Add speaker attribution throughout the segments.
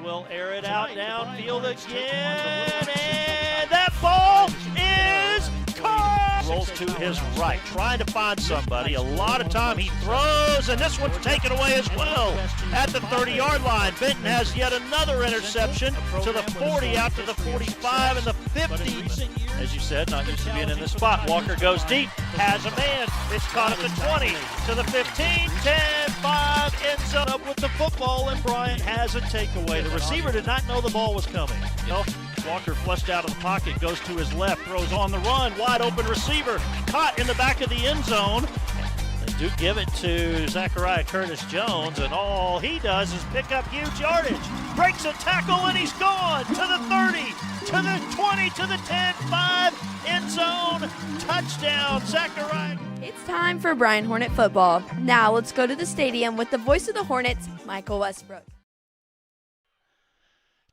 Speaker 1: will air it out downfield again, and that ball is caught. Rolls to his right, trying to find somebody. A lot of time he throws, and this one's taken away as well at the 30-yard line. Benton has yet another interception to the 40, out to the 45, and the 50. As you said, not used to being in this spot. Walker goes deep, has a man. It's caught at the 20, to the 15, 10, 5, ends up with the football, and Bryant has a takeaway. The receiver did not know the ball was coming. No. Walker flushed out of the pocket, goes to his left, throws on the run, wide open receiver, caught in the back of the end zone. They do give it to Zachariah Curtis-Jones, and all he does is pick up huge yardage. Breaks a tackle, and he's gone to the 30, to the 20, to the 10, 5, end zone, touchdown, Zachariah.
Speaker 2: It's time for Bryant Hornet football. Now let's go to the stadium with the voice of the Hornets, Michael Westbrook.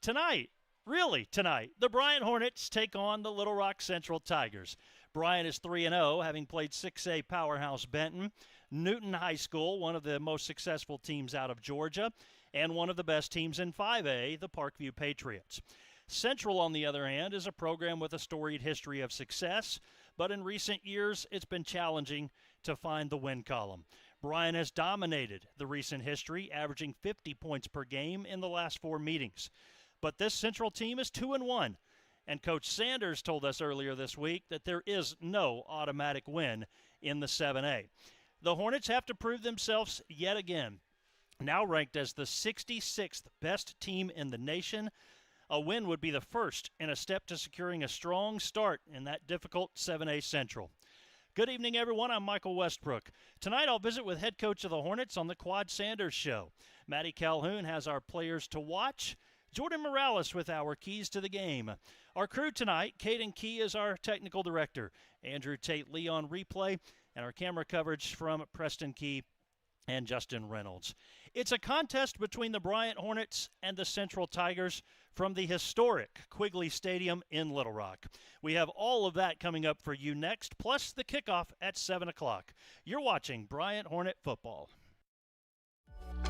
Speaker 1: Tonight, the Bryant Hornets take on the Little Rock Central Tigers. Bryant is 3-0, having played 6A powerhouse Benton, Newton High School, one of the most successful teams out of Georgia, and one of the best teams in 5A, the Parkview Patriots. Central, on the other hand, is a program with a storied history of success, but in recent years, it's been challenging to find the win column. Bryant has dominated the recent history, averaging 50 points per game in the last 4 meetings. But this Central team is 2-1, and Coach Sanders told us earlier this week that there is no automatic win in the 7A. The Hornets have to prove themselves yet again. Now ranked as the 66th best team in the nation, a win would be the first in a step to securing a strong start in that difficult 7A Central. Good evening, everyone. I'm Michael Westbrook. Tonight I'll visit with head coach of the Hornets on the Quad Sanders Show. Matty Calhoun has our players to watch. Jordan Morales with our keys to the game. Our crew tonight, Caden Key is our technical director, Andrew Tate-Lee on replay, and our camera coverage from Preston Key and Justin Reynolds. It's a contest between the Bryant Hornets and the Central Tigers from the historic Quigley Stadium in Little Rock. We have all of that coming up for you next, plus the kickoff at 7 o'clock. You're watching Bryant Hornet football.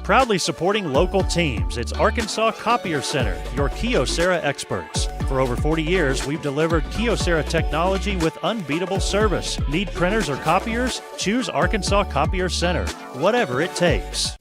Speaker 1: Proudly supporting local teams, it's Arkansas Copier Center, your Kyocera experts. For over 40 years, we've delivered Kyocera technology with unbeatable service. Need printers or copiers? Choose Arkansas Copier Center, whatever it takes.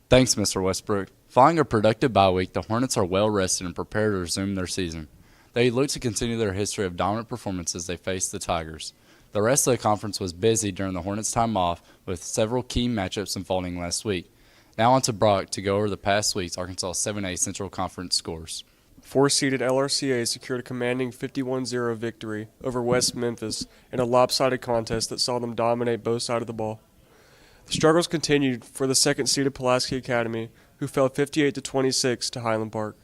Speaker 3: Thanks, Mr. Westbrook. Following a productive bye week, the Hornets are well rested and prepared to resume their season. They look to continue their history of dominant performances as they face the Tigers. The rest of the conference was busy during the Hornets' time off, with several key matchups unfolding last week. Now on to Brock to go over the past week's Arkansas 7A Central Conference scores.
Speaker 4: 4-seeded LRCA secured a commanding 51-0 victory over West Memphis in a lopsided contest that saw them dominate both sides of the ball. The struggles continued for the second-seeded Pulaski Academy, who fell 58-26 to Highland Park.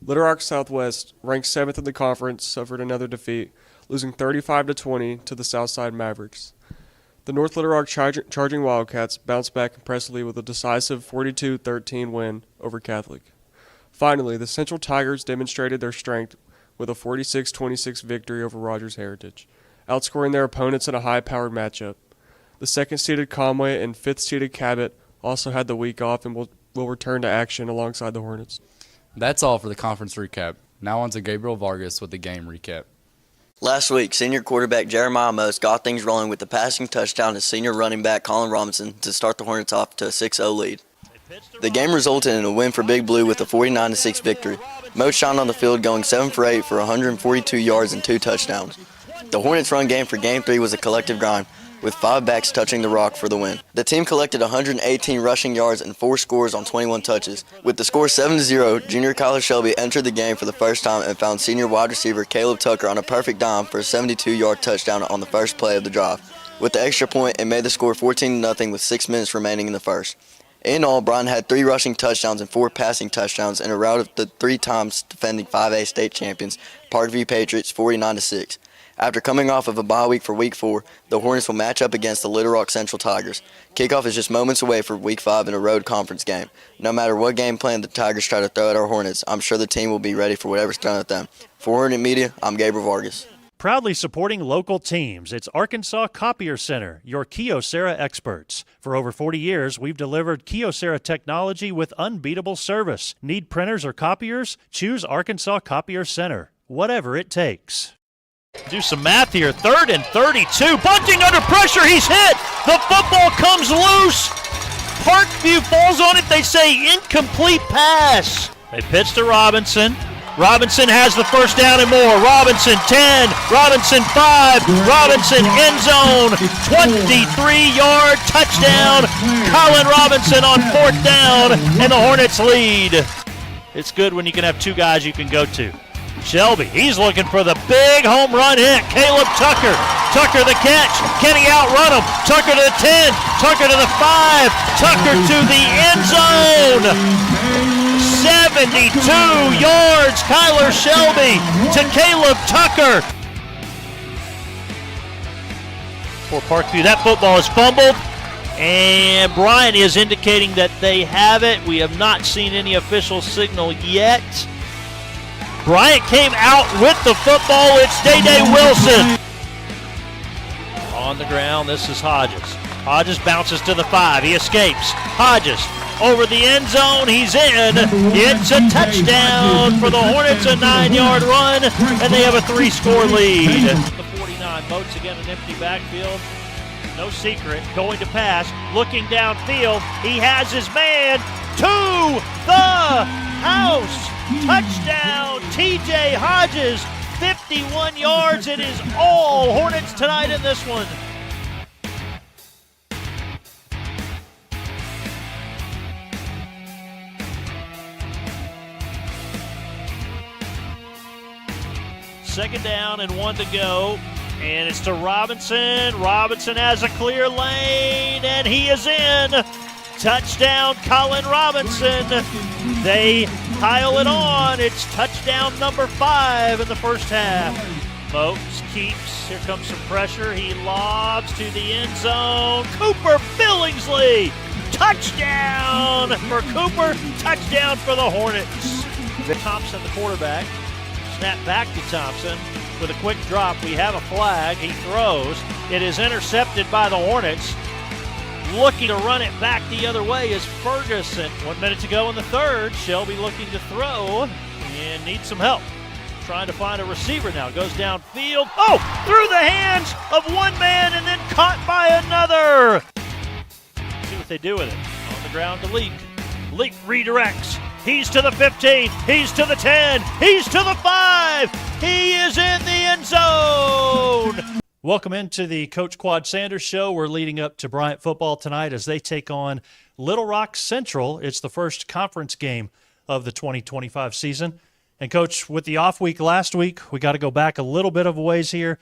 Speaker 4: Little Rock Southwest, ranked 7th in the conference, suffered another defeat, losing 35-20 to the Southside Mavericks. The North Little Rock Charging Wildcats bounced back impressively with a decisive 42-13 win over Catholic. Finally, the Central Tigers demonstrated their strength with a 46-26 victory over Rogers Heritage, outscoring their opponents in a high-powered matchup. The second-seeded Conway and fifth-seeded Cabot also had the week off and will return to action alongside the Hornets.
Speaker 3: That's all for the conference recap. Now on to Gabriel Vargas with the game recap.
Speaker 5: Last week, senior quarterback Jeremiah Most got things rolling with the passing touchdown to senior running back Colin Robinson to start the Hornets off to a 6-0 lead. The game resulted in a win for Big Blue with a 49-6 victory. Most shined on the field, going 7 for 8 for 142 yards and 2 touchdowns. The Hornets' run game for Game 3 was a collective grind, with 5 backs touching the rock for the win. The team collected 118 rushing yards and 4 scores on 21 touches. With the score 7-0, junior Kyler Shelby entered the game for the first time and found senior wide receiver Caleb Tucker on a perfect dime for a 72-yard touchdown on the first play of the drive. With the extra point, it made the score 14-0 with 6 minutes remaining in the first. In all, Bryant had 3 rushing touchdowns and 4 passing touchdowns in a rout of the 3 times defending 5A state champions, Parkview Patriots, 49-6. After coming off of a bye week for Week 4, the Hornets will match up against the Little Rock Central Tigers. Kickoff is just moments away for Week 5 in a road conference game. No matter what game plan the Tigers try to throw at our Hornets, I'm sure the team will be ready for whatever's thrown at them. For Hornet Media, I'm Gabriel Vargas.
Speaker 1: Proudly supporting local teams, it's Arkansas Copier Center, your Kyocera experts. For over 40 years, we've delivered Kyocera technology with unbeatable service. Need printers or copiers? Choose Arkansas Copier Center, whatever it takes. Do some math here. 3rd and 32. Bunting under pressure. He's hit. The football comes loose. Parkview falls on it. They say incomplete pass. They pitch to Robinson. Robinson has the first down and more. Robinson 10, Robinson 5, Robinson end zone, 23-yard touchdown. Colin Robinson on 4th down, and the Hornets lead. It's good when you can have two guys you can go to. Shelby, he's looking for the big home run hit. Caleb Tucker. Tucker the catch. Can he outrun him? Tucker to the 10. Tucker to the 5. Tucker to the end zone. 72 yards, Kyler Shelby to Caleb Tucker. For Parkview, that football is fumbled, and Bryant is indicating that they have it. We have not seen any official signal yet. Bryant came out with the football. It's Day-Day Wilson. On the ground, this is Hodges. Hodges bounces to the 5. He escapes. Hodges over the end zone. He's in. It's a touchdown for the Hornets, a 9-yard run, and they have a 3-score lead. The 49 Moats again, an empty backfield. No secret. Going to pass. Looking downfield. He has his man to the house. Touchdown, TJ Hodges. 51 yards. It is all Hornets tonight in this one. Second down and 1 to go, and it's to Robinson. Robinson has a clear lane, and he is in. Touchdown, Colin Robinson. They pile it on. It's touchdown number 5 in the first half. Moats keeps. Here comes some pressure. He lobs to the end zone. Cooper Billingsley. Touchdown for Cooper. Touchdown for the Hornets. Thompson, the quarterback. Snap back to Thompson with a quick drop. We have a flag. He throws. It is intercepted by the Hornets. Looking to run it back the other way is Ferguson. 1 minute to go in the third. Shelby looking to throw and needs some help. Trying to find a receiver now. Goes downfield. Oh, through the hands of one man and then caught by another. See what they do with it. On the ground to Leak. Leak redirects. He's to the 15. He's to the 10. He's to the 5. He is in the end zone. Welcome into the Coach Quad Sanders Show. We're leading up to Bryant football tonight as they take on Little Rock Central. It's the first conference game of the 2025 season. And, Coach, with the off week last week, we got to go back a little bit of a ways here.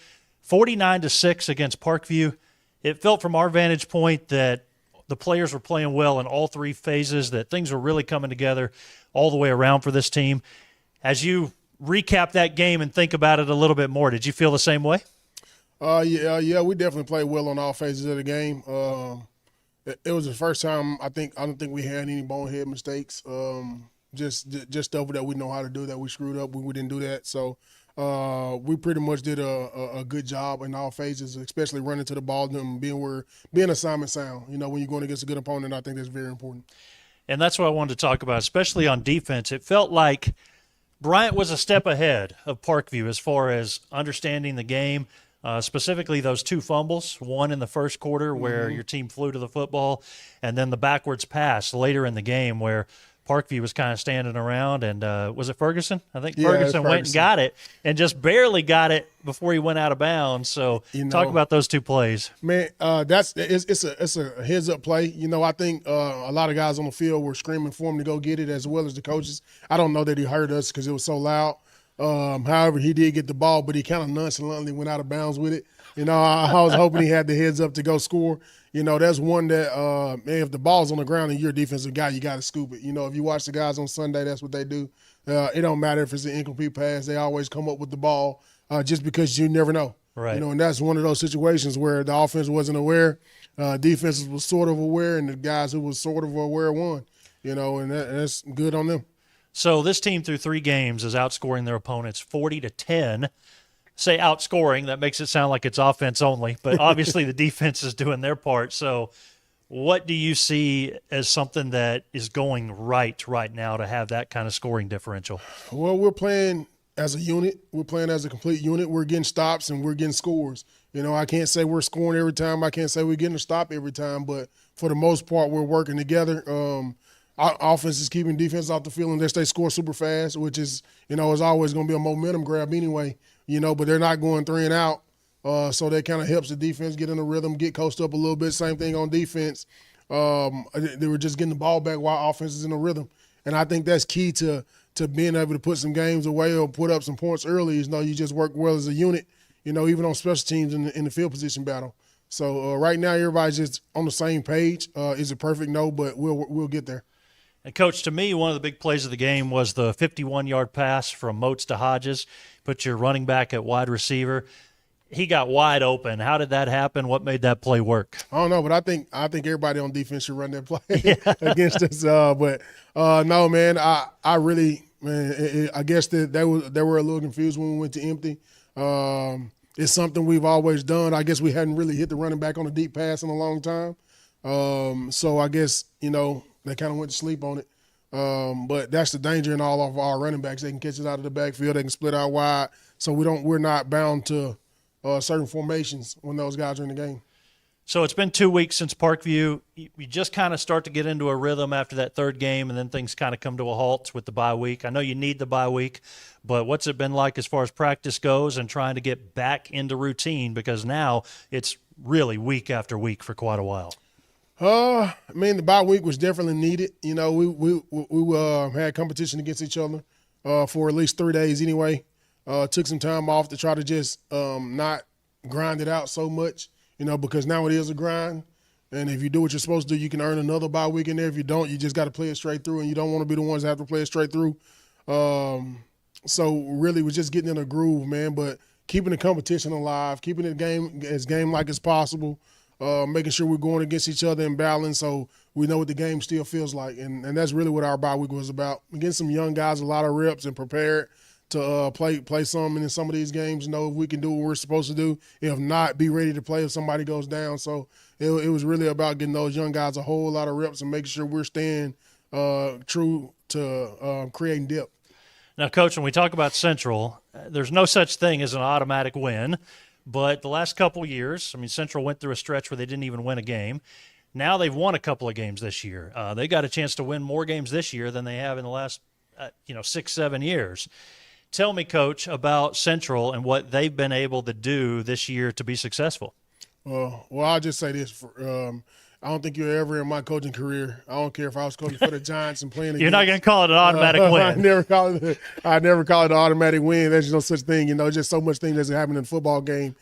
Speaker 1: 49-6 against Parkview. It felt from our vantage point that the players were playing well in all three phases, that things were really coming together all the way around for this team. As you recap that game and think about it a little bit more, did you feel the same way?
Speaker 6: Yeah, we definitely played well on all phases of the game. It was the first time I don't think we had any bonehead mistakes. Just stuff that we know how to do that we screwed up. We didn't do that. So we pretty much did a good job in all phases, especially running to the ball and being assignment sound. You know, when you're going against a good opponent, I think that's very important.
Speaker 1: And that's what I wanted to talk about, especially on defense. It felt like Bryant was a step ahead of Parkview as far as understanding the game. Specifically those two fumbles, one in the first quarter where your team flew to the football, and then the backwards pass later in the game where Parkview was kind of standing around. And was it Ferguson? I think Ferguson went and got it and just barely got it before he went out of bounds. So talk about those two plays.
Speaker 6: Man, it's a heads-up play. You know, I think a lot of guys on the field were screaming for him to go get it as well as the coaches. I don't know that he heard us because it was so loud. However, he did get the ball, but he kind of nonchalantly went out of bounds with it. You know, I was hoping he had the heads up to go score. You know, that's one that, if the ball's on the ground and you're a defensive guy, you got to scoop it. You know, if you watch the guys on Sunday, that's what they do. It don't matter if it's an incomplete pass. They always come up with the ball just because you never know.
Speaker 1: Right.
Speaker 6: You know, and that's one of those situations where the offense wasn't aware, defense was sort of aware, and the guys who was sort of aware won. You know, and that's good on them.
Speaker 1: So this team through 3 games is outscoring their opponents 40-10. say outscoring. That makes it sound like it's offense only, but obviously the defense is doing their part. So what do you see as something that is going right now to have that kind of scoring differential?
Speaker 6: Well, we're playing as a unit. We're playing as a complete unit. We're getting stops and we're getting scores. I can't say we're scoring every time. I can't say we're getting a stop every time, but for the most part, we're working together. Our offense is keeping defense off the field unless they score super fast, which is, is always going to be a momentum grab anyway, but they're not going 3 and out. So that kind of helps the defense get in the rhythm, get coached up a little bit. Same thing on defense. They were just getting the ball back while offense is in the rhythm. And I think that's key to being able to put some games away or put up some points early is you just work well as a unit, even on special teams in the field position battle. So right now everybody's just on the same page. Is it perfect? No, but we'll get there.
Speaker 1: And, Coach, to me, one of the big plays of the game was the 51-yard pass from Moats to Hodges. Put your running back at wide receiver. He got wide open. How did that happen? What made that play work?
Speaker 6: I don't know, but I think everybody on defense should run that play against us. No, man, I really, man, I guess that they were a little confused when we went to empty. It's something we've always done. I guess we hadn't really hit the running back on a deep pass in a long time. So I guess, they kind of went to sleep on it. But that's the danger in all of our running backs. They can catch it out of the backfield. They can split out wide. So we're not bound to certain formations when those guys are in the game.
Speaker 1: So it's been 2 weeks since Parkview. You just kind of start to get into a rhythm after that third game, and then things kind of come to a halt with the bye week. I know you need the bye week, but what's it been like as far as practice goes and trying to get back into routine, because now it's really week after week for quite a while?
Speaker 6: The bye week was definitely needed. We had competition against each other for at least 3 days anyway. Took some time off to try to just not grind it out so much, because now it is a grind. And if you do what you're supposed to do, you can earn another bye week in there. If you don't, you just got to play it straight through, and you don't want to be the ones that have to play it straight through. So really was just getting in a groove, man, but keeping the competition alive, keeping the game as game-like as possible, making sure we're going against each other in balance so we know what the game still feels like. And that's really what our bye week was about. Getting some young guys a lot of reps and prepared to play some in some of these games, know if we can do what we're supposed to do. If not, be ready to play if somebody goes down. So it was really about getting those young guys a whole lot of reps and making sure we're staying true to creating depth.
Speaker 1: Now, Coach, when we talk about Central, there's no such thing as an automatic win. But the last couple of years, Central went through a stretch where they didn't even win a game. Now they've won a couple of games this year. They got a chance to win more games this year than they have in the last 6-7 years. Tell me, Coach, about Central and what they've been able to do this year to be successful.
Speaker 6: Well, I'll just say this. I don't think you're ever in my coaching career. I don't care if I was coaching for the Giants and playing against.
Speaker 1: You're not going to call it an automatic win.
Speaker 6: I never call it an automatic win. There's no such thing. Just so much things that's happening in a football game.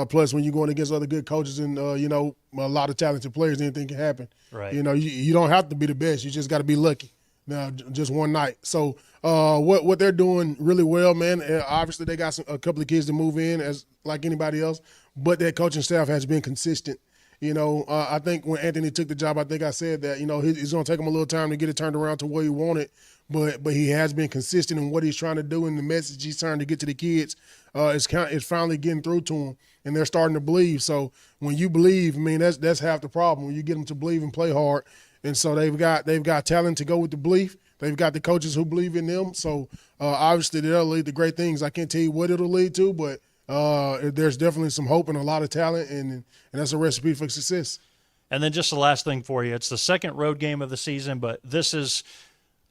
Speaker 6: Plus, when you're going against other good coaches and, a lot of talented players, anything can happen.
Speaker 1: Right.
Speaker 6: You don't have to be the best. You just got to be lucky. Now, just one night. So what they're doing really well, man, obviously they got a couple of kids to move in as like anybody else, but that coaching staff has been consistent. I think when Anthony took the job, I think I said that, it's going to take him a little time to get it turned around to where he wanted, but he has been consistent in what he's trying to do and the message he's trying to get to the kids. It's finally getting through to them, and they're starting to believe. So when you believe, that's half the problem. When you get them to believe and play hard, and so they've got talent to go with the belief. They've got the coaches who believe in them. So obviously they'll lead to great things. I can't tell you what it'll lead to, but there's definitely some hope and a lot of talent, and that's a recipe for success.
Speaker 1: And then just the last thing for you. It's the second road game of the season, but this is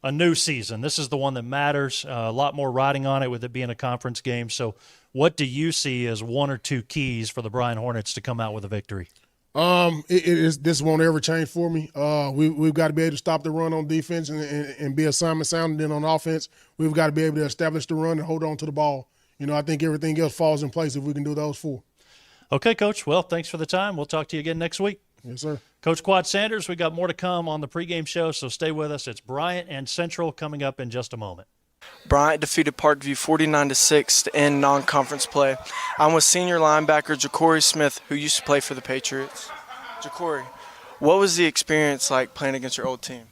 Speaker 1: a new season. This is the one that matters. A lot more riding on it with it being a conference game. So what do you see as one or two keys for the Bryant Hornets to come out with a victory?
Speaker 6: This won't ever change for me. We've got to be able to stop the run on defense and be assignment sound. And then on offense, we've got to be able to establish the run and hold on to the ball. I think everything else falls in place if we can do those four.
Speaker 1: Okay, Coach. Well, thanks for the time. We'll talk to you again next week.
Speaker 6: Yes, sir.
Speaker 1: Coach Quad Sanders, we got more to come on the pregame show, so stay with us. It's Bryant and Central coming up in just a moment.
Speaker 7: Bryant defeated Parkview 49-6 to end non-conference play. I'm with senior linebacker Ja'Cory Smith, who used to play for the Patriots. Ja'Cory, what was the experience like playing against your old team?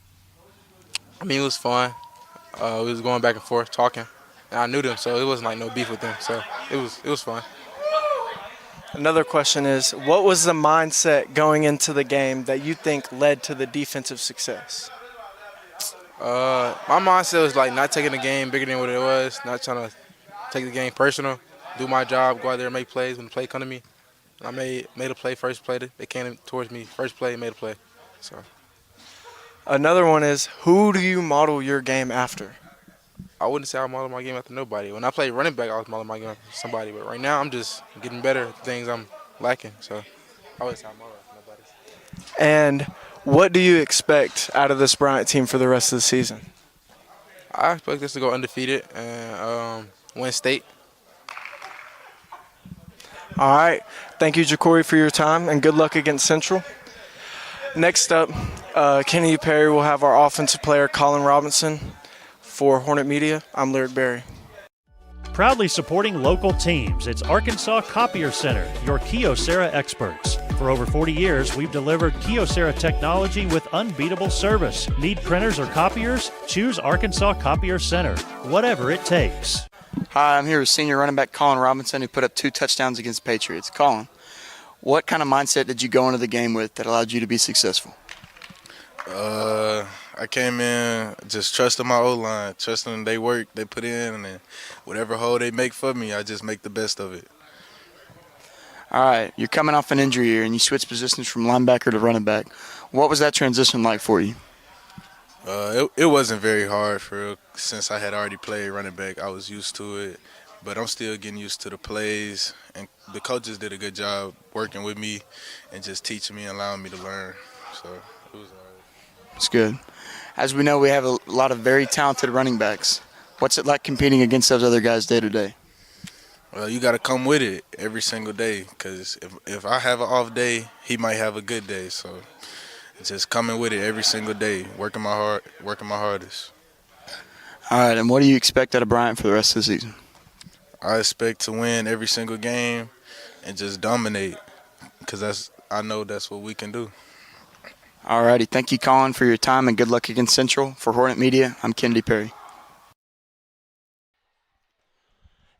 Speaker 8: It was fun. We was going back and forth talking. and I knew them, so it wasn't like no beef with them. So it was fun.
Speaker 7: Another question is, what was the mindset going into the game that you think led to the defensive success?
Speaker 8: My mindset was like not taking the game bigger than what it was, not trying to take the game personal, do my job, go out there and make plays when the play come to me. And I made a play, first play. They came towards me, first play, made a play. So
Speaker 7: Another one is, who do you model your game after?
Speaker 8: I wouldn't say I model my game after nobody. When I played running back, I was modeling my game after somebody. But right now, I'm just getting better at the things I'm lacking. So I wouldn't say I model after nobody.
Speaker 7: And what do you expect out of this Bryant team for the rest of the season?
Speaker 8: I expect us to go undefeated and win state.
Speaker 7: All right. Thank you, Jacory, for your time, and good luck against Central. Next up, Kennedy Perry will have our offensive player, Colin Robinson. For Hornet Media, I'm Lyric Berry.
Speaker 1: Proudly supporting local teams, it's Arkansas Copier Center, your Kyocera experts. For over 40 years, we've delivered Kyocera technology with unbeatable service. Need printers or copiers? Choose Arkansas Copier Center, whatever it takes.
Speaker 9: Hi, I'm here with senior running back Colin Robinson, who put up 2 touchdowns against Patriots. Colin, what kind of mindset did you go into the game with that allowed you to be successful?
Speaker 10: I came in just trusting my O-line, trusting they work, they put in, and then whatever hole they make for me, I just make the best of it.
Speaker 9: All right, you're coming off an injury here, and you switched positions from linebacker to running back. What was that transition like for you?
Speaker 10: It wasn't very hard for real, since I had already played running back. I was used to it, but I'm still getting used to the plays, and the coaches did a good job working with me and just teaching me and allowing me to learn. So it was all right.
Speaker 9: It's good. As we know, we have a lot of very talented running backs. What's it like competing against those other guys day to day?
Speaker 10: Well, you got to come with it every single day, because if I have an off day, he might have a good day. So just coming with it every single day, working my hardest.
Speaker 9: All right, and what do you expect out of Bryant for the rest of the season?
Speaker 10: I expect to win every single game and just dominate, because I know that's what we can do.
Speaker 9: All righty, thank you, Colin, for your time, and good luck against Central. For Hornet Media, I'm Kennedy Perry.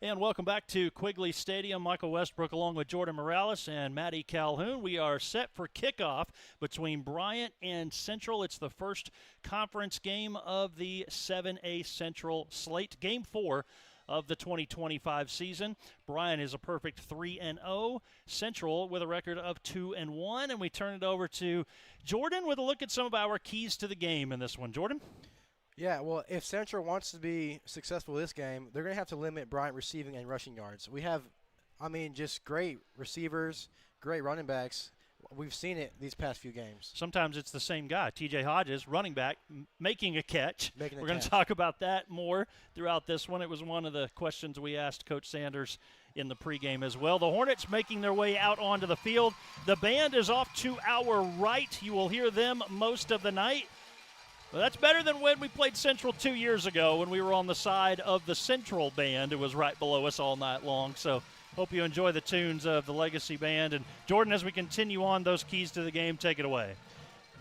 Speaker 1: And welcome back to Quigley Stadium. Michael Westbrook along with Jordan Morales and Maddie Calhoun. We are set for kickoff between Bryant and Central. It's the first conference game of the 7A Central slate. Game 4 of the 2025 season. Bryant is a perfect 3-0. Central with a record of 2-1. And we turn it over to Jordan with a look at some of our keys to the game in this one. Jordan?
Speaker 11: Yeah, well, if Central wants to be successful this game, they're going to have to limit Bryant receiving and rushing yards. We have, just great receivers, great running backs. We've seen it these past few games.
Speaker 1: Sometimes it's the same guy, T.J. Hodges, running back, making a catch. We're going to talk about that more throughout this one. It was one of the questions we asked Coach Sanders in the pregame as well. The Hornets making their way out onto the field. The band is off to our right. You will hear them most of the night. Well, that's better than when we played Central 2 years ago when we were on the side of the Central band. It was right below us all night long. So hope you enjoy the tunes of the Legacy Band. And, Jordan, as we continue on, those keys to the game, take it away.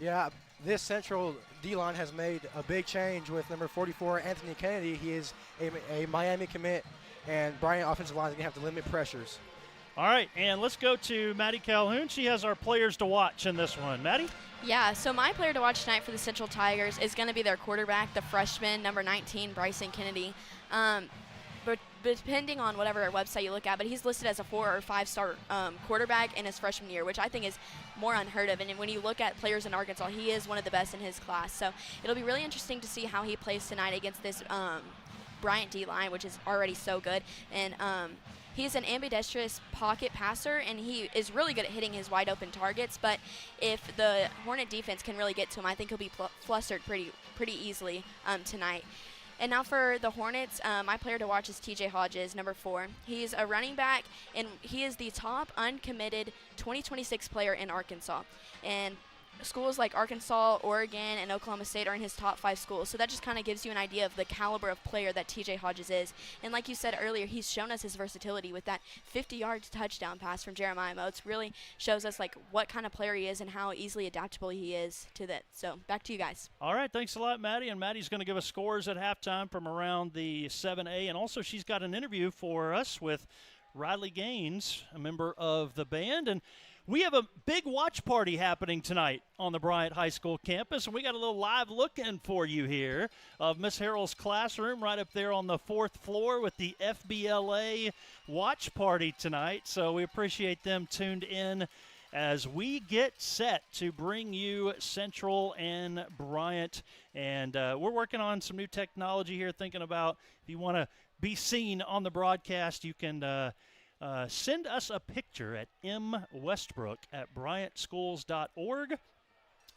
Speaker 11: Yeah, this Central D-line has made a big change with number 44, Anthony Kennedy. He is a Miami commit, and Bryant offensive line is going to have to limit pressures.
Speaker 1: All right, and let's go to Maddie Calhoun. She has our players to watch in this one. Maddie?
Speaker 2: Yeah, so my player to watch tonight for the Central Tigers is going to be their quarterback, the freshman, number 19, Bryson Kennedy. But depending on whatever website you look at, but he's listed as a 4 or 5-star quarterback in his freshman year, which I think is more unheard of. And when you look at players in Arkansas, he is one of the best in his class. So it'll be really interesting to see how he plays tonight against this Bryant D-line, which is already so good. And he's an ambidextrous pocket passer, and he is really good at hitting his wide-open targets. But if the Hornet defense can really get to him, I think he'll be flustered pretty easily tonight. And now for the Hornets, my player to watch is T.J. Hodges, number 4. He's a running back, and he is the top uncommitted 2026 player in Arkansas. And schools like Arkansas, Oregon, and Oklahoma State are in his top 5 schools. So that just kind of gives you an idea of the caliber of player that TJ Hodges is. And like you said earlier, he's shown us his versatility with that 50-yard touchdown pass from Jeremiah Motes. Really shows us like what kind of player he is and how easily adaptable he is to that. So back to you guys.
Speaker 1: All right, thanks a lot, Maddie. And Maddie's going to give us scores at halftime from around the 7A. And also she's got an interview for us with Riley Gaines, a member of the band. And we have a big watch party happening tonight on the Bryant High School campus, and we got a little live look-in for you here of Miss Harrell's classroom right up there on the 4th floor with the FBLA watch party tonight. So we appreciate them tuned in as we get set to bring you Central and Bryant. And we're working on some new technology here, thinking about if you want to be seen on the broadcast, you can send us a picture at mwestbrook@bryantschools.org.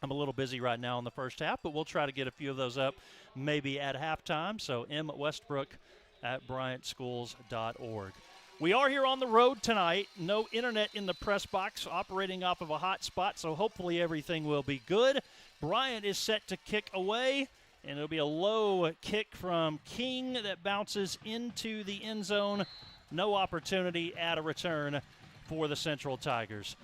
Speaker 1: I'm a little busy right now in the first half, but we'll try to get a few of those up maybe at halftime. So mwestbrook@bryantschools.org. We are here on the road tonight. No internet in the press box, operating off of a hotspot, so hopefully everything will be good. Bryant is set to kick away, and it'll be a low kick from King that bounces into the end zone. No opportunity at a return for the Central Tigers.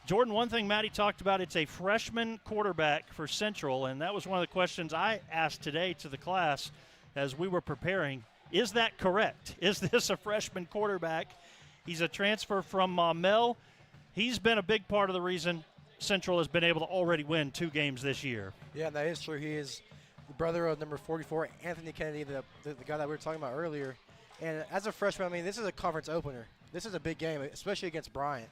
Speaker 1: Jordan, one thing Maddie talked about, it's a freshman quarterback for Central, and that was one of the questions I asked today to the class as we were preparing. Is that correct? Is this a freshman quarterback? He's a transfer from Maumelle. He's been a big part of the reason Central has been able to already win 2 games this year.
Speaker 11: Yeah, that is true. He is the brother of number 44, Anthony Kennedy, the guy that we were talking about earlier. And as a freshman, I mean, this is a conference opener. This is a big game, especially against Bryant.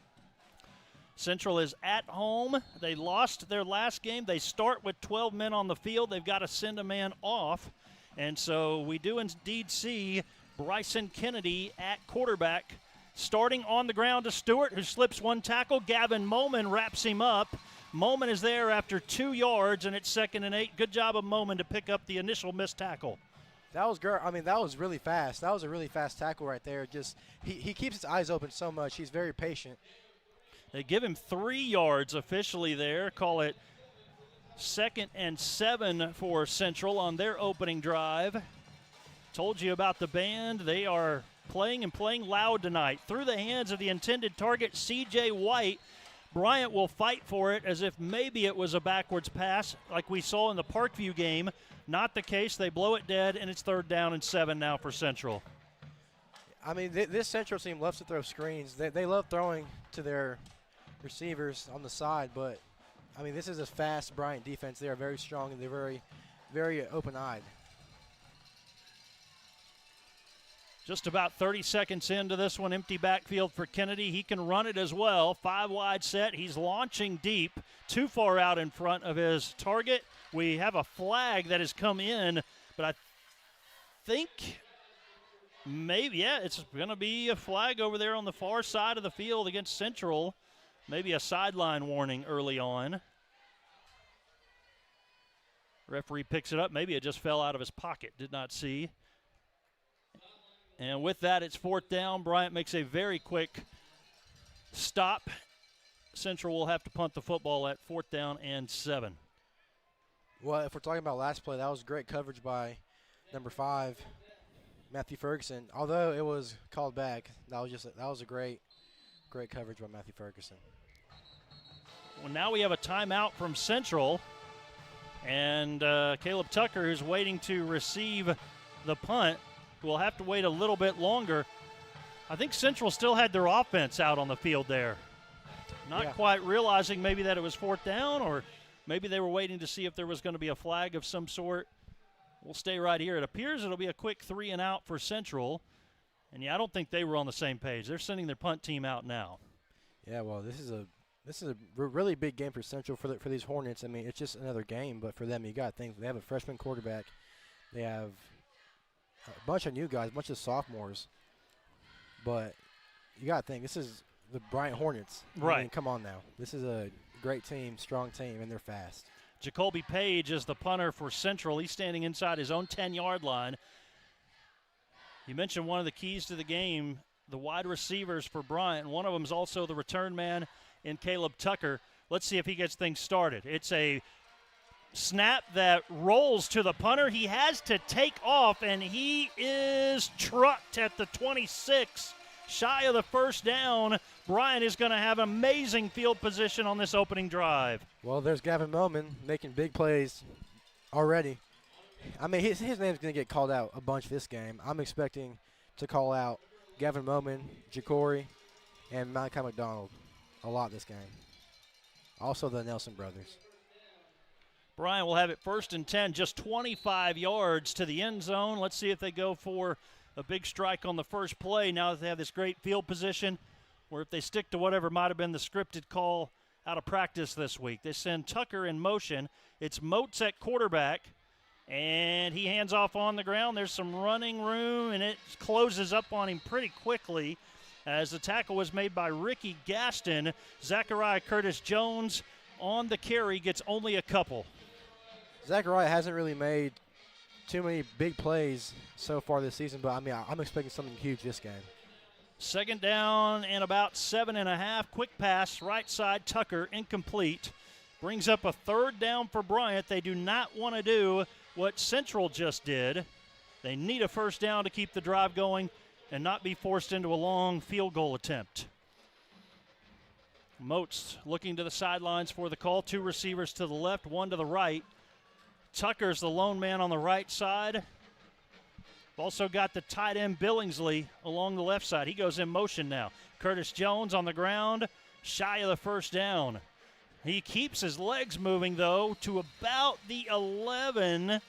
Speaker 1: Central is at home. They lost their last game. They start with 12 men on the field. They've got to send a man off. And so we do indeed see Bryson Kennedy at quarterback. Starting on the ground to Stewart, who slips 1 tackle. Gavin Moman wraps him up. Moman is there after 2 yards, and it's 2nd and 8. Good job of Moman to pick up the initial missed tackle.
Speaker 11: That was good. I mean, that was really fast. That was a really fast tackle right there. Just he keeps his eyes open so much. He's very patient.
Speaker 1: They give him 3 yards officially there. Call it 2nd and 7 for Central on their opening drive. Told you about the band. They are playing and playing loud tonight. Through the hands of the intended target, C.J. White. Bryant will fight for it as if maybe it was a backwards pass like we saw in the Parkview game. Not the case. They blow it dead, and it's 3rd down and 7 now for Central.
Speaker 11: I mean, this Central team loves to throw screens. They love throwing to their receivers on the side, but, I mean, this is a fast Bryant defense. They are very strong, and they're very, very open-eyed.
Speaker 1: Just about 30 seconds into this one, empty backfield for Kennedy. He can run it as well. 5 wide set. He's launching deep, too far out in front of his target. We have a flag that has come in, but I think maybe, yeah, it's going to be a flag over there on the far side of the field against Central. Maybe a sideline warning early on. Referee picks it up. Maybe it just fell out of his pocket. Did not see. And with that, it's 4th down. Bryant makes a very quick stop. Central will have to punt the football at 4th down and 7.
Speaker 11: Well, if we're talking about last play, that was great coverage by number 5, Matthew Ferguson. Although it was called back, that was a great coverage by Matthew Ferguson.
Speaker 1: Well, now we have a timeout from Central, and Caleb Tucker, who's waiting to receive the punt, will have to wait a little bit longer. I think Central still had their offense out on the field there. Not quite realizing maybe that it was 4th down, or maybe they were waiting to see if there was going to be a flag of some sort. We'll stay right here. It appears it'll be a quick 3 and out for Central. And, yeah, I don't think they were on the same page. They're sending their punt team out now.
Speaker 11: Yeah, well, this is a really big game for Central for these Hornets. I mean, it's just another game, but for them, you got to think they have a freshman quarterback. They have a bunch of new guys, a bunch of sophomores. But you got to think this is the Bryant Hornets.
Speaker 1: Right.
Speaker 11: I mean, come on now. This is a great team, strong team, and they're fast.
Speaker 1: Jacoby Page is the punter for Central. He's standing inside his own 10-yard line. You mentioned one of the keys to the game, the wide receivers for Bryant. One of them is also the return man in Caleb Tucker. Let's see if he gets things started. It's a snap that rolls to the punter. He has to take off, and he is trucked at the 26, shy of the first down. Bryant is going to have amazing field position on this opening drive.
Speaker 11: Well, there's Gavin Moman making big plays already. I mean, his name's going to get called out a bunch this game. I'm expecting to call out Gavin Moman, Jacory, and Malachi McDonald a lot this game. Also the Nelson brothers.
Speaker 1: Bryant will have it 1st and 10, just 25 yards to the end zone. Let's see if they go for a big strike on the first play now that they have this great field position, or if they stick to whatever might have been the scripted call out of practice this week. They send Tucker in motion. It's Moats at quarterback, and he hands off on the ground. There's some running room, and it closes up on him pretty quickly as the tackle was made by Ricky Gaston. Zachariah Curtis Jones on the carry gets only a couple.
Speaker 11: Zachariah hasn't really made too many big plays so far this season, but I mean, I'm expecting something huge this game.
Speaker 1: 2nd down and about 7.5. Quick pass, right side, Tucker, incomplete. Brings up a 3rd down for Bryant. They do not want to do what Central just did. They need a 1st down to keep the drive going and not be forced into a long field goal attempt. Moats looking to the sidelines for the call. 2 receivers to the left, 1 to the right. Tucker's the lone man on the right side. We've also got the tight end Billingsley along the left side. He goes in motion now. Curtis Jones on the ground, shy of the 1st down. He keeps his legs moving, though, to about the 11.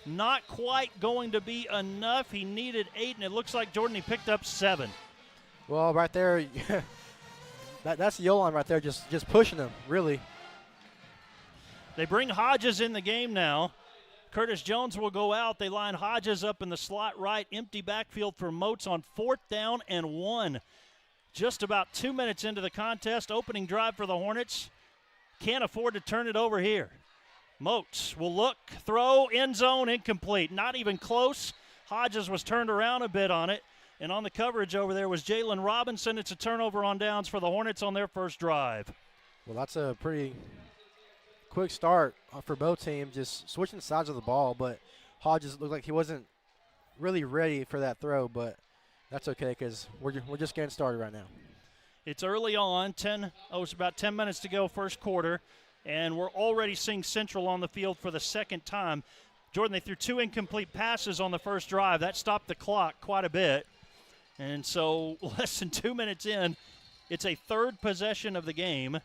Speaker 1: Not quite going to be enough. He needed 8, and it looks like, Jordan, he picked up 7.
Speaker 11: Well, right there, that's the O-line right there, just pushing him, really.
Speaker 1: They bring Hodges in the game now. Curtis Jones will go out. They line Hodges up in the slot right. Empty backfield for Moats on 4th down and 1. Just about 2 minutes into the contest. Opening drive for the Hornets. Can't afford to turn it over here. Moats will look, throw, end zone, incomplete. Not even close. Hodges was turned around a bit on it. And on the coverage over there was Jalen Robinson. It's a turnover on downs for the Hornets on their first drive.
Speaker 11: Well, that's a pretty quick start for both teams, just switching sides of the ball, but Hodges looked like he wasn't really ready for that throw, but that's okay because we're just getting started right now.
Speaker 1: It's early on, it's about 10 minutes to go, first quarter, and we're already seeing Central on the field for the 2nd time. Jordan, they threw 2 incomplete passes on the first drive. That stopped the clock quite a bit, and so less than 2 minutes in, it's a 3rd possession of the game.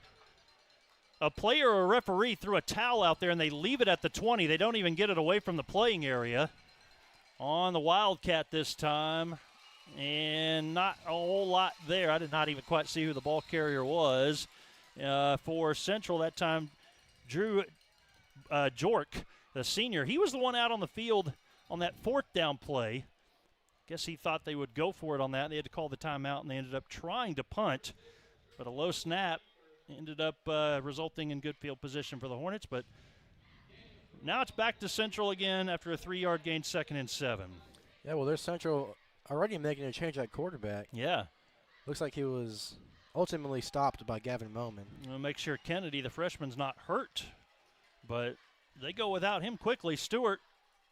Speaker 1: A player or a referee threw a towel out there, and they leave it at the 20. They don't even get it away from the playing area. On the Wildcat this time, and not a whole lot there. I did not even quite see who the ball carrier was. For Central that time, Drew Jork, the senior, he was the one out on the field on that 4th down play. Guess he thought they would go for it on that. They had to call the timeout, and they ended up trying to punt, but a low snap ended up resulting in good field position for the Hornets, but now it's back to Central again after a 3-yard gain, 2nd and 7.
Speaker 11: Yeah, well, there's Central already making a change at quarterback.
Speaker 1: Yeah.
Speaker 11: Looks like he was ultimately stopped by Gavin Moman.
Speaker 1: We'll make sure Kennedy, the freshman's not hurt, but they go without him quickly. Stewart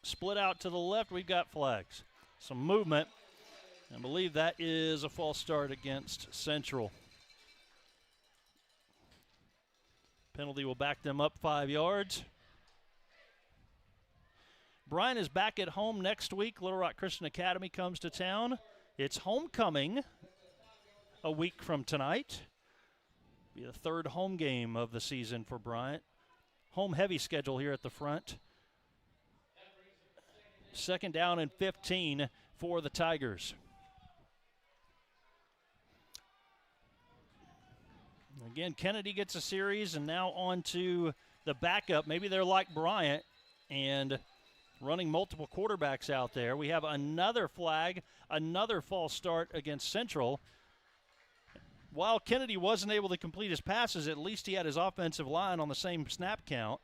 Speaker 1: split out to the left. We've got flags. Some movement. I believe that is a false start against Central. Penalty will back them up 5 yards. Bryant is back at home next week. Little Rock Christian Academy comes to town. It's homecoming a week from tonight. Be the 3rd home game of the season for Bryant. Home heavy schedule here at the front. 2nd down and 15 for the Tigers. Again, Kennedy gets a series, and now on to the backup. Maybe they're like Bryant and running multiple quarterbacks out there. We have another flag, another false start against Central. While Kennedy wasn't able to complete his passes, at least he had his offensive line on the same snap count.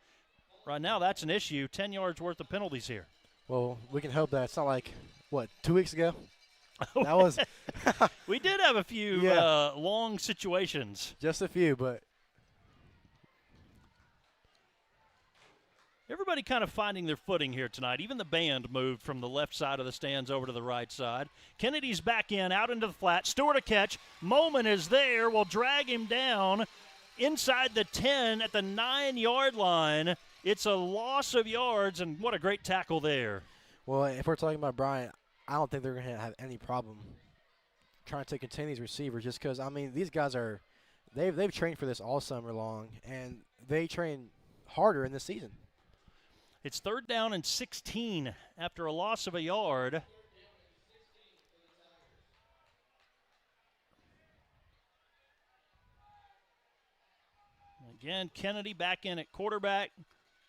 Speaker 1: Right now, that's an issue. 10 yards worth of penalties here.
Speaker 11: Well, we can hope that it's not like, 2 weeks ago? That was
Speaker 1: we did have a few long situations.
Speaker 11: Just a few, but
Speaker 1: Everybody kind of finding their footing here tonight. Even the band moved from the left side of the stands over to the right side. Kennedy's back in, out into the flat. Stewart a catch. Moment is there. Will drag him down inside the 10 at the 9-yard line. It's a loss of yards, and what a great tackle there.
Speaker 11: Well, if we're talking about Bryant, I don't think they're going to have any problem trying to contain these receivers just because, I mean, these guys are – they've trained for this all summer long, and they train harder in this season.
Speaker 1: It's 3rd down and 16 after a loss of a yard. Again, Kennedy back in at quarterback.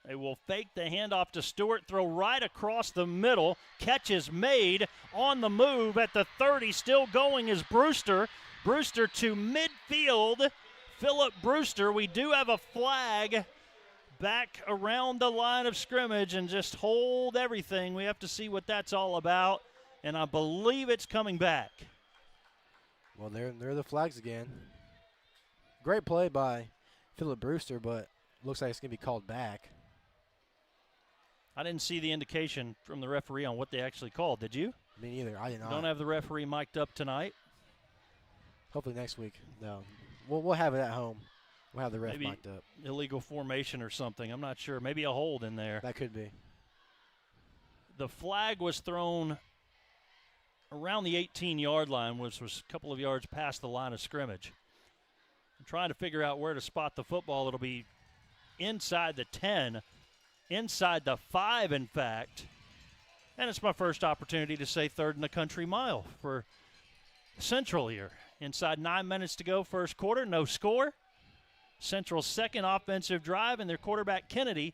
Speaker 1: They will fake the handoff to Stewart, throw right across the middle. Catch is made on the move at the 30. Still going is Brewster. Brewster to midfield. Philip Brewster. We do have a flag back around the line of scrimmage and just hold everything. We have to see what that's all about, and I believe it's coming back.
Speaker 11: Well, there are the flags again. Great play by Philip Brewster, but looks like it's going to be called back.
Speaker 1: I didn't see the indication from the referee on what they actually called. Did you?
Speaker 11: Me neither. I did not.
Speaker 1: Don't have the referee mic'd up tonight.
Speaker 11: Hopefully next week. No. We'll have it at home. We'll have the ref
Speaker 1: Maybe
Speaker 11: mic'd up.
Speaker 1: Illegal formation or something. I'm not sure. Maybe a hold in there.
Speaker 11: That could be.
Speaker 1: The flag was thrown around the 18-yard line, which was a couple of yards past the line of scrimmage. I'm trying to figure out where to spot the football. It'll be inside the 10, inside the 5, in fact. And it's my first opportunity to say 3rd in the country mile for Central here. Inside 9 minutes to go, first quarter, no score. Central's second offensive drive, and their quarterback, Kennedy,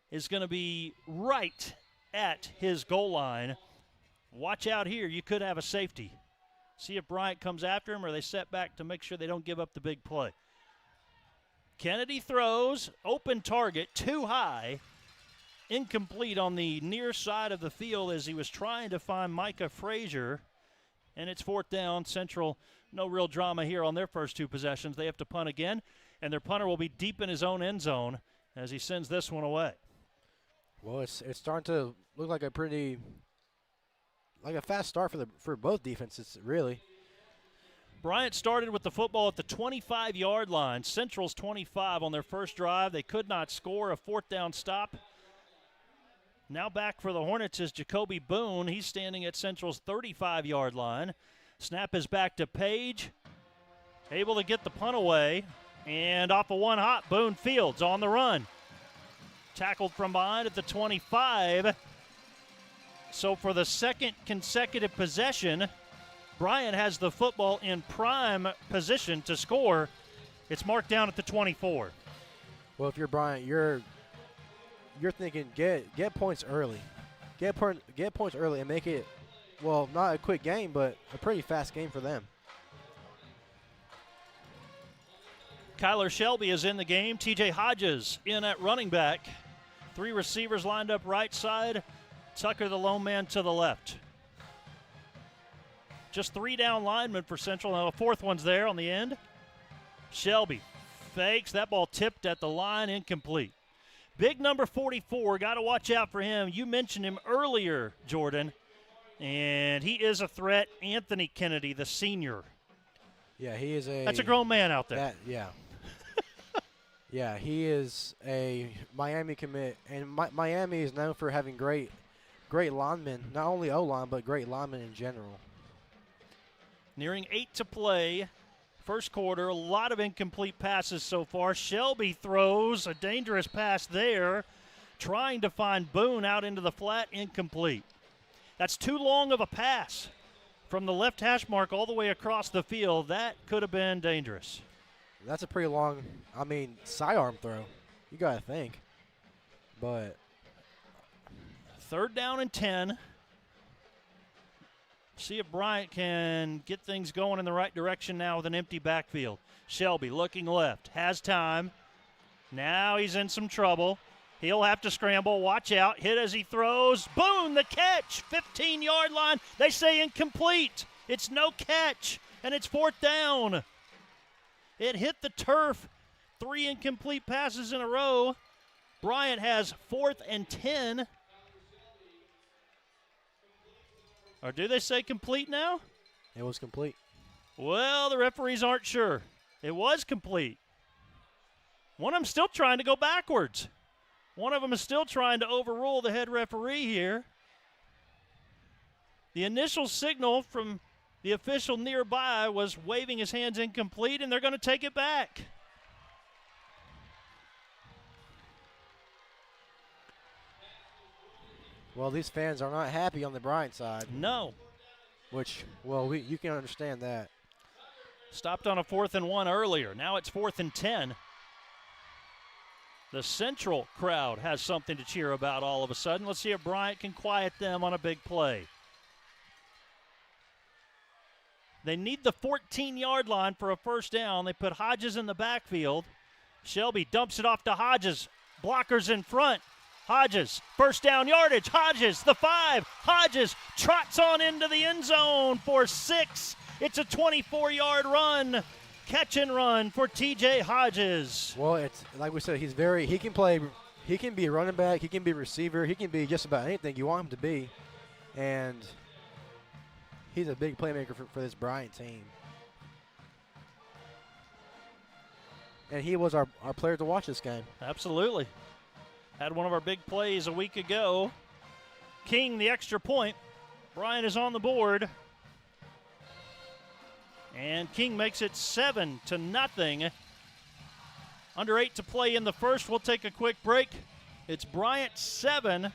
Speaker 1: is going to be right at his goal line. Watch out here. You could have a safety. See if Bryant comes after him or they set back to make sure they don't give up the big play. Kennedy throws, open target, too high, incomplete on the near side of the field as he was trying to find Micah Frazier. And it's 4th down. Central, no real drama here on their first 2 possessions. They have to punt again, and their punter will be deep in his own end zone as he sends this one away.
Speaker 11: Well, it's starting to look like a fast start for both defenses, really.
Speaker 1: Bryant started with the football at the 25-yard line. Central's 25 on their first drive. They could not score. A 4th down stop. Now back for the Hornets is Jacoby Boone. He's standing at Central's 35-yard line. Snap is back to Page. Able to get the punt away. And off of one hop, Boone Fields on the run. Tackled from behind at the 25. So for the second consecutive possession, Bryant has the football in prime position to score. It's marked down at the 24.
Speaker 11: Well, if you're Bryant, you're thinking get points early. Get points early and make it, well, not a quick game, but a pretty fast game for them.
Speaker 1: Kyler Shelby is in the game. TJ Hodges in at running back. 3 receivers lined up right side. Tucker, the lone man, to the left. Just 3 down linemen for Central. Now the 4th one's there on the end. Shelby fakes. That ball tipped at the line, incomplete. Big number 44, got to watch out for him. You mentioned him earlier, Jordan, and he is a threat. Anthony Kennedy, the senior.
Speaker 11: Yeah, he is a...
Speaker 1: That's a grown man out there.
Speaker 11: Yeah. Yeah, he is a Miami commit, and Miami is known for having great linemen, not only O-line, but great linemen in general.
Speaker 1: Nearing 8 to play. First quarter, a lot of incomplete passes so far. Shelby throws a dangerous pass there, trying to find Boone out into the flat, incomplete. That's too long of a pass from the left hash mark all the way across the field. That could have been dangerous.
Speaker 11: That's a pretty long, sidearm throw. You got to think. But
Speaker 1: 3rd down and 10. See if Bryant can get things going in the right direction now with an empty backfield. Shelby looking left, has time. Now he's in some trouble. He'll have to scramble. Watch out. Hit as he throws. Boom, the catch. 15-yard line. They say incomplete. It's no catch, and it's 4th down. It hit the turf. 3 incomplete passes in a row. Bryant has 4th and 10. Or do they say complete now?
Speaker 11: It was complete.
Speaker 1: Well, the referees aren't sure. It was complete. One of them still trying to go backwards. One of them is still trying to overrule the head referee here. The initial signal from the official nearby was waving his hands incomplete, and they're going to take it back.
Speaker 11: Well, these fans are not happy on the Bryant side.
Speaker 1: No.
Speaker 11: Which, well, you can understand that.
Speaker 1: Stopped on a 4th and 1 earlier. Now it's 4th and 10. The Central crowd has something to cheer about all of a sudden. Let's see if Bryant can quiet them on a big play. They need the 14-yard line for a first down. They put Hodges in the backfield. Shelby dumps it off to Hodges. Blockers in front. Hodges, first down yardage. Hodges, the 5. Hodges trots on into the end zone for 6. It's a 24-yard run. Catch and run for TJ Hodges.
Speaker 11: Well, it's like we said, he can play, he can be a running back, he can be a receiver, he can be just about anything you want him to be. And he's a big playmaker for this Bryant team. And he was our player to watch this game.
Speaker 1: Absolutely. Had one of our big plays a week ago. King, the extra point. Bryant is on the board. And King makes it 7-0. Under 8 to play in the first. We'll take a quick break. It's Bryant 7,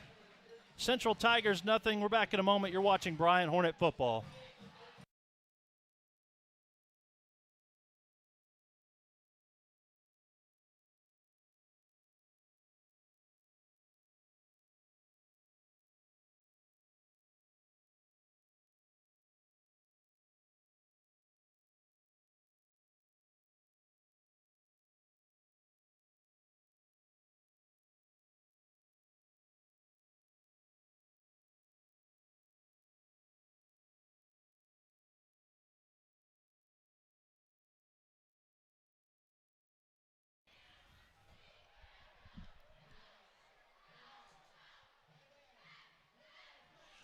Speaker 1: Central Tigers nothing. We're back in a moment. You're watching Bryant Hornet football.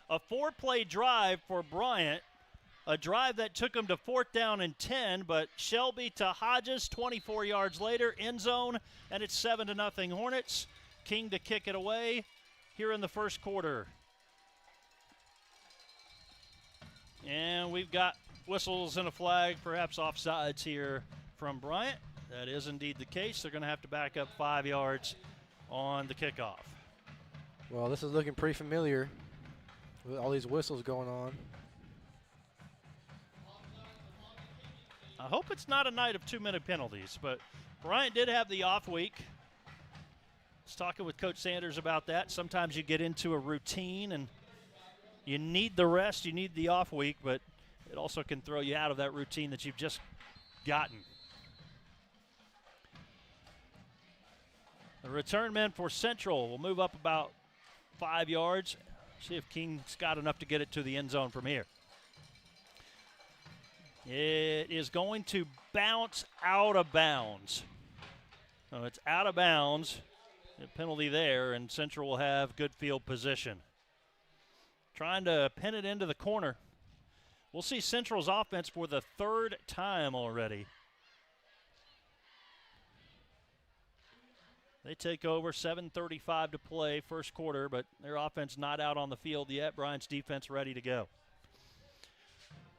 Speaker 1: A 4-play drive for Bryant. A drive that took him to 4th down and 10, but Shelby to Hodges 24 yards later, end zone, and it's 7-0 Hornets. King to kick it away here in the first quarter. And we've got whistles and a flag, perhaps offsides here from Bryant. That is indeed the case. They're going to have to back up 5 yards on the kickoff.
Speaker 11: Well, this is looking pretty familiar with all these whistles going on.
Speaker 1: I hope it's not a night of too many penalties, but Bryant did have the off week. I was talking with Coach Sanders about that. Sometimes you get into a routine and you need the rest, you need the off week, but it also can throw you out of that routine that you've just gotten. The return men for Central will move up about 5 yards. See if King's got enough to get it to the end zone from here. It is going to bounce out of bounds. So it's out of bounds. A penalty there, and Central will have good field position. Trying to pin it into the corner. We'll see Central's offense for the 3rd time already. They take over, 7:35 to play, first quarter, but their offense not out on the field yet. Bryant's defense ready to go.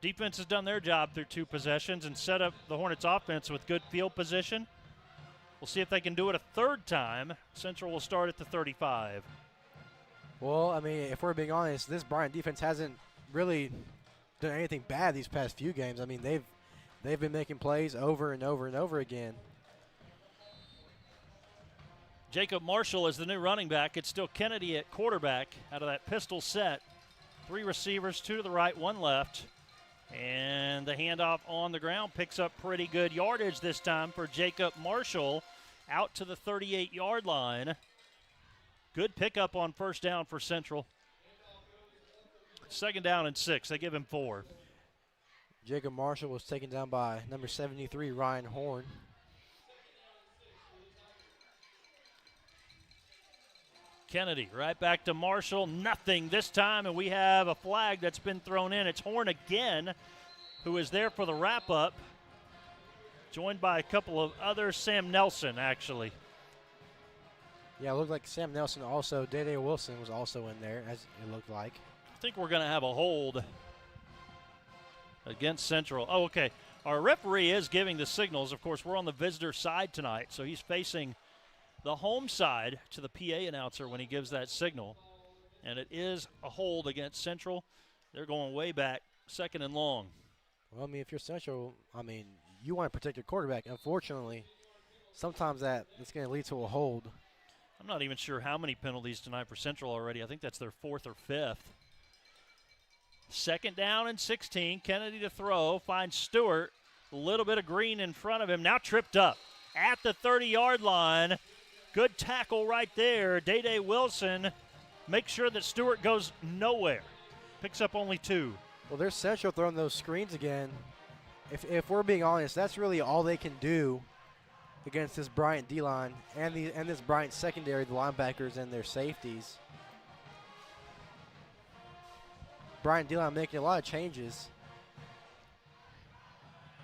Speaker 1: Defense has done their job through 2 possessions and set up the Hornets offense with good field position. We'll see if they can do it a 3rd time. Central will start at the 35.
Speaker 11: Well, I mean, if we're being honest, this Bryant defense hasn't really done anything bad these past few games. I mean, they've been making plays over and over and over again.
Speaker 1: Jacob Marshall is the new running back. It's still Kennedy at quarterback out of that pistol set. 3 receivers, 2 to the right, 1 left. And the handoff on the ground picks up pretty good yardage this time for Jacob Marshall out to the 38-yard line. Good pickup on first down for Central. 2nd down and 6. They give him 4.
Speaker 11: Jacob Marshall was taken down by number 73, Ryan Horn.
Speaker 1: Kennedy right back to Marshall. Nothing this time, and we have a flag that's been thrown in. It's Horn again, who is there for the wrap-up, joined by a couple of others. Sam Nelson, actually.
Speaker 11: Yeah, it looked like Sam Nelson also. Day Wilson was also in there, as it looked like.
Speaker 1: I think we're going to have a hold against Central. Oh, okay. Our referee is giving the signals. Of course, we're on the visitor side tonight, so he's facing the home side to the PA announcer when he gives that signal. And it is a hold against Central. They're going way back, 2nd and long.
Speaker 11: Well, I mean, if you're Central, I mean, you want to protect your quarterback. Unfortunately, sometimes it's going to lead to a hold.
Speaker 1: I'm not even sure how many penalties tonight for Central already. I think that's their 4th or 5th. 2nd down and 16. Kennedy to throw. Finds Stewart. A little bit of green in front of him. Now tripped up at the 30-yard line. Good tackle right there. Day Wilson makes sure that Stewart goes nowhere. Picks up only 2.
Speaker 11: Well, there's Central throwing those screens again. If we're being honest, that's really all they can do against this Bryant D-line and this Bryant secondary, the linebackers and their safeties. Bryant D-line making a lot of changes.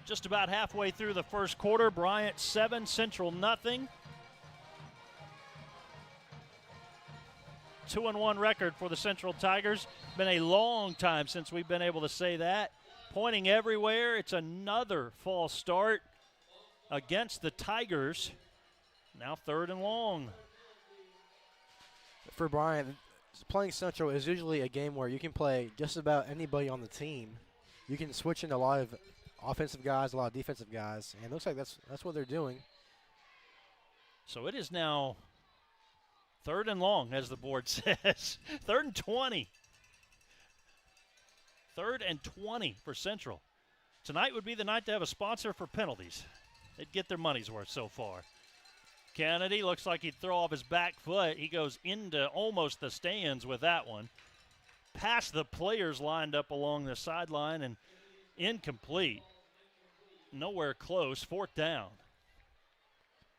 Speaker 1: Just about halfway through the first quarter. Bryant 7, Central nothing. 2-1 record for the Central Tigers. Been a long time since we've been able to say that. Pointing everywhere. It's another false start against the Tigers. Now 3rd and long.
Speaker 11: For Bryant, playing Central is usually a game where you can play just about anybody on the team. You can switch in a lot of offensive guys, a lot of defensive guys, and it looks like that's what they're doing.
Speaker 1: So it is now 3rd and long, as the board says. 3rd and 20. 3rd and 20 for Central. Tonight would be the night to have a sponsor for penalties. They'd get their money's worth so far. Kennedy looks like he'd throw off his back foot. He goes into almost the stands with that one. Past the players lined up along the sideline and incomplete. Nowhere close. 4th down.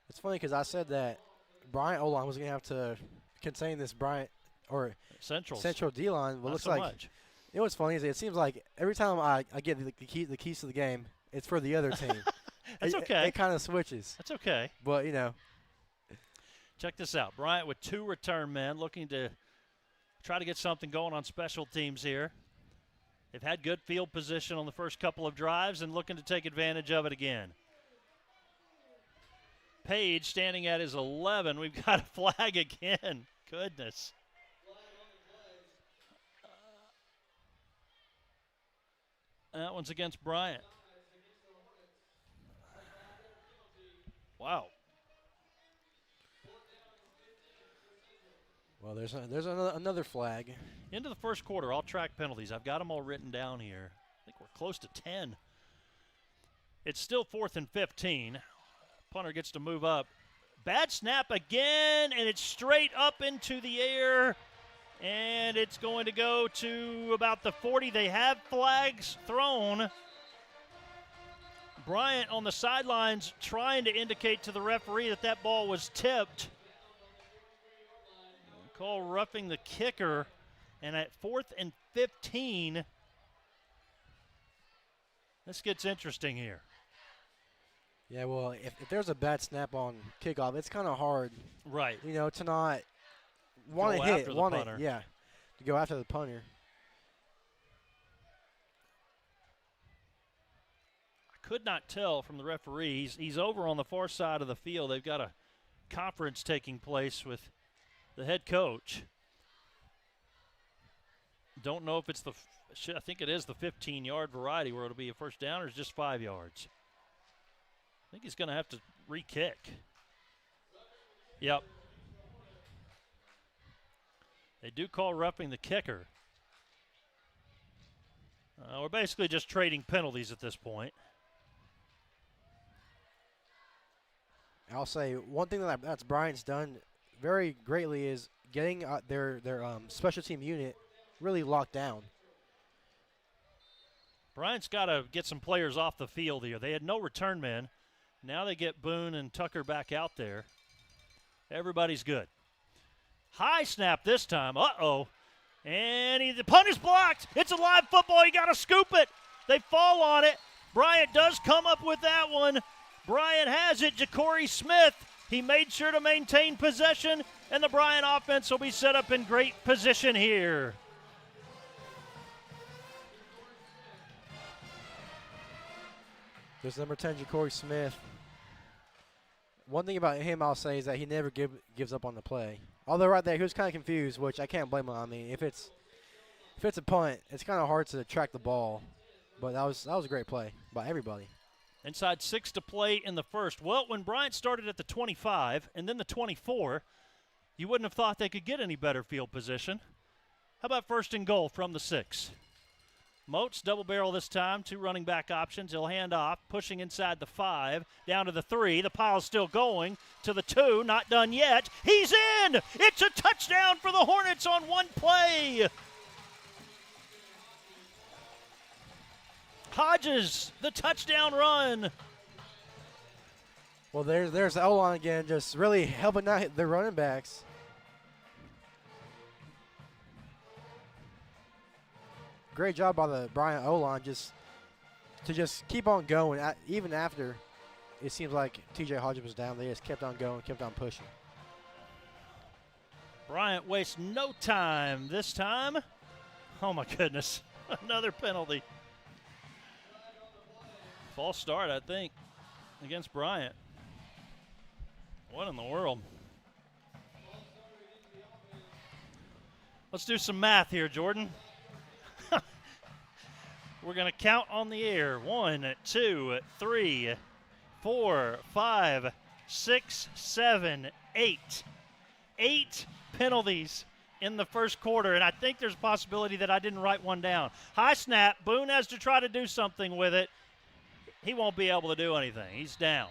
Speaker 11: It's funny because I said that Bryant O-line was going to have to contain this Bryant or Central D-line. But
Speaker 1: Not
Speaker 11: looks
Speaker 1: so
Speaker 11: like
Speaker 1: much.
Speaker 11: You know what's funny is it seems like every time I get the keys to the game, it's for the other team.
Speaker 1: That's okay.
Speaker 11: It kind of switches.
Speaker 1: That's okay.
Speaker 11: But, you know.
Speaker 1: Check this out. Bryant with 2 return men looking to try to get something going on special teams here. They've had good field position on the first couple of drives and looking to take advantage of it again. Page standing at his 11. We've got a flag again. Goodness. That one's against Bryant. Wow.
Speaker 11: Well, there's another flag.
Speaker 1: Into the first quarter, I'll track penalties. I've got them all written down here. I think we're close to 10. It's still 4th and 15. Punter gets to move up. Bad snap again, and it's straight up into the air. And it's going to go to about the 40. They have flags thrown. Bryant on the sidelines trying to indicate to the referee that that ball was tipped. Call roughing the kicker. And at 4th and 15, this gets interesting here.
Speaker 11: Yeah, well, if there's a bad snap on kickoff, it's kind of hard.
Speaker 1: Right.
Speaker 11: You know, to not want to hit. To go after the punter.
Speaker 1: I could not tell from the referee. He's over on the far side of the field. They've got a conference taking place with the head coach. Don't know if it's I think it is the 15-yard variety where it'll be a first down, or it's just 5 yards. I think he's going to have to re-kick. Yep. They do call roughing the kicker. We're basically just trading penalties at this point.
Speaker 11: I'll say one thing that's Bryant's done very greatly is getting their special team unit really locked down.
Speaker 1: Bryant's got to get some players off the field here. They had no return men. Now they get Boone and Tucker back out there. Everybody's good. High snap this time. Uh-oh. And the punt is blocked. It's a live football. You got to scoop it. They fall on it. Bryant does come up with that one. Bryant has it. Ja'Cory Smith, he made sure to maintain possession, and the Bryant offense will be set up in great position here.
Speaker 11: There's number 10, Ja'Cory Smith. One thing about him I'll say is that he never gives up on the play. Although right there he was kind of confused, which I can't blame him. I mean, if it's a punt, it's kind of hard to track the ball. But that was a great play by everybody.
Speaker 1: Inside 6 to play in the first. Well, when Bryant started at the 25 and then the 24, you wouldn't have thought they could get any better field position. How about first and goal from the 6? Moats double barrel this time, 2 running back options. He'll hand off, pushing inside the 5, down to the 3. The pile's still going to the 2, not done yet. He's in! It's a touchdown for the Hornets on one play. Hodges, the touchdown run.
Speaker 11: Well, there's the O-line again, just really helping out the running backs. Great job by the Bryant O-line to keep on going. Even after it seems like TJ Hodges was down, they just kept on going, kept on pushing.
Speaker 1: Bryant wastes no time this time. Oh, my goodness. Another penalty. False start, I think, against Bryant. What in the world? Let's do some math here, Jordan. We're going to count on the air. 1, 2, 3, 4, 5, 6, 7, 8. 8 penalties in the first quarter, and I think there's a possibility that I didn't write one down. High snap. Boone has to try to do something with it. He won't be able to do anything. He's down.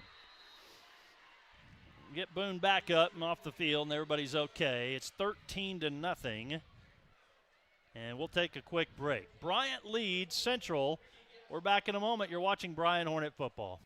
Speaker 1: Get Boone back up and off the field, and everybody's okay. It's 13-0. And we'll take a quick break. Bryant leads Central. We're back in a moment. You're watching Bryant Hornet football.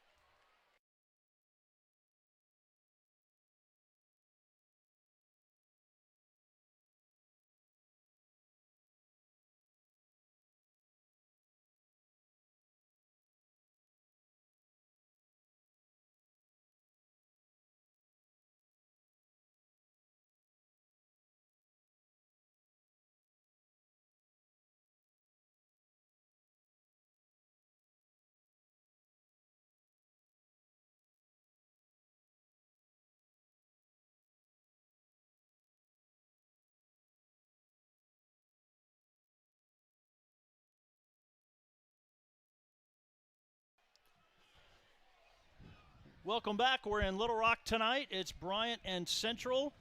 Speaker 1: Welcome back. We're in Little Rock tonight. It's Bryant and Central,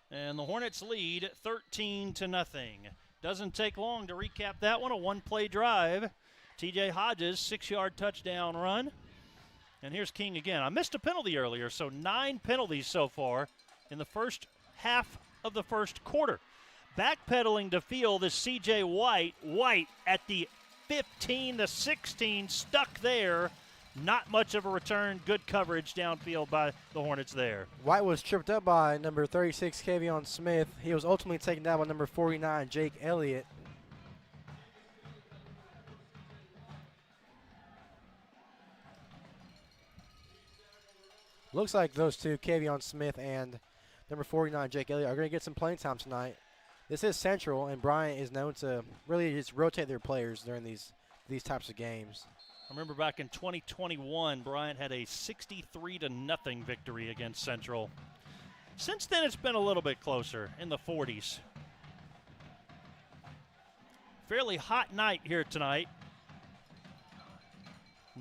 Speaker 1: and the Hornets lead 13-0. Doesn't take long to recap that one. A one-play drive. TJ Hodges, 6-yard touchdown run. And here's King again. I missed a penalty earlier, so 9 penalties so far in the first half of the first quarter. Backpedaling to field is C.J. White. White at the 15, the 16, stuck there. Not much of a return. Good coverage downfield by the Hornets there.
Speaker 11: White was tripped up by number 36, Kavion Smith. He was ultimately taken down by number 49, Jake Elliott. Looks like those two, Kavion Smith and number 49, Jake Elliott, are going to get some playing time tonight. This is Central, and Bryant is known to really just rotate their players during these types of games.
Speaker 1: I remember back in 2021, Bryant had a 63-0 victory against Central. Since then, it's been a little bit closer, in the 40s. Fairly hot night here tonight.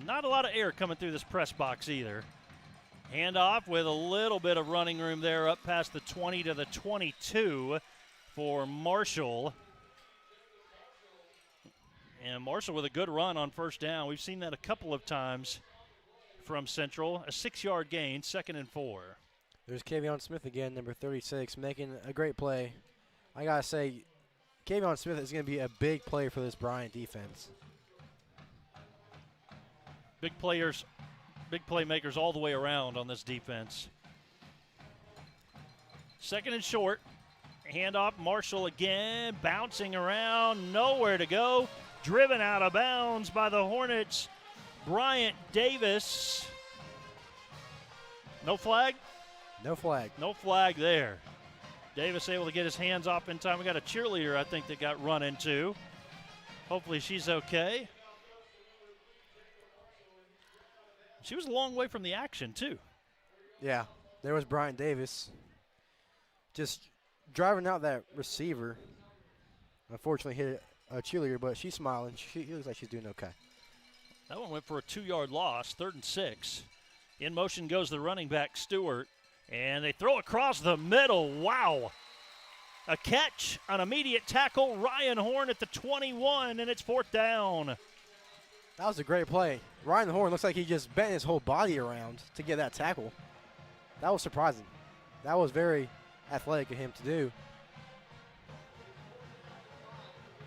Speaker 1: Not a lot of air coming through this press box either. Handoff with a little bit of running room there up past the 20 to the 22 for Marshall. And Marshall with a good run on first down. We've seen that a couple of times from Central. A 6-yard gain, 2nd and 4.
Speaker 11: There's Kavion Smith again, number 36, making a great play. I got to say, Kavion Smith is going to be a big player for this Bryant defense.
Speaker 1: Big players, big playmakers all the way around on this defense. 2nd and short. Handoff, Marshall again, bouncing around, nowhere to go. Driven out of bounds by the Hornets, Bryant Davis. No flag?
Speaker 11: No flag.
Speaker 1: No flag there. Davis able to get his hands off in time. We got a cheerleader, I think, that got run into. Hopefully she's okay. She was a long way from the action, too.
Speaker 11: Yeah, there was Bryant Davis just driving out that receiver. Unfortunately hit a cheerleader, but she's smiling. She looks like she's doing okay.
Speaker 1: That one went for a 2-yard loss, 3rd and 6. In motion goes the running back, Stewart. And they throw across the middle. Wow. A catch, an immediate tackle. Ryan Horn at the 21, and it's 4th down.
Speaker 11: That was a great play. Ryan Horn looks like he just bent his whole body around to get that tackle. That was surprising. That was very athletic of him to do.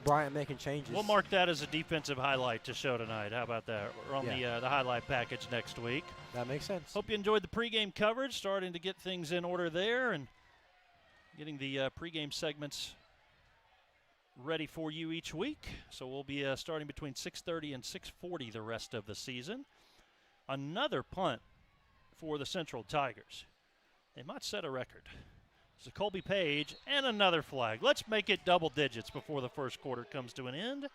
Speaker 11: Bryant making changes.
Speaker 1: We'll mark that as a defensive highlight to show tonight. How about that? We're on the highlight package next week.
Speaker 11: That makes sense.
Speaker 1: Hope you enjoyed the pregame coverage, starting to get things in order there and getting the pregame segments ready for you each week. So we'll be starting between 6:30 and 6:40 the rest of the season. Another punt for the Central Tigers. They might set a record. So Colby Page and another flag. Let's make it double digits before the first quarter comes to an end.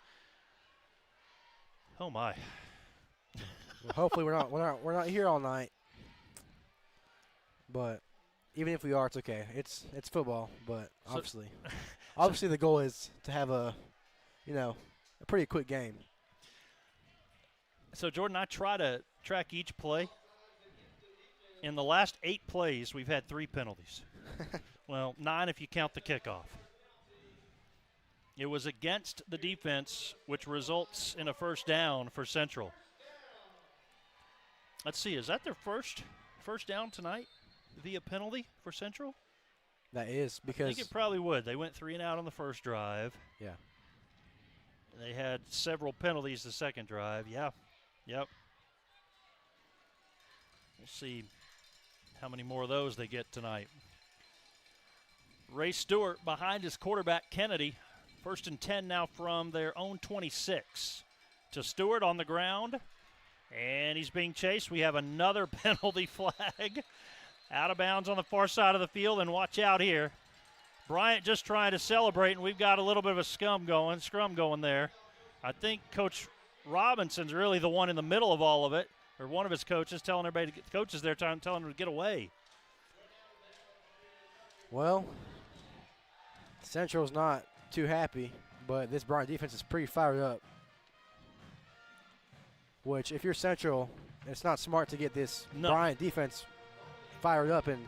Speaker 1: Oh my!
Speaker 11: Well, hopefully we're not here all night. But even if we are, it's okay. It's football, but obviously the goal is to have a pretty quick game.
Speaker 1: So Jordan, I try to track each play. In the last 8 plays, we've had 3 penalties. Well, 9 if you count the kickoff. It was against the defense, which results in a first down for Central. Let's see, is that their first down tonight via penalty for Central?
Speaker 11: That is because
Speaker 1: I think it probably would. They went 3 and out on the first drive.
Speaker 11: Yeah.
Speaker 1: They had several penalties the second drive. Yeah. Yep. We'll see how many more of those they get tonight. Ray Stewart behind his quarterback, Kennedy. 1st and 10 now from their own 26. To Stewart on the ground. And he's being chased. We have another penalty flag. Out of bounds on the far side of the field. And watch out here. Bryant just trying to celebrate, and we've got a little bit of a scrum going there. I think Coach Robinson's really the one in the middle of all of it, or one of his coaches telling everybody, coaches there telling them to get away.
Speaker 11: Well, Central's not too happy, but this Bryant defense is pretty fired up. Which, if you're Central, it's not smart to get this Bryant defense fired up and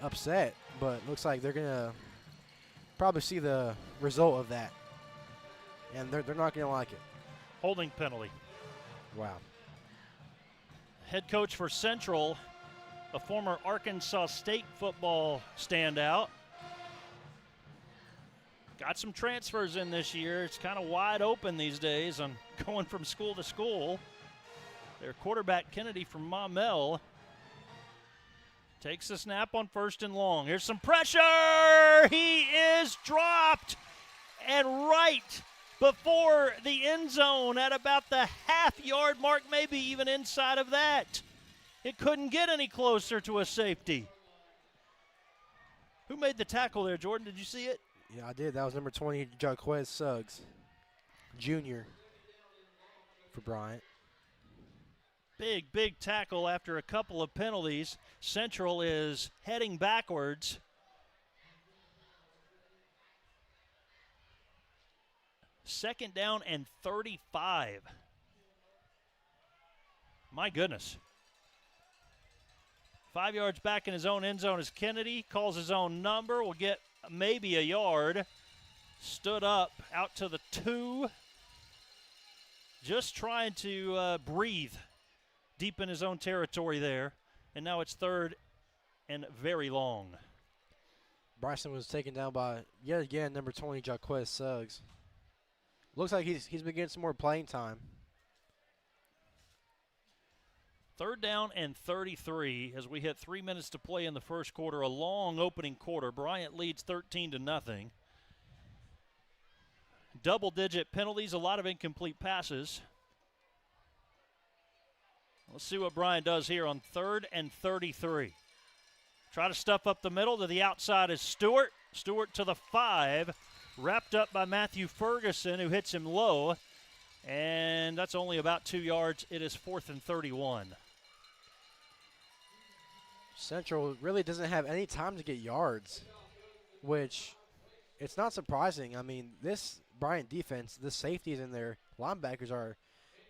Speaker 11: upset, but looks like they're going to probably see the result of that, and they're not going to like it.
Speaker 1: Holding penalty.
Speaker 11: Wow.
Speaker 1: Head coach for Central, a former Arkansas State football standout. Got some transfers in this year. It's kind of wide open these days on going from school to school. Their quarterback, Kennedy from Maumelle, takes the snap on 1st and long. Here's some pressure. He is dropped. And right before the end zone at about the half-yard mark, maybe even inside of that. It couldn't get any closer to a safety. Who made the tackle there, Jordan? Did you see it?
Speaker 11: Yeah, I did. That was number 20, Jaquez Suggs, Jr. for Bryant.
Speaker 1: Big tackle after a couple of penalties. Central is heading backwards. Second down and 35. My goodness. 5 yards back in his own end zone is Kennedy. Calls his own number. Will get maybe a yard. Stood up out to the 2. Just trying to breathe deep in his own territory there. And now it's 3rd and very long.
Speaker 11: Bryson was taken down by, yet again, number 20, Jaquez Suggs. Looks like he's been getting some more playing time.
Speaker 1: Third down and 33 as we hit 3 minutes to play in the first quarter. A long opening quarter. Bryant leads 13-0. Double-digit penalties, a lot of incomplete passes. Let's see what Bryant does here on 3rd and 33. Try to stuff up the middle. To the outside is Stewart. Stewart to the 5. Wrapped up by Matthew Ferguson, who hits him low. And that's only about 2 yards. It is 4th and 31.
Speaker 11: Central really doesn't have any time to get yards, which it's not surprising. I mean, this Bryant defense, the safeties and their linebackers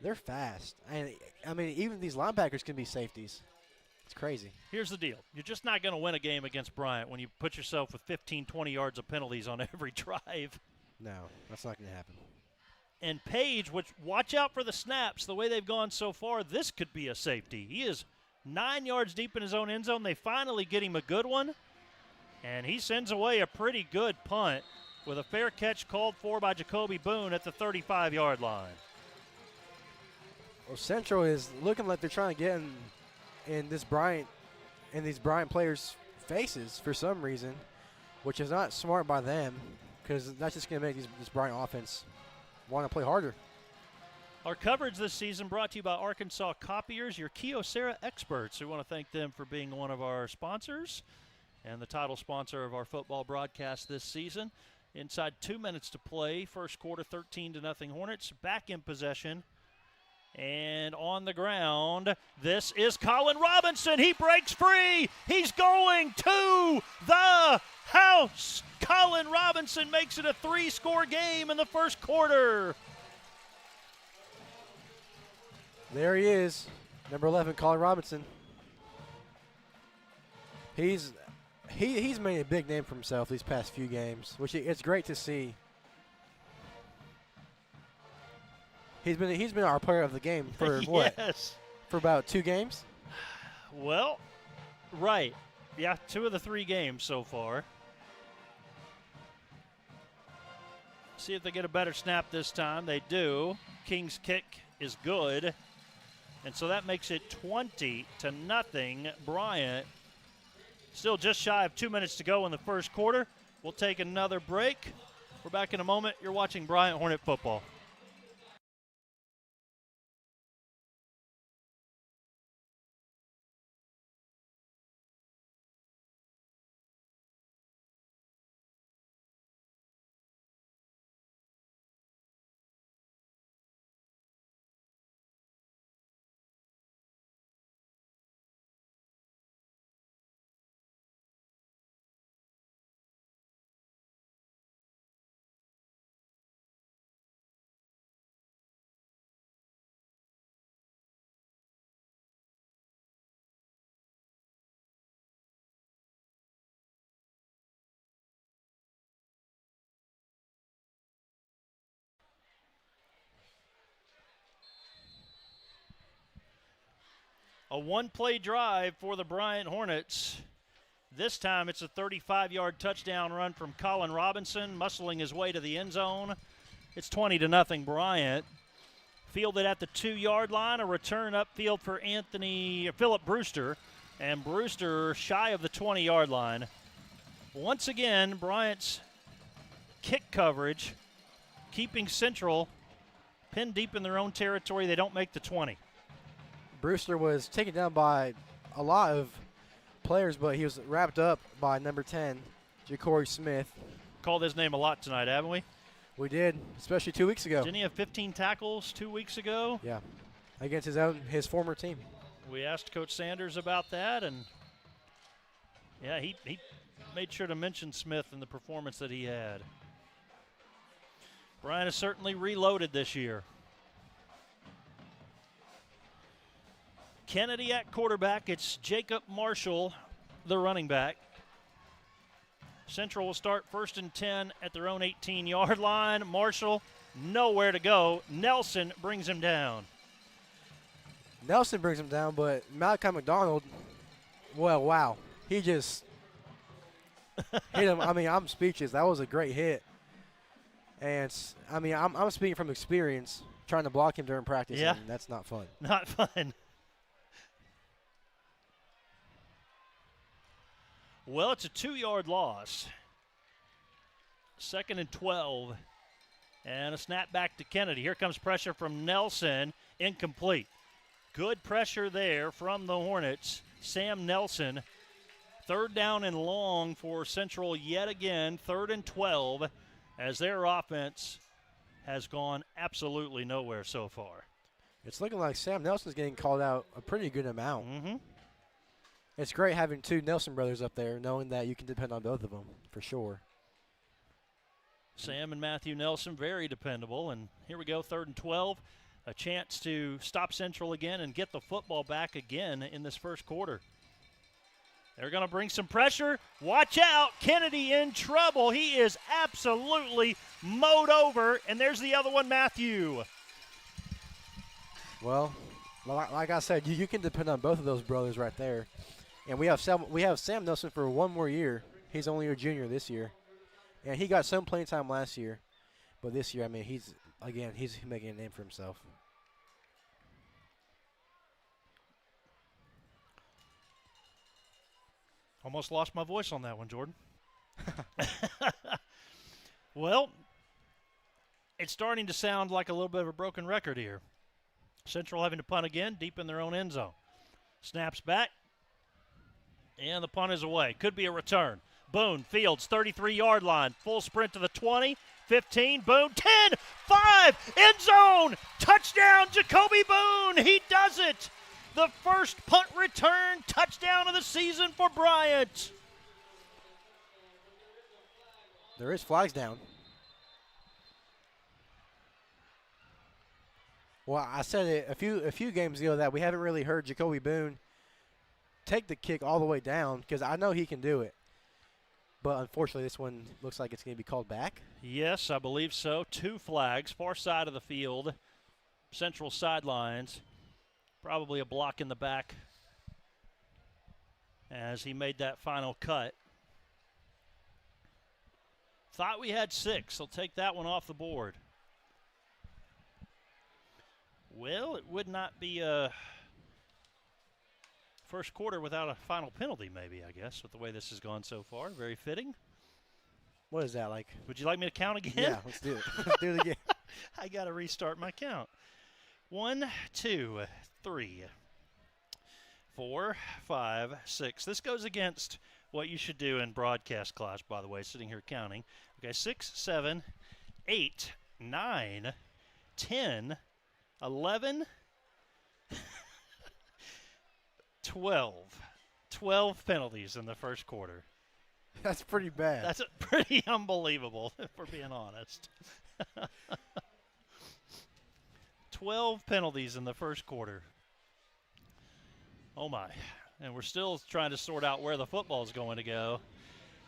Speaker 11: they're fast. And, I mean, even these linebackers can be safeties. It's crazy.
Speaker 1: Here's the deal. You're just not going to win a game against Bryant when you put yourself with 15, 20 yards of penalties on every drive.
Speaker 11: No, that's not going to happen.
Speaker 1: And Page, which watch out for the snaps. The way they've gone so far, this could be a safety. He is 9 yards deep in his own end zone. They finally get him a good one, and he sends away a pretty good punt with a fair catch called for by Jacoby Boone at the 35-yard line.
Speaker 11: Well, Central is looking like they're trying to get in these Bryant players' faces for some reason, which is not smart by them because that's just going to make this Bryant offense want to play harder.
Speaker 1: Our coverage this season brought to you by Arkansas Copiers, your Kyocera experts. We want to thank them for being one of our sponsors and the title sponsor of our football broadcast this season. Inside 2 minutes to play, first quarter 13-0 Hornets, back in possession. And on the ground, this is Colin Robinson. He breaks free. He's going to the house. Colin Robinson makes it a 3-score game in the first quarter.
Speaker 11: There he is, number 11, Colin Robinson. He's made a big name for himself these past few games, which it's great to see. He's been our player of the game for what?
Speaker 1: Yes.
Speaker 11: For about 2 games?
Speaker 1: Well, right. Yeah, 2 of the 3 games so far. See if they get a better snap this time. They do. King's kick is good. And so that makes it 20-0. Bryant still just shy of 2 minutes to go in the first quarter. We'll take another break. We're back in a moment. You're watching Bryant Hornet football. A one-play drive for the Bryant Hornets. This time it's a 35-yard touchdown run from Colin Robinson, muscling his way to the end zone. It's 20-0 Bryant. Fielded at the 2-yard line, a return upfield for Philip Brewster, and Brewster shy of the 20-yard line. Once again, Bryant's kick coverage, keeping Central pinned deep in their own territory. They don't make the 20.
Speaker 11: Brewster was taken down by a lot of players, but he was wrapped up by number 10, Ja'Cory Smith.
Speaker 1: Called his name a lot tonight, haven't we?
Speaker 11: We did, especially 2 weeks ago.
Speaker 1: Didn't he have 15 tackles 2 weeks ago?
Speaker 11: Yeah, against his former team.
Speaker 1: We asked Coach Sanders about that, and yeah, he made sure to mention Smith and the performance that he had. Bryant has certainly reloaded this year. Kennedy at quarterback. It's Jacob Marshall, the running back. Central will start 1st and 10 at their own 18-yard line. Marshall, nowhere to go. Nelson brings him down.
Speaker 11: Nelson brings him down, but Malachi McDonald, well, wow. He just hit him. I mean, I'm speechless. That was a great hit. And, I mean, I'm speaking from experience, trying to block him during practice,
Speaker 1: yeah.
Speaker 11: And that's not fun.
Speaker 1: Not fun. Well, it's a 2-yard loss. 2nd and 12. And a snap back to Kennedy. Here comes pressure from Nelson. Incomplete. Good pressure there from the Hornets. Sam Nelson. 3rd down and long for Central yet again. 3rd and 12 as their offense has gone absolutely nowhere so far.
Speaker 11: It's looking like Sam Nelson's getting called out a pretty good amount.
Speaker 1: Mm-hmm.
Speaker 11: It's great having 2 Nelson brothers up there, knowing that you can depend on both of them for sure.
Speaker 1: Sam and Matthew Nelson, very dependable. And here we go, 3rd and 12. A chance to stop Central again and get the football back again in this first quarter. They're going to bring some pressure. Watch out. Kennedy in trouble. He is absolutely mowed over. And there's the other one, Matthew.
Speaker 11: Well, like I said, you can depend on both of those brothers right there. And we have Sam Nelson for 1 more year. He's only a junior this year. And he got some playing time last year. But this year, I mean, he's making a name for himself.
Speaker 1: Almost lost my voice on that one, Jordan. Well, it's starting to sound like a little bit of a broken record here. Central having to punt again, deep in their own end zone. Snaps back, and the punt is away. Could be a return. Boone, Fields, 33-yard line. Full sprint to the 20, 15, Boone, 10, 5, end zone. Touchdown, Jacoby Boone. He does it. The first punt return touchdown of the season for Bryant.
Speaker 11: There is flags down. Well, I said it a few games ago that we haven't really heard Jacoby Boone take the kick all the way down because I know he can do it. But unfortunately, this one looks like it's going to be called back.
Speaker 1: Yes, I believe so. 2 flags, far side of the field, Central sidelines. Probably a block in the back as he made that final cut. Thought we had 6. They'll take that one off the board. Well, it would not be a first quarter without a final penalty, maybe, I guess, with the way this has gone so far. Very fitting.
Speaker 11: What is that like?
Speaker 1: Would you like me to count again?
Speaker 11: Yeah, let's do it. Let's do it again.
Speaker 1: I got to restart my count. 1, 2, 3, 4, 5, 6. This goes against what you should do in broadcast class, by the way, sitting here counting. Okay, 6, 7, 8, 9, 10, 11, 12. 12 penalties in the first quarter.
Speaker 11: That's pretty bad.
Speaker 1: That's pretty unbelievable, if we're being honest. 12 penalties in the first quarter. Oh, my. And we're still trying to sort out where the football is going to go.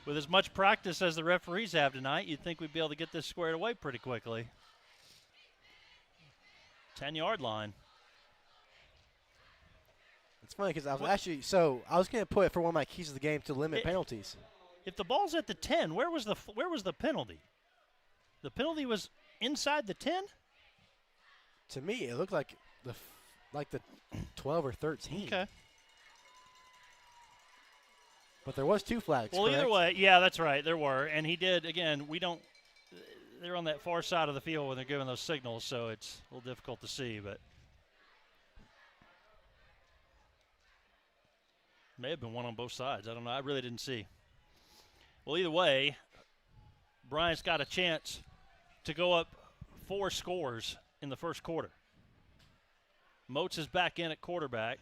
Speaker 1: With as much practice as the referees have tonight, you'd think we'd be able to get this squared away pretty quickly. 10-yard line.
Speaker 11: It's funny because I was going to put it for one of my keys of the game to limit penalties.
Speaker 1: If the ball's at the 10, where was the penalty? The penalty was inside the 10?
Speaker 11: To me, it looked like the 12 or 13.
Speaker 1: Okay.
Speaker 11: But there was 2 flags.
Speaker 1: Well,
Speaker 11: correct?
Speaker 1: either way, yeah, that's right. There were, and he did. Again, they're on that far side of the field when they're giving those signals, so it's a little difficult to see, but may have been one on both sides. I don't know. I really didn't see. Well, either way, Bryant's got a chance to go up 4 scores in the first quarter. Moats is back in at quarterback.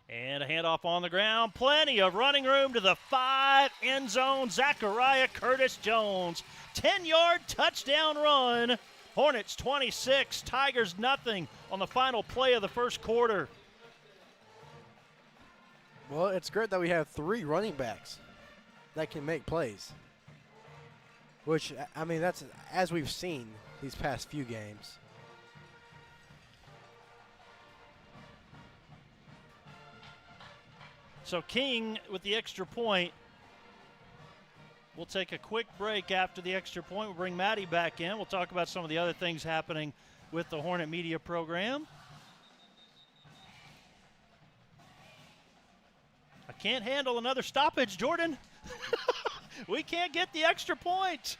Speaker 1: And a handoff on the ground. Plenty of running room to the 5 end zone. Zachariah Curtis Jones. 10-yard touchdown run. Hornets 26, Tigers nothing on the final play of the first quarter.
Speaker 11: Well, it's great that we have 3 running backs that can make plays. Which, I mean, that's as we've seen these past few games.
Speaker 1: So King with the extra point. We'll take a quick break after the extra point. We'll bring Maddie back in. We'll talk about some of the other things happening with the Hornet Media program. can't handle another stoppage, Jordan. We can't get the extra point.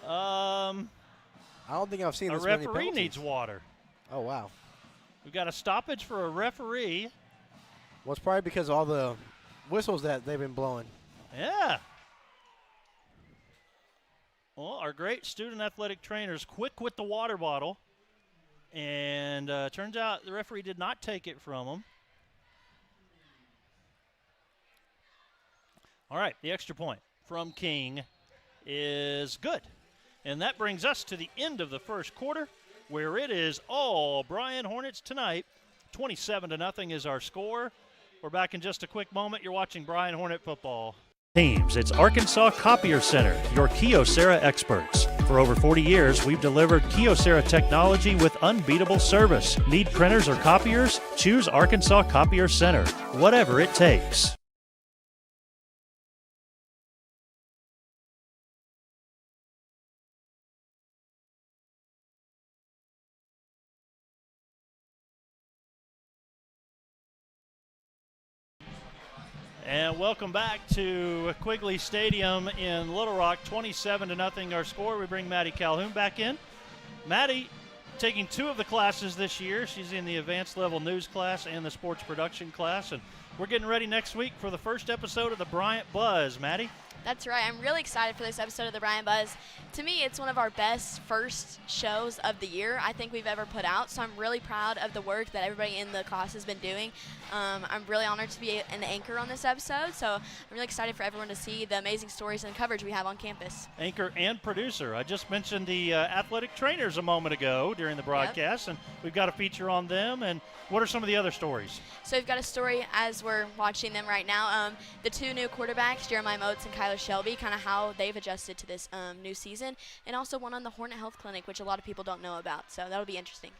Speaker 11: I don't think I've seen
Speaker 1: A
Speaker 11: this many
Speaker 1: referee
Speaker 11: penalties.
Speaker 1: needs water.
Speaker 11: Oh, wow.
Speaker 1: We've got a stoppage for a referee.
Speaker 11: Well, it's probably because of all the whistles that they've been blowing.
Speaker 1: Yeah. Well, our great student athletic trainers quick with the water bottle. And turns out the referee did not take it from him. All right, the extra point from King is good. And that brings us to the end of the first quarter, where it is all Bryant Hornets tonight. 27-0 is our score. We're back in just a quick moment. You're watching Bryant Hornet football. Teams, it's Arkansas Copier Center, your Kyocera experts. For over 40 years, we've delivered Kyocera technology with unbeatable service. Need printers or copiers? Choose Arkansas Copier Center, whatever it takes. And welcome back to Quigley Stadium in Little Rock. 27-0 our score. We bring Maddie Calhoun back in. Maddie taking 2 of the classes this year. She's in the advanced level news class and the sports production class. And we're getting ready next week for the first episode of the Bryant Buzz. Maddie?
Speaker 2: That's right. I'm really excited for this episode of the Bryant Buzz. To me, it's one of our best first shows of the year I think we've ever put out. So I'm really proud of the work that everybody in the class has been doing. I'm really honored to be an anchor on this episode. So I'm really excited for everyone to see the amazing stories and coverage we have on campus.
Speaker 1: Anchor and producer. I just mentioned the athletic trainers a moment ago during the broadcast, and we've got a feature on them. And what are some of the other stories?
Speaker 2: So we've got a story as we're watching them right now. The 2 new quarterbacks, Jeremiah Motes and Kyler Shelby, kind of how they've adjusted to this new season, and also one on the Hornet Health Clinic, which a lot of people don't know about. So that'll be interesting.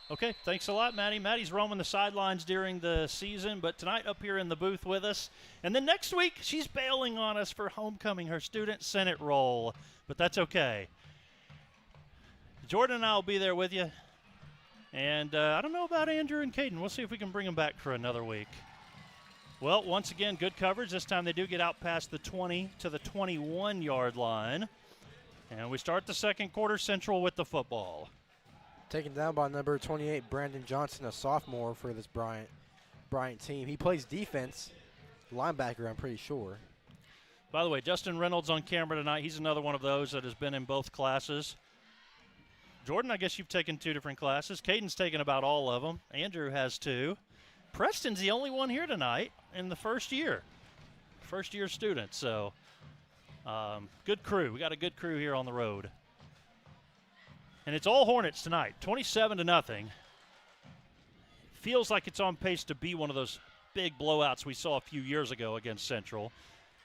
Speaker 1: Okay, thanks a lot, Maddie. Maddie's roaming the sidelines during the season, but tonight up here in the booth with us. And then next week, she's bailing on us for homecoming, her student senate role, but that's okay. Jordan and I will be there with you. And I don't know about Andrew and Caden. We'll see if we can bring them back for another week. Well, once again, good coverage. This time they do get out past the 20 to the 21-yard line. And we start the second quarter Central with the football.
Speaker 11: Taken down by number 28, Brandon Johnson, a sophomore for this Bryant team. He plays defense, linebacker, I'm pretty sure.
Speaker 1: By the way, Justin Reynolds on camera tonight. He's another one of those that has been in both classes. Jordan, I guess you've taken 2 different classes. Caden's taken about all of them. Andrew has 2. Preston's the only one here tonight in the first-year student. So good crew. We got a good crew here on the road. And it's all Hornets tonight, 27-0. Feels like it's on pace to be one of those big blowouts we saw a few years ago against Central.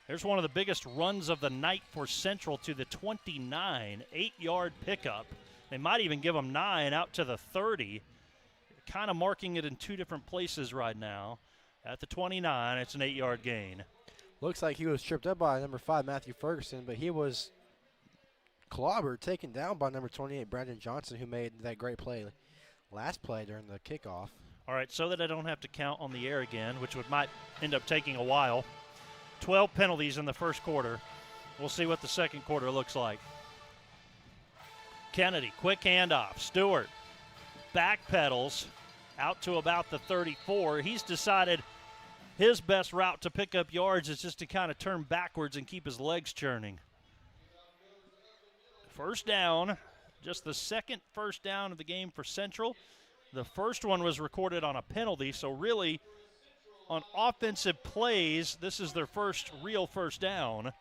Speaker 1: There's one of the biggest runs of the night for Central to the 29, 8-yard pickup. They might even give them 9 out to the 30. Kind of marking it in 2 different places right now. At the 29, it's an 8-yard gain.
Speaker 11: Looks like he was tripped up by number 5, Matthew Ferguson, but he was clobbered, taken down by number 28, Brandon Johnson, who made that great play last play during the kickoff.
Speaker 1: All right, so that I don't have to count on the air again, which might end up taking a while. 12 penalties in the first quarter. We'll see what the second quarter looks like. Kennedy, quick handoff. Stewart backpedals out to about the 34. He's decided his best route to pick up yards is just to kind of turn backwards and keep his legs churning. First down, just the second first down of the game for Central. The first one was recorded on a penalty, so really on offensive plays, this is their first real first down.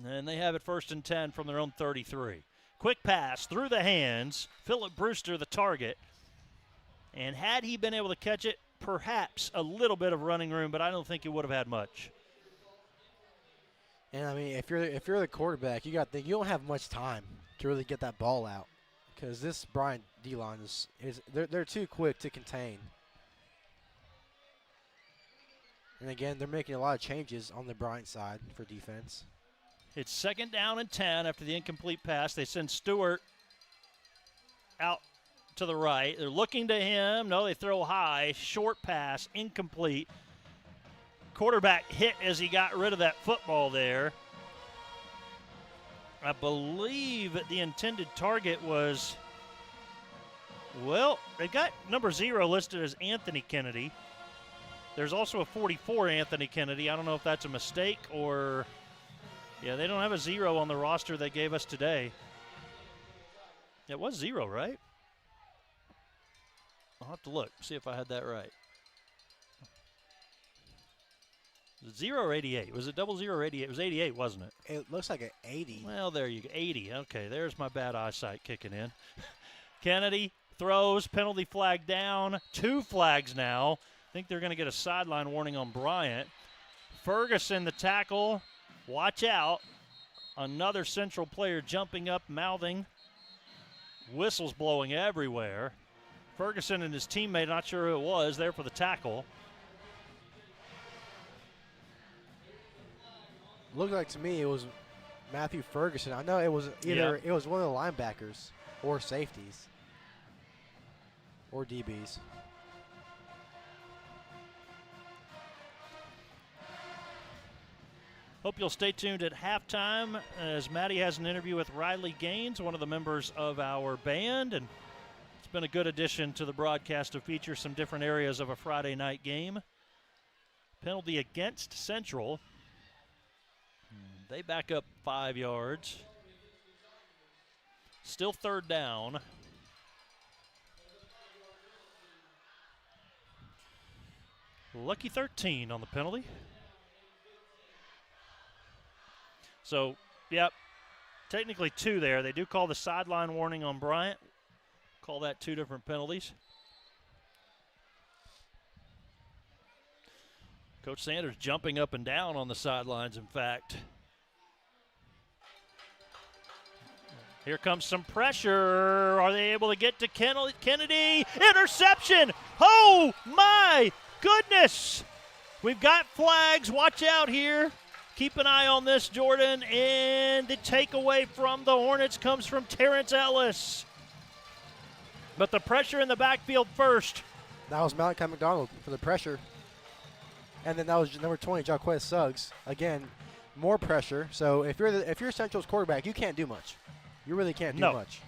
Speaker 1: And they have it 1st and 10 from their own 33. Quick pass through the hands. Phillip Brewster, the target. And had he been able to catch it, perhaps a little bit of running room, but I don't think he would have had much.
Speaker 11: And I mean, if you're the quarterback, you got to think you don't have much time to really get that ball out, because this Bryant D-line is they're too quick to contain. And again, they're making a lot of changes on the Bryant side for defense.
Speaker 1: It's 2nd down and 10 after the incomplete pass. They send Stewart out to the right. They're looking to him. No, they throw high. Short pass, incomplete. Quarterback hit as he got rid of that football there. I believe the intended target was, well, they got number 0 listed as Anthony Kennedy. There's also a 44 Anthony Kennedy. I don't know if that's a mistake or, yeah, they don't have a 0 on the roster they gave us today. It was 0, right? I'll have to look, see if I had that right. 0 or 88? Was it 00 or 88? It was 88, wasn't it?
Speaker 11: It looks like an 80.
Speaker 1: Well, there you go. 80. Okay, there's my bad eyesight kicking in. Kennedy throws, penalty flag down. 2 flags now. I think they're going to get a sideline warning on Bryant. Ferguson, the tackle. Watch out. Another Central player jumping up, mouthing. Whistles blowing everywhere. Ferguson and his teammate, not sure who it was, there for the tackle.
Speaker 11: Looked like to me it was Matthew Ferguson. I know it was either it was one of the linebackers or safeties or DBs.
Speaker 1: Hope you'll stay tuned at halftime as Maddie has an interview with Riley Gaines, one of the members of our band, and it's been a good addition to the broadcast to feature some different areas of a Friday night game. Penalty against Central. They back up 5 yards. Still 3rd down. Lucky 13 on the penalty. So, yep, technically 2 there. They do call the sideline warning on Bryant. Call that 2 different penalties. Coach Sanders jumping up and down on the sidelines, in fact. Here comes some pressure. Are they able to get to Kennedy? Interception! Oh, my goodness! We've got flags. Watch out here. Keep an eye on this, Jordan. And the takeaway from the Hornets comes from Terrence Ellis. But the pressure in the backfield first.
Speaker 11: That was Malachi McDonald for the pressure. And then that was number 20, Jaquez Suggs. Again, more pressure. So if you're Central's quarterback, you can't do much. You really can't do much.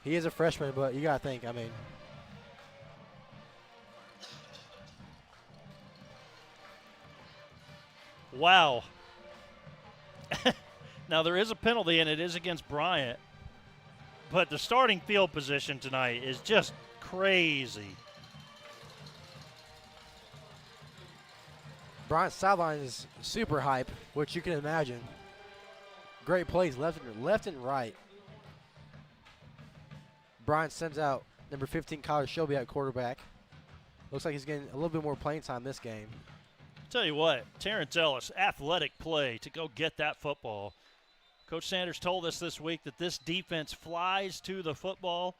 Speaker 11: He is a freshman, but you got to think, I mean.
Speaker 1: Wow. Now, there is a penalty, and it is against Bryant. But the starting field position tonight is just crazy.
Speaker 11: Bryant's sideline is super hype, which you can imagine. Great plays left and right. Bryant sends out number 15, Kyler Shelby at quarterback. Looks like he's getting a little bit more playing time this game.
Speaker 1: Tell you what, Terrence Ellis, athletic play to go get that football. Coach Sanders told us this week that this defense flies to the football,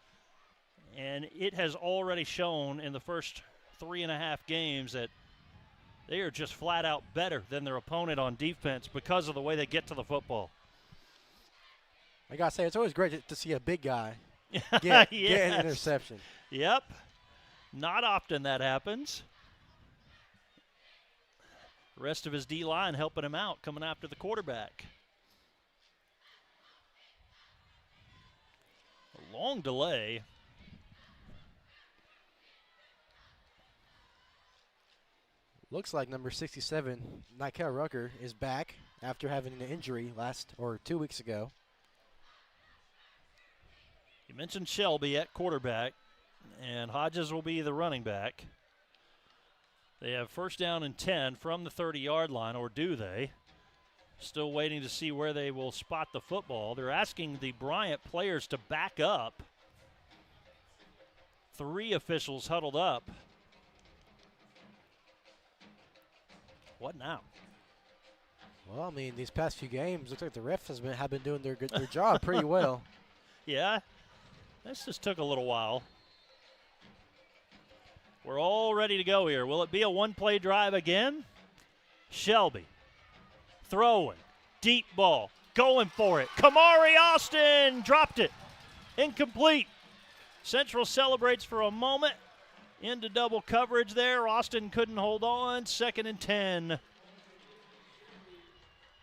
Speaker 1: and it has already shown in the first 3.5 games that they are just flat out better than their opponent on defense because of the way they get to the football.
Speaker 11: I got to say, it's always great to see a big guy get an interception.
Speaker 1: Yep. Not often that happens. The rest of his D-line helping him out, coming after the quarterback. A long delay.
Speaker 11: Looks like number 67, Nikel Rucker, is back after having an injury 2 weeks ago.
Speaker 1: You mentioned Shelby at quarterback, and Hodges will be the running back. They have 1st down and 10 from the 30-yard line, or do they? Still waiting to see where they will spot the football. They're asking the Bryant players to back up. 3 officials huddled up. What now?
Speaker 11: Well, I mean, these past few games, looks like the refs have been doing their job pretty well.
Speaker 1: Yeah, this just took a little while. We're all ready to go here. Will it be a one-play drive again? Shelby throwing, deep ball, going for it. Kamari Austin dropped it. Incomplete. Central celebrates for a moment. Into double coverage there. Austin couldn't hold on. 2nd and 10.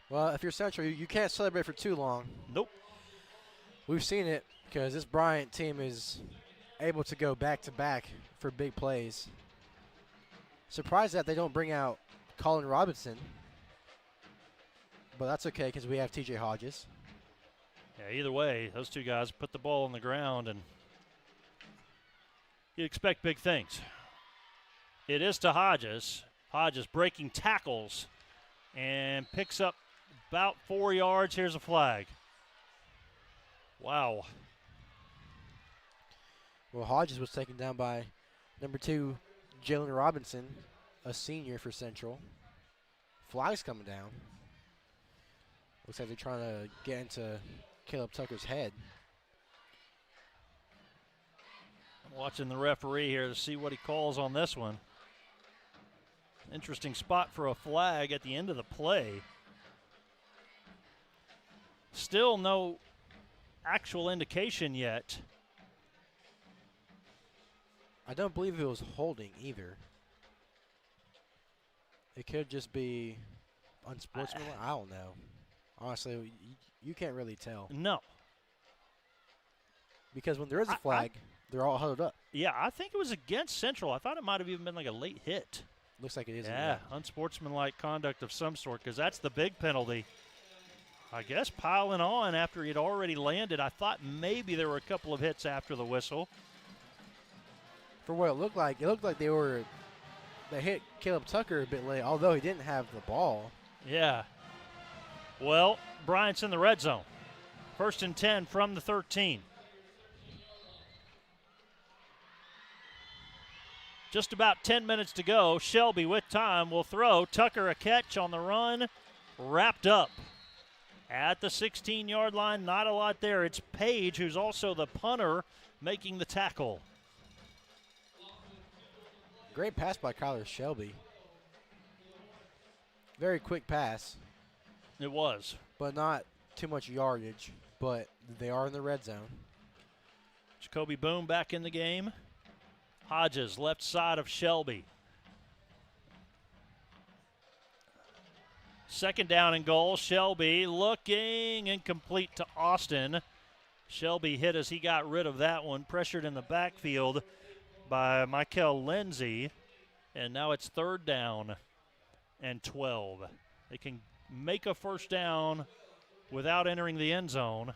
Speaker 11: Well, if you're Central, you can't celebrate for too long.
Speaker 1: Nope.
Speaker 11: We've seen it because this Bryant team is able to go back-to-back for big plays. Surprised that they don't bring out Colin Robinson, but that's okay because we have T.J. Hodges.
Speaker 1: Yeah, either way, those two guys put the ball on the ground, and you expect big things. It is to Hodges. Hodges breaking tackles and picks up about 4 yards. Here's a flag. Wow.
Speaker 11: Well, Hodges was taken down by number 2, Jalen Robinson, a senior for Central. Flag's coming down. Looks like they're trying to get into Caleb Tucker's head.
Speaker 1: Watching the referee here to see what he calls on this one. Interesting spot for a flag at the end of the play. Still no actual indication yet.
Speaker 11: I don't believe it was holding either. It could just be unsportsmanlike. I don't know. Honestly, you can't really tell.
Speaker 1: No.
Speaker 11: Because when there is a flag, they're all huddled up.
Speaker 1: Yeah, I think it was against Central. I thought it might have even been like a late hit.
Speaker 11: Looks like it is.
Speaker 1: Yeah, unsportsmanlike conduct of some sort, because that's the big penalty. I guess piling on after he had already landed. I thought maybe there were a couple of hits after the whistle.
Speaker 11: For what it looked like they hit Caleb Tucker a bit late, although he didn't have the ball.
Speaker 1: Yeah. Well, Bryant's in the red zone. 1st and 10 from the 13. Just about 10 minutes to go. Shelby with time will throw. Tucker a catch on the run. Wrapped up at the 16-yard line. Not a lot there. It's Page, who's also the punter, making the tackle.
Speaker 11: Great pass by Kyler Shelby. Very quick pass.
Speaker 1: It was.
Speaker 11: But not too much yardage. But they are in the red zone.
Speaker 1: Jacoby Boone back in the game. Hodges, left side of Shelby. 2nd down and goal. Shelby looking incomplete to Austin. Shelby hit as he got rid of that one. Pressured in the backfield by Michael Lindsey. And now it's 3rd down and 12. They can make a 1st down without entering the end zone.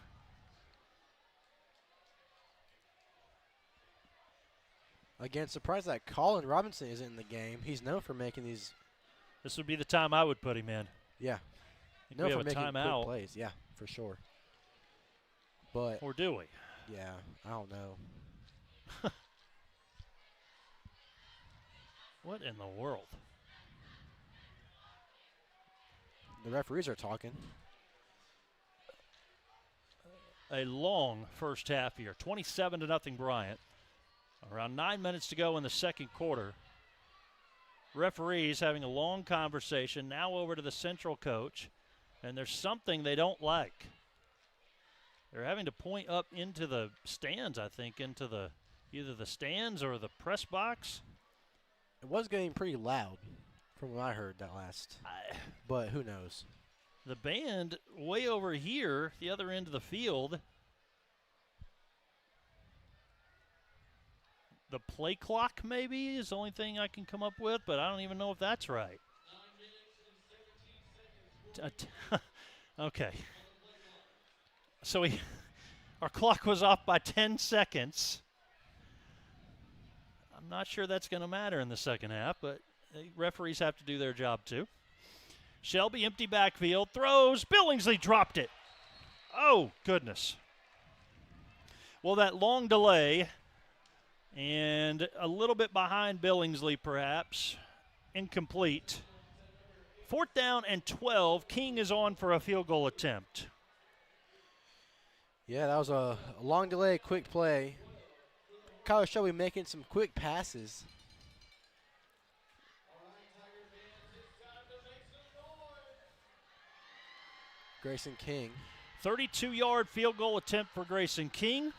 Speaker 11: Again, surprised that Colin Robinson isn't in the game. He's known for making these.
Speaker 1: This would be the time I would put him in.
Speaker 11: Yeah.
Speaker 1: No, we have
Speaker 11: for
Speaker 1: a
Speaker 11: making
Speaker 1: timeout.
Speaker 11: quick plays. Yeah, for sure. But
Speaker 1: or do we?
Speaker 11: Yeah, I don't know.
Speaker 1: What in the world?
Speaker 11: The referees are talking.
Speaker 1: A long first half here. 27-0 Bryant. Around 9 minutes to go in the second quarter. Referees having a long conversation. Now over to the Central coach. And there's something they don't like. They're having to point up into the stands, I think, into the either the stands or the press box.
Speaker 11: It was getting pretty loud from what I heard that last. But who knows?
Speaker 1: The band way over here, the other end of the field. The play clock maybe is the only thing I can come up with, but I don't even know if that's right. Okay. So our clock was off by 10 seconds. I'm not sure that's going to matter in the second half, but referees have to do their job too. Shelby, empty backfield, throws. Billingsley dropped it. Oh, goodness. Well, that long delay and a little bit behind Billingsley perhaps. Incomplete. 4th down and 12. King is on for a field goal attempt.
Speaker 11: Yeah, that was a long delay, quick play. Kyler Shelby making some quick passes. Grayson King.
Speaker 1: 32-yard field goal attempt for Grayson King.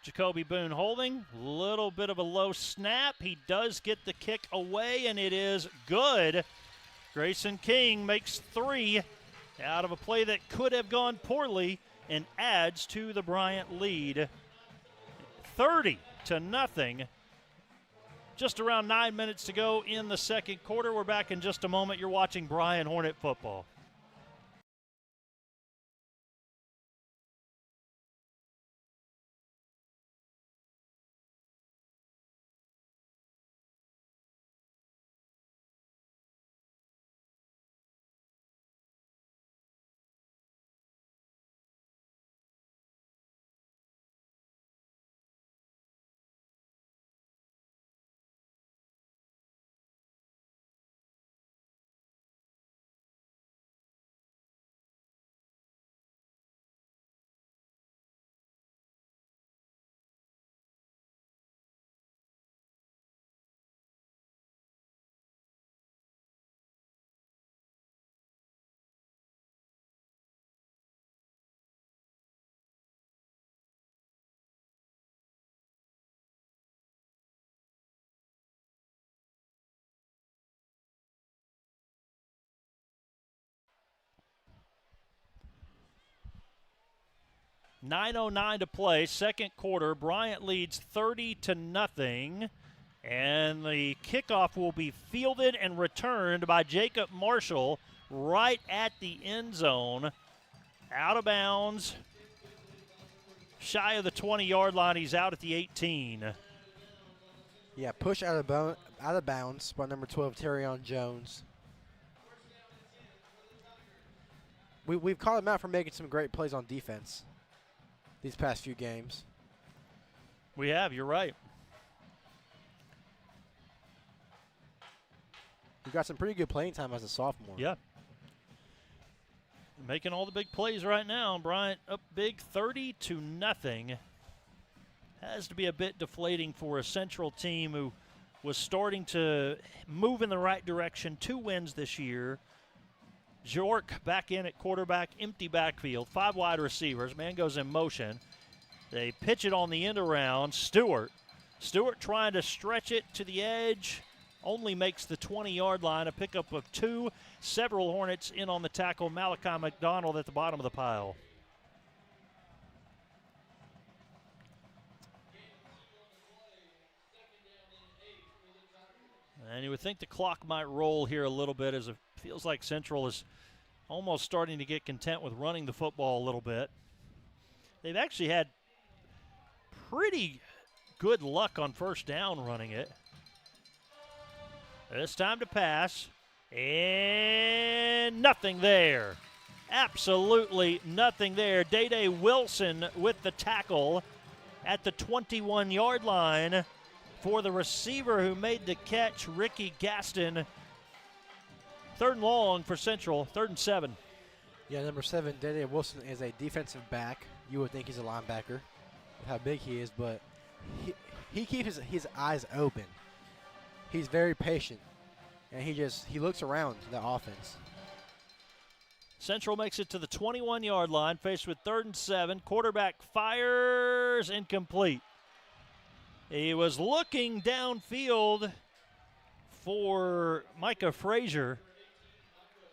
Speaker 1: Jacoby Boone holding. Little bit of a low snap. He does get the kick away, and it is good. Grayson King makes 3 out of a play that could have gone poorly and adds to the Bryant lead. 30-0. Just around 9 minutes to go in the second quarter. We're back in just a moment. You're watching Bryant Hornet football. .909 to play, second quarter. Bryant leads 30-0, and the kickoff will be fielded and returned by Jacob Marshall right at the end zone. Out of bounds, shy of the 20-yard line. He's out at the 18.
Speaker 11: Yeah, push out of bounds by number 12, Terrion Jones. We've called him out for making some great plays on defense these past few games.
Speaker 1: We have, you're right.
Speaker 11: He got some pretty good playing time as a sophomore.
Speaker 1: Yeah. Making all the big plays right now. Bryant up big 30-0. Has to be a bit deflating for a Central team who was starting to move in the right direction. 2 wins this year. Jork back in at quarterback, empty backfield, 5 wide receivers. Man goes in motion. They pitch it on the end around. Stewart trying to stretch it to the edge. Only makes the 20-yard line. A pickup of 2. Several Hornets in on the tackle. Malachi McDonald at the bottom of the pile. And you would think the clock might roll here a little bit, as it feels like Central is almost starting to get content with running the football a little bit. They've actually had pretty good luck on first down running it. It's time to pass, and nothing there. Absolutely nothing there. Day-Day Wilson with the tackle at the 21-yard line for the receiver who made the catch, Ricky Gaston. 3rd and long for Central, 3rd and 7.
Speaker 11: Yeah, number 7, Day-Day Wilson, is a defensive back. You would think he's a linebacker with how big he is, but he keeps his eyes open. He's very patient, and he looks around the offense.
Speaker 1: Central makes it to the 21-yard line, faced with 3rd and 7. Quarterback fires, incomplete. He was looking downfield for Micah Frazier.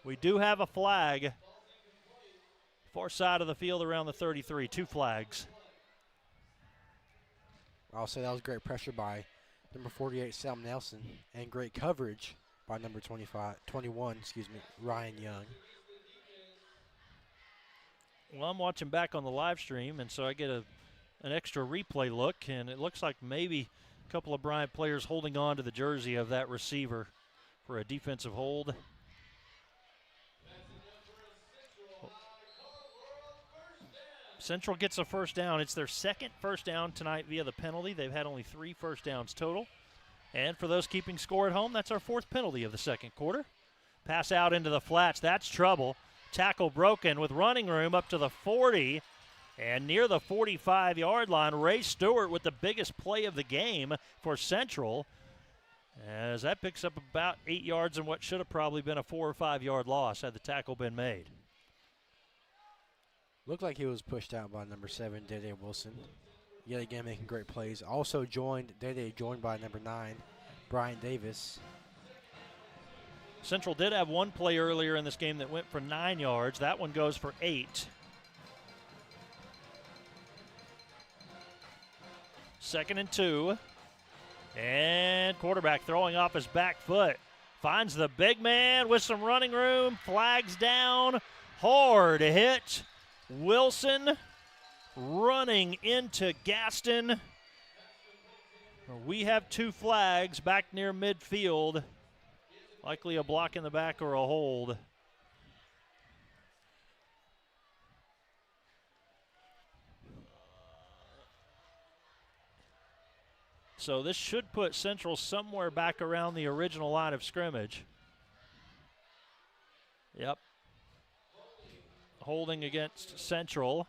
Speaker 1: We do have a flag. Far side of the field around the 33, 2 flags.
Speaker 11: I'll say that was great pressure by number 48, Sam Nelson, and great coverage by number 21, Ryan Young.
Speaker 1: Well, I'm watching back on the live stream, and so I get an extra replay look, and it looks like maybe a couple of Bryant players holding on to the jersey of that receiver for a defensive hold. Central gets a first down. It's their 2nd first down tonight via the penalty. They've had only 3 first downs total. And for those keeping score at home, that's our 4th penalty of the second quarter. Pass out into the flats. That's trouble. Tackle broken with running room up to the 40. And near the 45-yard line, Ray Stewart with the biggest play of the game for Central, as that picks up about 8 yards in what should have probably been a 4 or 5 yard loss had the tackle been made.
Speaker 11: Looked like he was pushed out by number 7, Day-Day Wilson. yet again making great plays. Also joined by number 9, Bryant Davis.
Speaker 1: Central did have one play earlier in this game that went for 9 yards. That one goes for 8. Second and 2. And quarterback throwing off his back foot. Finds the big man with some running room. Flags down. Hard hit. Wilson running into Gaston. We have 2 flags back near midfield. Likely a block in the back or a hold. So this should put Central somewhere back around the original line of scrimmage. Yep. Holding against Central.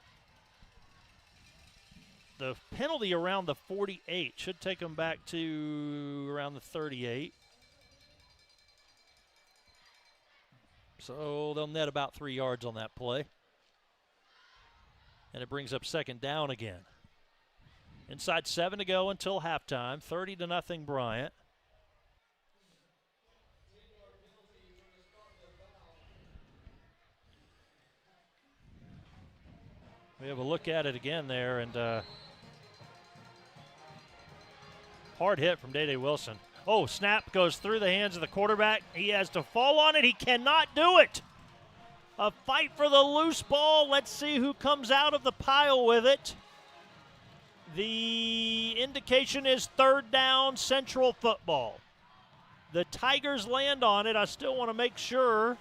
Speaker 1: The penalty around the 48 should take them back to around the 38. So they'll net about 3 yards on that play. And it brings up second down again. Inside 7 to go until halftime. 30-0 Bryant. We have a look at it again there, and hard hit from Day Wilson. Oh, snap goes through the hands of the quarterback. He has to fall on it. He cannot do it. A fight for the loose ball. Let's see who comes out of the pile with it. The indication is third down, Central football. The Tigers land on it. I still want to make sure.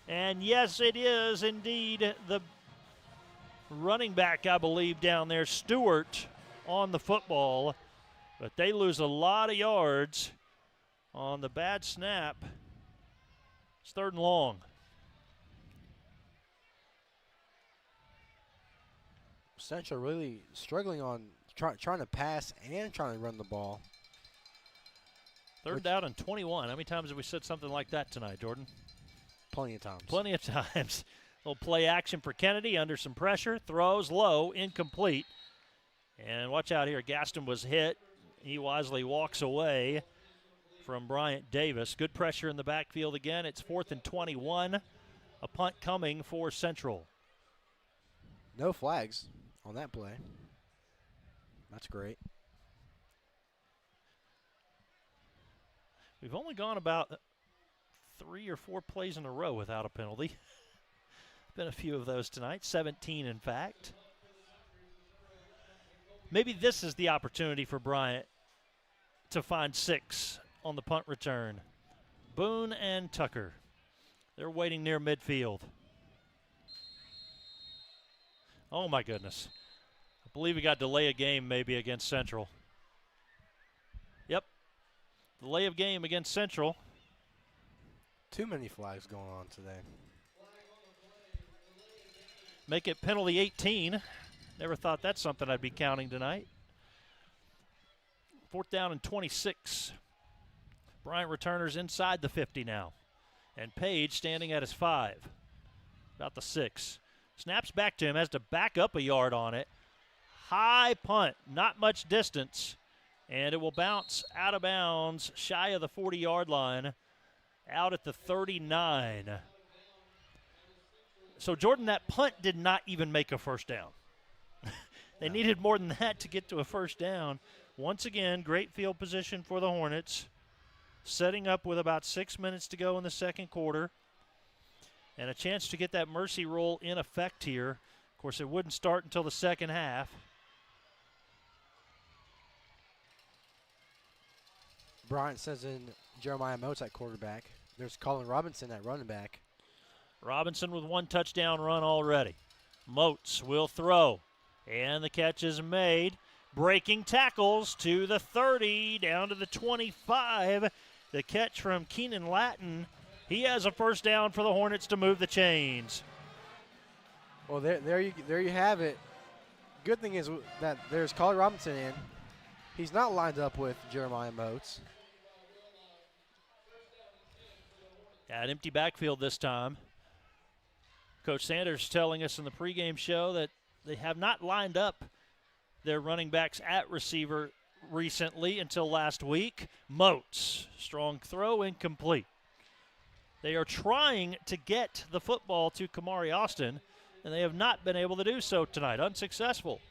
Speaker 1: And yes, it is indeed the running back, I believe, down there, Stewart, on the football. But they lose a lot of yards on the bad snap. It's third and long.
Speaker 11: Central really struggling on trying to pass and trying to run the ball.
Speaker 1: Third down and 21. How many times have we said something like that tonight, Jordan?
Speaker 11: Plenty of times.
Speaker 1: Plenty of times. Little play action for Kennedy under some pressure. Throws low, incomplete. And watch out here. Gaston was hit. He wisely walks away from Bryant Davis. Good pressure in the backfield again. It's 4th and 21. A punt coming for Central.
Speaker 11: No flags on that play. That's great.
Speaker 1: We've only gone about 3 or 4 plays in a row without a penalty. Been a few of those tonight, 17 in fact. Maybe this is the opportunity for Bryant to find 6 on the punt return. Boone and Tucker. They're waiting near midfield. Oh my goodness. I believe we got delay of game maybe against Central. Yep. Delay of game against Central.
Speaker 11: Too many flags going on today.
Speaker 1: Make it penalty 18. Never thought that's something I'd be counting tonight. 4th down and 26. Bryant returners inside the 50 now. And Page standing at his 5. About the 6. Snaps back to him, has to back up a yard on it. High punt, not much distance. And it will bounce out of bounds, shy of the 40-yard line, out at the 39. So, Jordan, that punt did not even make a first down. They needed more than that to get to a first down. Once again, great field position for the Hornets. Setting up with about 6 minutes to go in the second quarter. And a chance to get that mercy rule in effect here. Of course, it wouldn't start until the second half.
Speaker 11: Bryant sends in Jeremiah Motes at quarterback. There's Colin Robinson at running back.
Speaker 1: Robinson with 1 touchdown run already. Motes will throw. And the catch is made. Breaking tackles to the 30, down to the 25. The catch from Keenan Lattin. He has a first down for the Hornets to move the chains.
Speaker 11: Well, there you have it. Good thing is that there's Colin Robinson in. He's not lined up with Jeremiah Motes.
Speaker 1: An empty backfield this time. Coach Sanders telling us in the pregame show that they have not lined up their running backs at receiver recently until last week. Moats, strong throw, incomplete. They are trying to get the football to Kamari Austin, and they have not been able to do so tonight. Unsuccessful.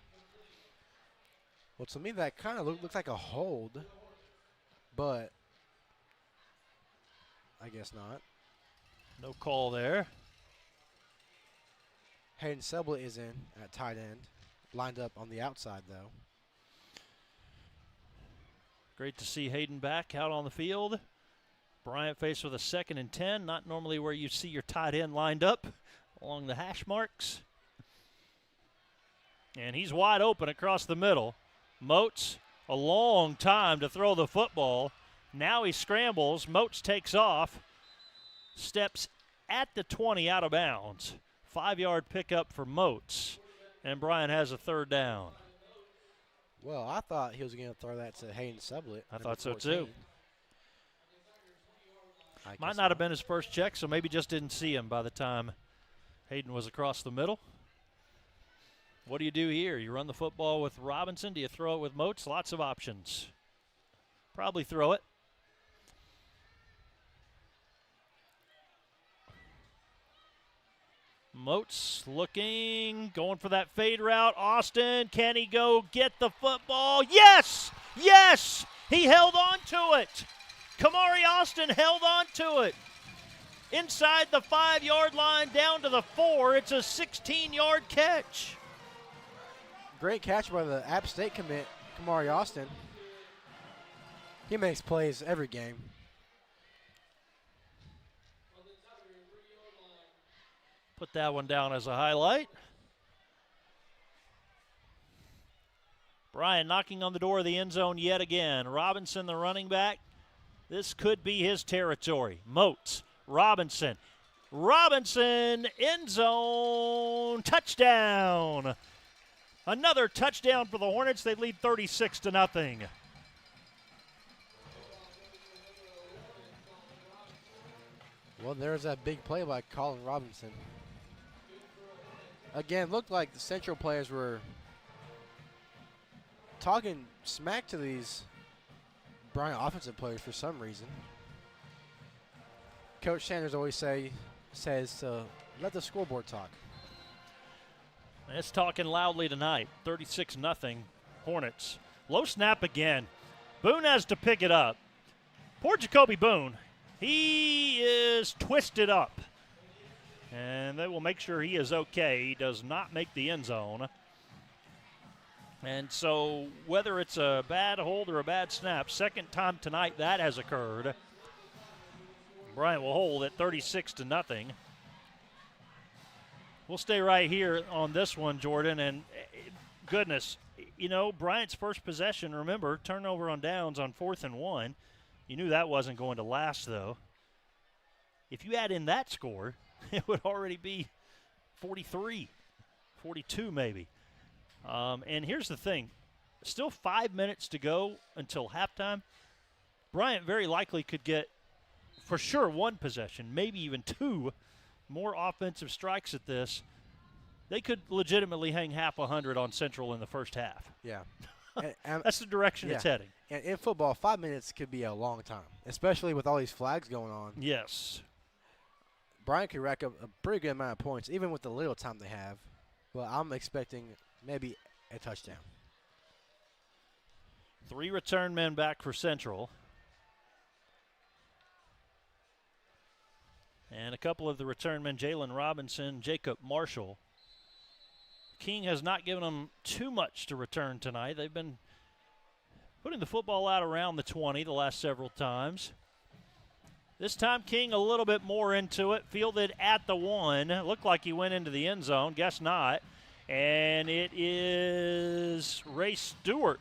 Speaker 11: Well, to me, that kind of looks like a hold, but I guess not.
Speaker 1: No call there.
Speaker 11: Hayden Seblet is in at tight end, lined up on the outside, though.
Speaker 1: Great to see Hayden back out on the field. Bryant faced with a 2nd and 10, not normally where you see your tight end lined up along the hash marks. And he's wide open across the middle. Moats, a long time to throw the football. Now he scrambles. Moats takes off, steps at the 20 out of bounds. 5-yard pickup for Moats, and Bryant has a 3rd down.
Speaker 11: Well, I thought he was going to throw that to Hayden Seblet.
Speaker 1: I thought so
Speaker 11: 14.
Speaker 1: too. Might not have been his first check, so maybe just didn't see him by the time Hayden was across the middle. What do you do here? You run the football with Robinson. Do you throw it with Moats? Lots of options. Probably throw it. Moats looking, going for that fade route. Austin, can he go get the football? Yes! Yes! He held on to it. Kamari Austin held on to it. Inside the 5-yard line, down to the 4. It's a 16-yard catch.
Speaker 11: Great catch by the App State commit, Kamari Austin. He makes plays every game.
Speaker 1: Put that one down as a highlight. Bryant knocking on the door of the end zone yet again. Robinson, the running back. This could be his territory. Moats, Robinson. Robinson, end zone, touchdown. Another touchdown for the Hornets. They lead 36-0.
Speaker 11: Well, there's that big play by Colin Robinson. Again, looked like the Central players were talking smack to these Bryant offensive players for some reason. Coach Sanders always says to let the scoreboard talk.
Speaker 1: It's talking loudly tonight. 36-0 Hornets. Low snap again. Boone has to pick it up. Poor Jacoby Boone. He is twisted up. And they will make sure he is okay. He does not make the end zone. And so whether it's a bad hold or a bad snap, second time tonight that has occurred. Bryant will hold at 36-0. We'll stay right here on this one, Jordan. And goodness, you know, Bryant's first possession, remember, turnover on downs on 4th and 1. You knew that wasn't going to last, though. If you add in that score, it would already be 43, 42 maybe. And here's the thing. Still 5 minutes to go until halftime. Bryant very likely could get, for sure, one possession, maybe even two more offensive strikes at this. They could legitimately hang half 100 on Central in the first half.
Speaker 11: Yeah.
Speaker 1: That's the direction it's heading.
Speaker 11: And in football, 5 minutes could be a long time, especially with all these flags going on.
Speaker 1: Yes.
Speaker 11: Bryant could rack up a pretty good amount of points, even with the little time they have. But I'm expecting maybe a touchdown.
Speaker 1: 3 return men back for Central. And a couple of the return men, Jalen Robinson, Jacob Marshall. King has not given them too much to return tonight. They've been putting the football out around the 20 the last several times. This time King a little bit more into it, fielded at the 1. Looked like he went into the end zone, guess not. And it is Ray Stewart.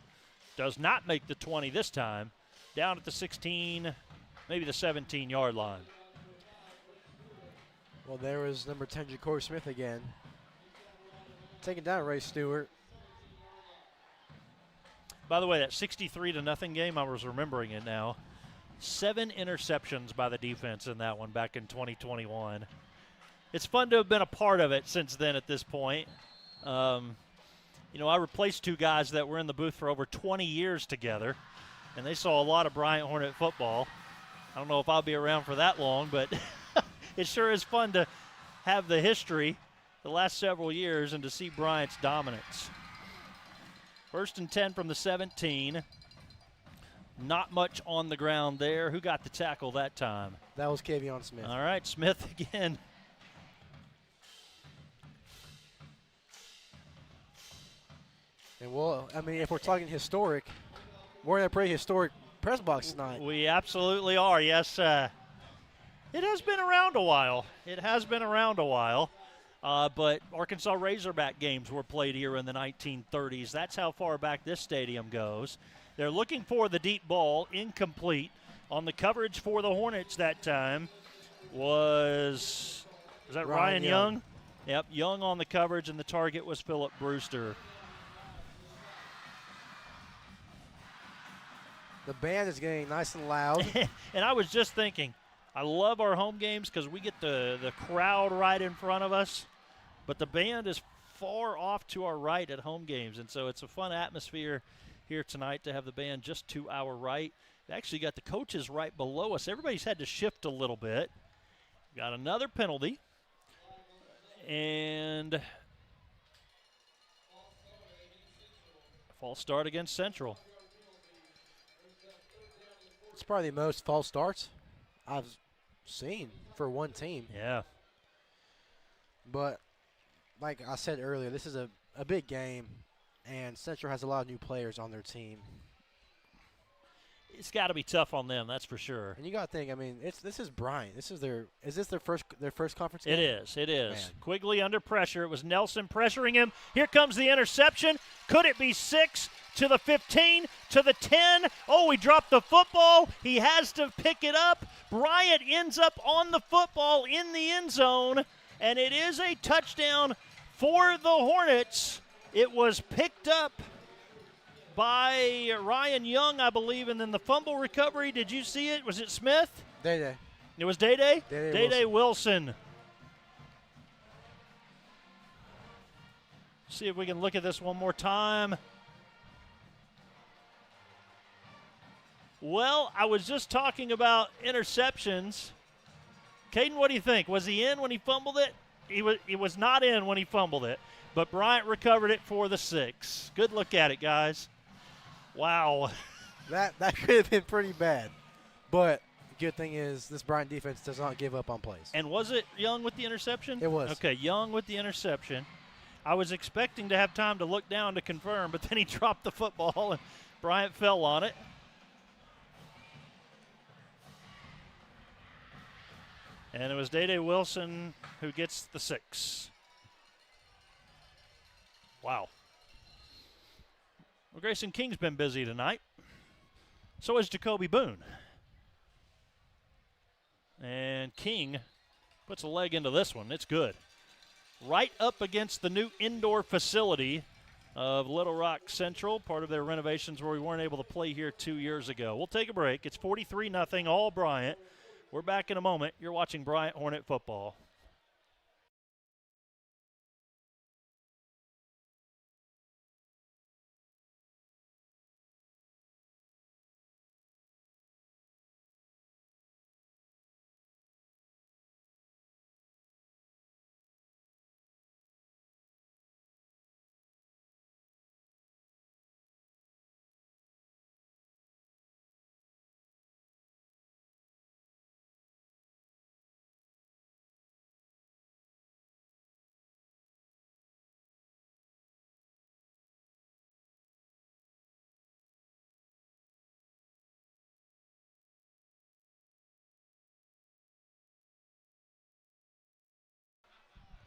Speaker 1: Does not make the 20 this time. Down at the 16, maybe the 17-yard line.
Speaker 11: Well, there was number 10, Ja'Cory Smith again. Taking down Ray Stewart.
Speaker 1: By the way, that 63-0 game, I was remembering it now. 7 interceptions by the defense in that one back in 2021. It's fun to have been a part of it since then at this point. You know, I replaced two guys that were in the booth for over 20 years together, and they saw a lot of Bryant Hornet football. I don't know if I'll be around for that long, but it sure is fun to have the history the last several years and to see Bryant's dominance. 1st and 10 from the 17. Not much on the ground there. Who got the tackle that time?
Speaker 11: That was Kavion Smith.
Speaker 1: All right, Smith again.
Speaker 11: And well, I mean, if we're talking historic, we're in a pretty historic press box tonight.
Speaker 1: We absolutely are, yes. It has been around a while. But Arkansas Razorback games were played here in the 1930s. That's how far back this stadium goes. They're looking for the deep ball, incomplete. On the coverage for the Hornets that time was that Ryan Young? Yep, Young on the coverage, and the target was Philip Brewster.
Speaker 11: The band is getting nice and loud.
Speaker 1: And I was just thinking, I love our home games because we get the crowd right in front of us, but the band is far off to our right at home games, and so it's a fun atmosphere here tonight to have the band just to our right. We actually got the coaches right below us. Everybody's had to shift a little bit. Got another penalty. And false start against Central.
Speaker 11: It's probably the most false starts I've seen for one team.
Speaker 1: Yeah.
Speaker 11: But like I said earlier, this is a big game, and Central has a lot of new players on their team.
Speaker 1: It's got to be tough on them, that's for sure.
Speaker 11: And you got to think, I mean, this is Bryant. Is this their first conference game?
Speaker 1: It is.
Speaker 11: Man.
Speaker 1: Quigley under pressure. It was Nelson pressuring him. Here comes the interception. Could it be 6 to the 15 to the 10? Oh, he dropped the football. He has to pick it up. Bryant ends up on the football in the end zone, and it is a touchdown for the Hornets. It was picked up by Ryan Young, I believe, and then the fumble recovery. Did you see it? Was it Smith?
Speaker 11: Day.
Speaker 1: It was Day.
Speaker 11: Day
Speaker 1: Wilson. See if we can look at this one more time. Well, I was just talking about interceptions. Caden, what do you think? Was he in when he fumbled it? He was not in when he fumbled it, but Bryant recovered it for the 6. Good look at it, guys. Wow.
Speaker 11: That could have been pretty bad. But the good thing is this Bryant defense does not give up on plays.
Speaker 1: And was it Young with the interception?
Speaker 11: It was.
Speaker 1: Okay, Young with the interception. I was expecting to have time to look down to confirm, but then he dropped the football and Bryant fell on it. And it was Day Wilson who gets the 6. Wow. Well, Grayson King's been busy tonight. So is Jacoby Boone. And King puts a leg into this one. It's good. Right up against the new indoor facility of Little Rock Central, part of their renovations where we weren't able to play here 2 years ago. We'll take a break. It's 43-0, all Bryant. We're back in a moment. You're watching Bryant Hornet football.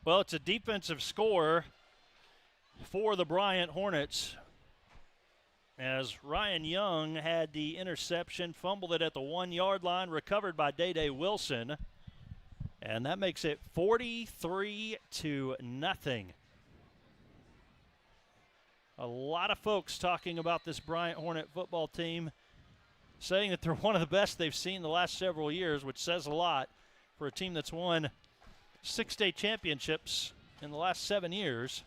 Speaker 1: Well, it's a defensive score for the Bryant Hornets, as Ryan Young had the interception, fumbled it at the 1-yard line, recovered by Day Wilson, and that makes it 43-0. A lot of folks talking about this Bryant Hornet football team, saying that they're one of the best they've seen the last several years, which says a lot for a team that's won 6 state championships in the last 7 years.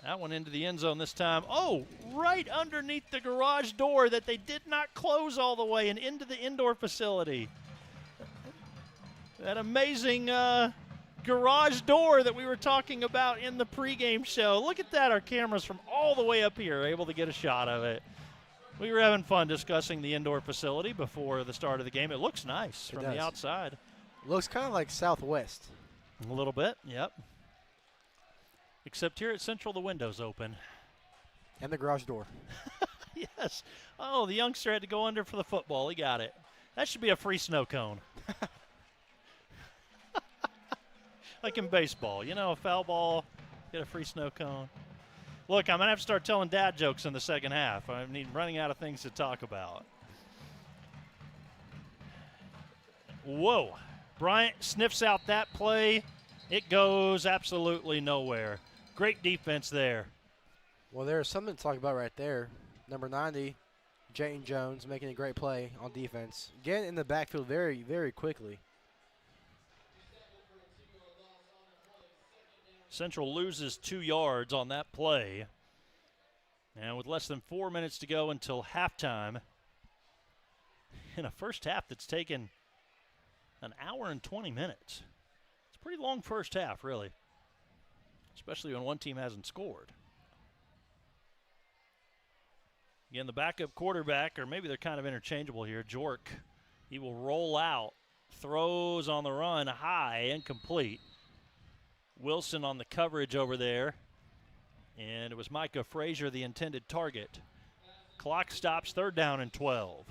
Speaker 1: That one into the end zone this time. Oh, right underneath the garage door that they did not close all the way and into the indoor facility. That amazing garage door that we were talking about in the pregame show. Look at that. Our cameras from all the way up here are able to get a shot of it. We were having fun discussing the indoor facility before the start of the game. It looks nice from the outside.
Speaker 11: Looks kind of like Southwest.
Speaker 1: A little bit, yep. Except here at Central, the window's open.
Speaker 11: And the garage door.
Speaker 1: Yes. Oh, the youngster had to go under for the football. He got it. That should be a free snow cone. Like in baseball. You know, a foul ball, get a free snow cone. Look, I'm going to have to start telling dad jokes in the second half. I'm running out of things to talk about. Whoa. Bryant sniffs out that play. It goes absolutely nowhere. Great defense there.
Speaker 11: Well, there's something to talk about right there. Number 90, Jayton Jones, making a great play on defense. Getting in the backfield very, very quickly.
Speaker 1: Central loses 2 yards on that play. And with less than 4 minutes to go until halftime, in a first half that's taken an hour and 20 minutes. It's a pretty long first half, really, especially when one team hasn't scored. Again, the backup quarterback, or maybe they're kind of interchangeable here, Jork, he will roll out, throws on the run high, incomplete. Wilson on the coverage over there, and it was Micah Frazier, the intended target. Clock stops, 3rd down and 12.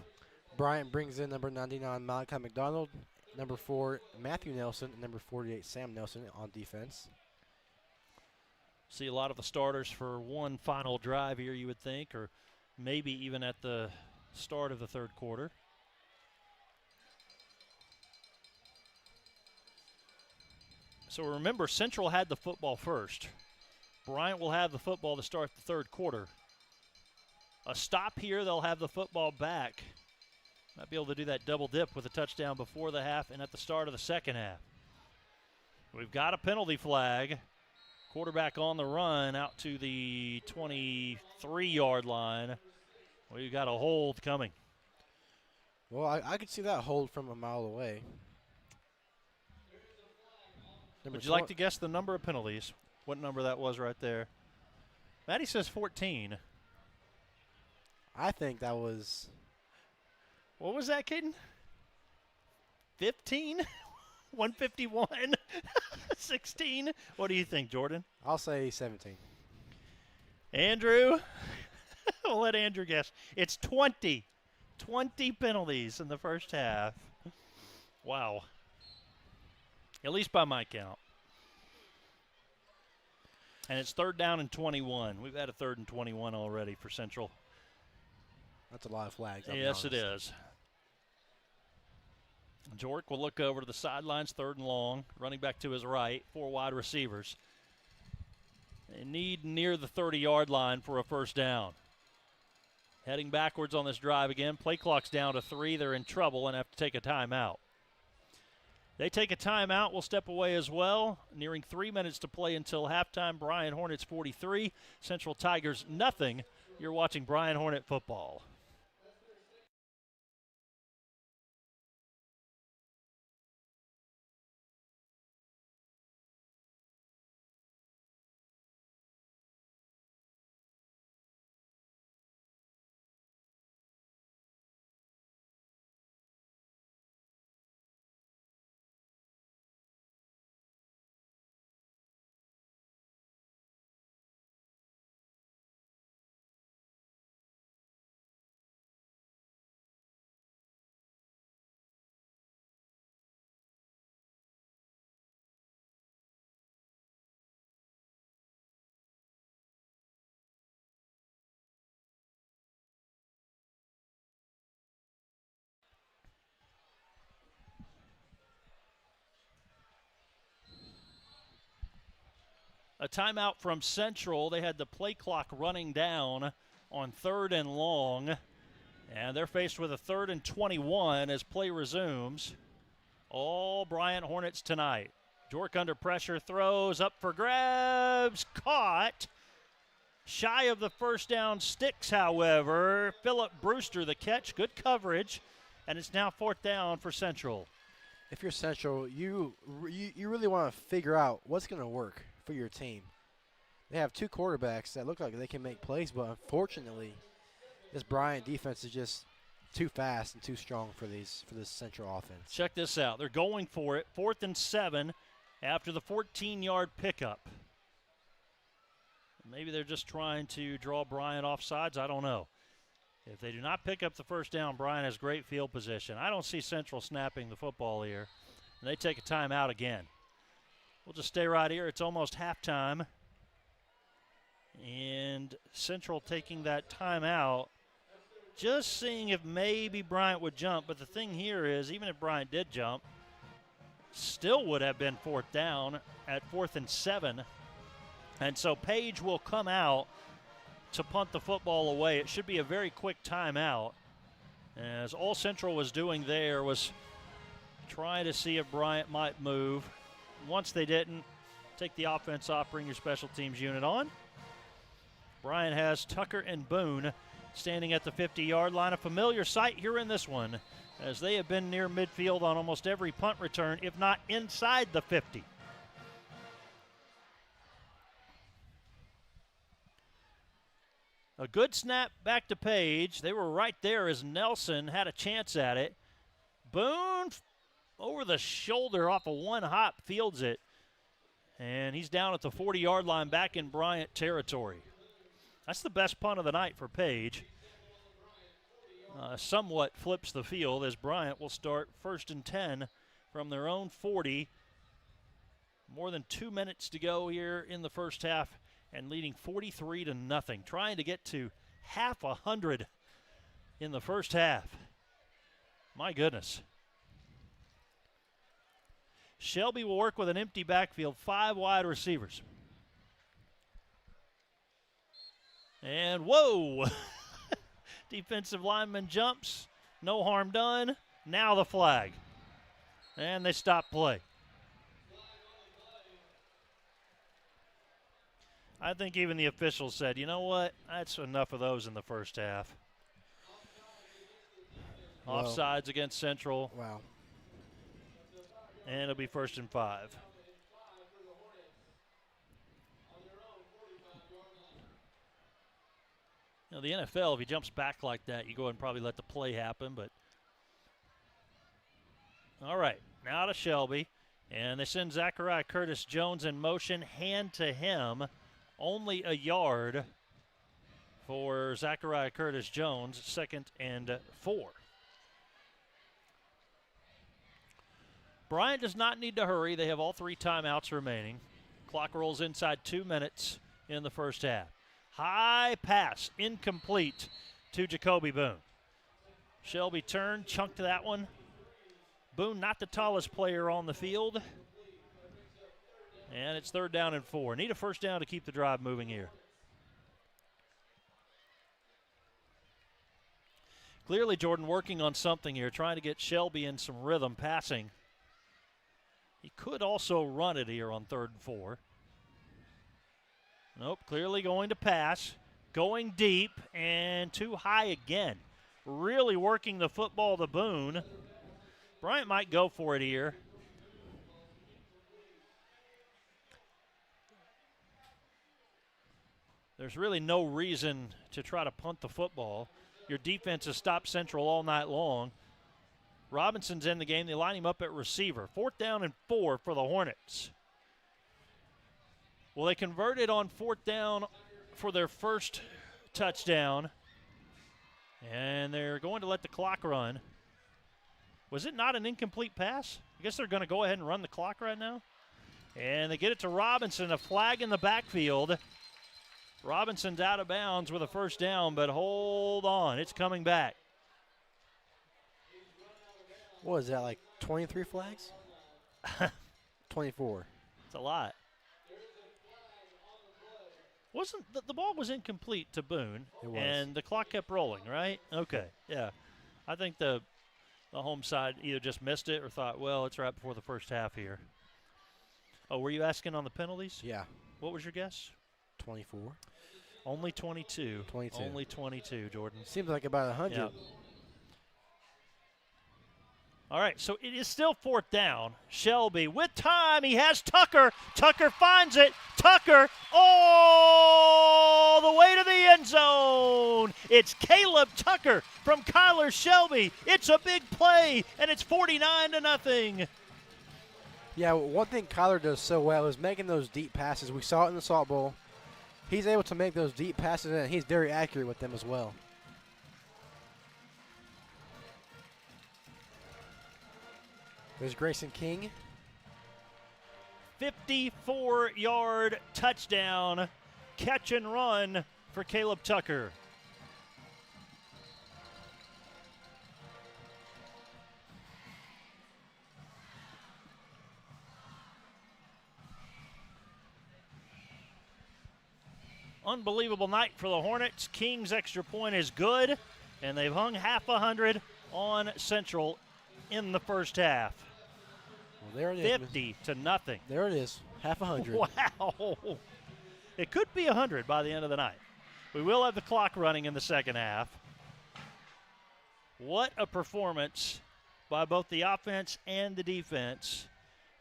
Speaker 11: Bryant brings in number 99, Malachi McDonald, number 4, Matthew Nelson, and number 48, Sam Nelson on defense.
Speaker 1: See a lot of the starters for one final drive here, you would think, or maybe even at the start of the 3rd quarter. So remember, Central had the football first. Bryant will have the football to start the 3rd quarter. A stop here, they'll have the football back. Might be able to do that double dip with a touchdown before the half and at the start of the second half. We've got a penalty flag. Quarterback on the run out to the 23-yard line. We've got a hold coming.
Speaker 11: Well, I could see that hold from a mile away.
Speaker 1: Would you like to guess the number of penalties? What number that was right there? Maddie says 14.
Speaker 11: I think that was...
Speaker 1: What was that, Caden? 15? 151? 16? What do you think, Jordan?
Speaker 11: I'll say 17.
Speaker 1: Andrew? We'll let Andrew guess. It's 20. 20 penalties in the first half. Wow. At least by my count. And it's 3rd down and 21. We've had a 3rd and 21 already for Central.
Speaker 11: That's a lot of flags.
Speaker 1: Yes, it is. Jork will look over to the sidelines, 3rd and long. Running back to his right, 4 wide receivers. They need near the 30-yard line for a first down. Heading backwards on this drive again. Play clock's down to 3. They're in trouble and have to take a timeout. They take a timeout. We'll step away as well. Nearing 3 minutes to play until halftime. Bryant Hornets 43, Central Tigers nothing. You're watching Bryant Hornet football. A timeout from Central. They had the play clock running down on 3rd and long. And they're faced with a 3rd and 21 as play resumes. All Bryant Hornets tonight. Jork under pressure, throws up for grabs, caught Shy of the first down sticks, however. Philip Brewster, the catch, good coverage, and it's now 4th down for Central.
Speaker 11: If you're Central, you really want to figure out what's going to work for your team. They have 2 quarterbacks that look like they can make plays, but unfortunately, this Bryant defense is just too fast and too strong for this Central offense.
Speaker 1: Check this out. They're going for it. 4th and 7 after the 14-yard pickup. Maybe they're just trying to draw Bryant off sides. I don't know. If they do not pick up the first down, Bryant has great field position. I don't see Central snapping the football here. And they take a timeout again. We'll just stay right here. It's almost halftime. And Central taking that timeout, just seeing if maybe Bryant would jump. But the thing here is, even if Bryant did jump, still would have been 4th down at 4th and 7. And so Page will come out to punt the football away. It should be a very quick timeout, as all Central was doing there was trying to see if Bryant might move. Once they didn't, take the offense off, bring your special teams unit on. Bryant has Tucker and Boone standing at the 50-yard line. A familiar sight here in this one, as they have been near midfield on almost every punt return, if not inside the 50. A good snap back to Page. They were right there as Nelson had a chance at it. Boone over the shoulder off of one hop fields it. And he's down at the 40-yard line back in Bryant territory. That's the best punt of the night for Page. Somewhat flips the field as Bryant will start 1st and 10 from their own 40. More than 2 minutes to go here in the first half, and leading 43-0, trying to get to half 100 in the first half. My goodness. Shelby will work with an empty backfield, 5 wide receivers. And whoa! Defensive lineman jumps, no harm done. Now the flag. And they stop play. I think even the officials said, you know what, that's enough of those in the first half.
Speaker 11: Well,
Speaker 1: Offsides against Central.
Speaker 11: Wow.
Speaker 1: And it'll be 1st and 5. You know, the NFL, if he jumps back like that, you go ahead and probably let the play happen. But all right, now to Shelby. And they send Zachariah Curtis Jones in motion, hand to him. Only a yard for Zachariah Curtis Jones, 2nd and 4. Bryant does not need to hurry. They have all 3 timeouts remaining. Clock rolls inside 2 minutes in the first half. High pass, incomplete to Jacoby Boone. Shelby turned, chunked that one. Boone, not the tallest player on the field. And it's 3rd down and 4. Need a first down to keep the drive moving here. Clearly, Jordan working on something here, trying to get Shelby in some rhythm passing. He could also run it here on 3rd and 4. Nope, clearly going to pass. Going deep and too high again. Really working the football to Boone. Bryant might go for it here. There's really no reason to try to punt the football. Your defense has stopped Central all night long. Robinson's in the game. They line him up at receiver. 4th down and 4 for the Hornets. Well, they converted on 4th down for their first touchdown. And they're going to let the clock run. Was it not an incomplete pass? I guess they're going to go ahead and run the clock right now. And they get it to Robinson, a flag in the backfield. Robinson's out of bounds with a first down, but hold on, it's coming back.
Speaker 11: What is that, like 23 flags? 24.
Speaker 1: It's a lot. Wasn't the ball was incomplete to Boone,
Speaker 11: It was.
Speaker 1: and the clock kept rolling, right? Okay, yeah. I think the home side either just missed it or thought, well, it's right before the first half here. Oh, were you asking on the penalties?
Speaker 11: Yeah,
Speaker 1: What was your guess?
Speaker 11: 24.
Speaker 1: Only 22.
Speaker 11: 22.
Speaker 1: Only 22, Jordan.
Speaker 11: Seems like about 100.
Speaker 1: Yeah. All right, so it is still 4th down. Shelby with time. He has Tucker. Tucker finds it. Tucker all the way to the end zone. It's Caleb Tucker from Kyler Shelby. It's a big play, and it's 49-0.
Speaker 11: Yeah, one thing Kyler does so well is making those deep passes. We saw it in the Salt Bowl. He's able to make those deep passes, and he's very accurate with them as well. There's Grayson King.
Speaker 1: 54-yard touchdown, catch and run for Caleb Tucker. Unbelievable night for the Hornets. King's extra point is good, and they've hung half 100 on Central in the first half.
Speaker 11: Well, there it is.
Speaker 1: 50-0.
Speaker 11: There it is. Half 100.
Speaker 1: Wow. It could be 100 by the end of the night. We will have the clock running in the second half. What a performance by both the offense and the defense.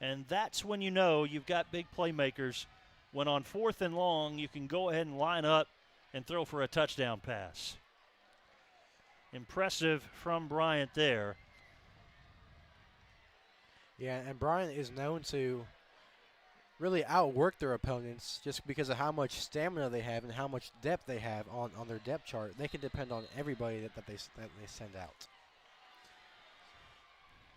Speaker 1: And that's when you know you've got big playmakers. When on 4th and long, you can go ahead and line up and throw for a touchdown pass. Impressive from Bryant there.
Speaker 11: Yeah, and Bryant is known to really outwork their opponents just because of how much stamina they have and how much depth they have on their depth chart. They can depend on everybody that they send out.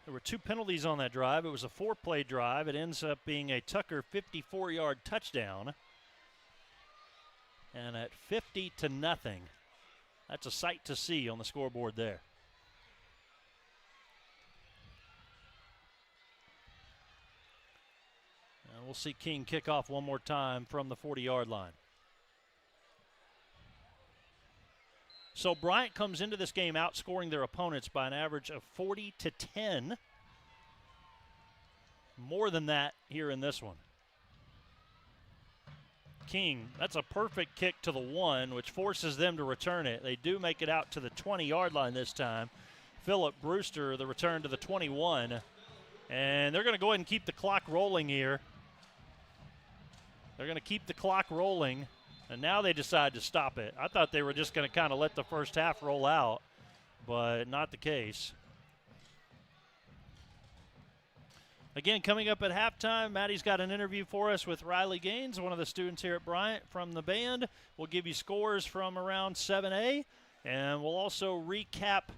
Speaker 1: There were 2 penalties on that drive. It was a 4-play drive. It ends up being a Tucker 54-yard touchdown. And at 50-0, that's a sight to see on the scoreboard there. And we'll see King kick off one more time from the 40-yard line. So Bryant comes into this game outscoring their opponents by an average of 40-10. More than that here in this one. King, that's a perfect kick to the 1, which forces them to return it. They do make it out to the 20-yard line this time. Phillip Brewster, the return to the 21. And they're going to go ahead and keep the clock rolling here. They're going to keep the clock rolling. And now they decide to stop it. I thought they were just going to kind of let the first half roll out, but not the case. Again, coming up at halftime, Maddie's got an interview for us with Riley Gaines, one of the students here at Bryant from the band. We'll give you scores from around 7A, and we'll also recap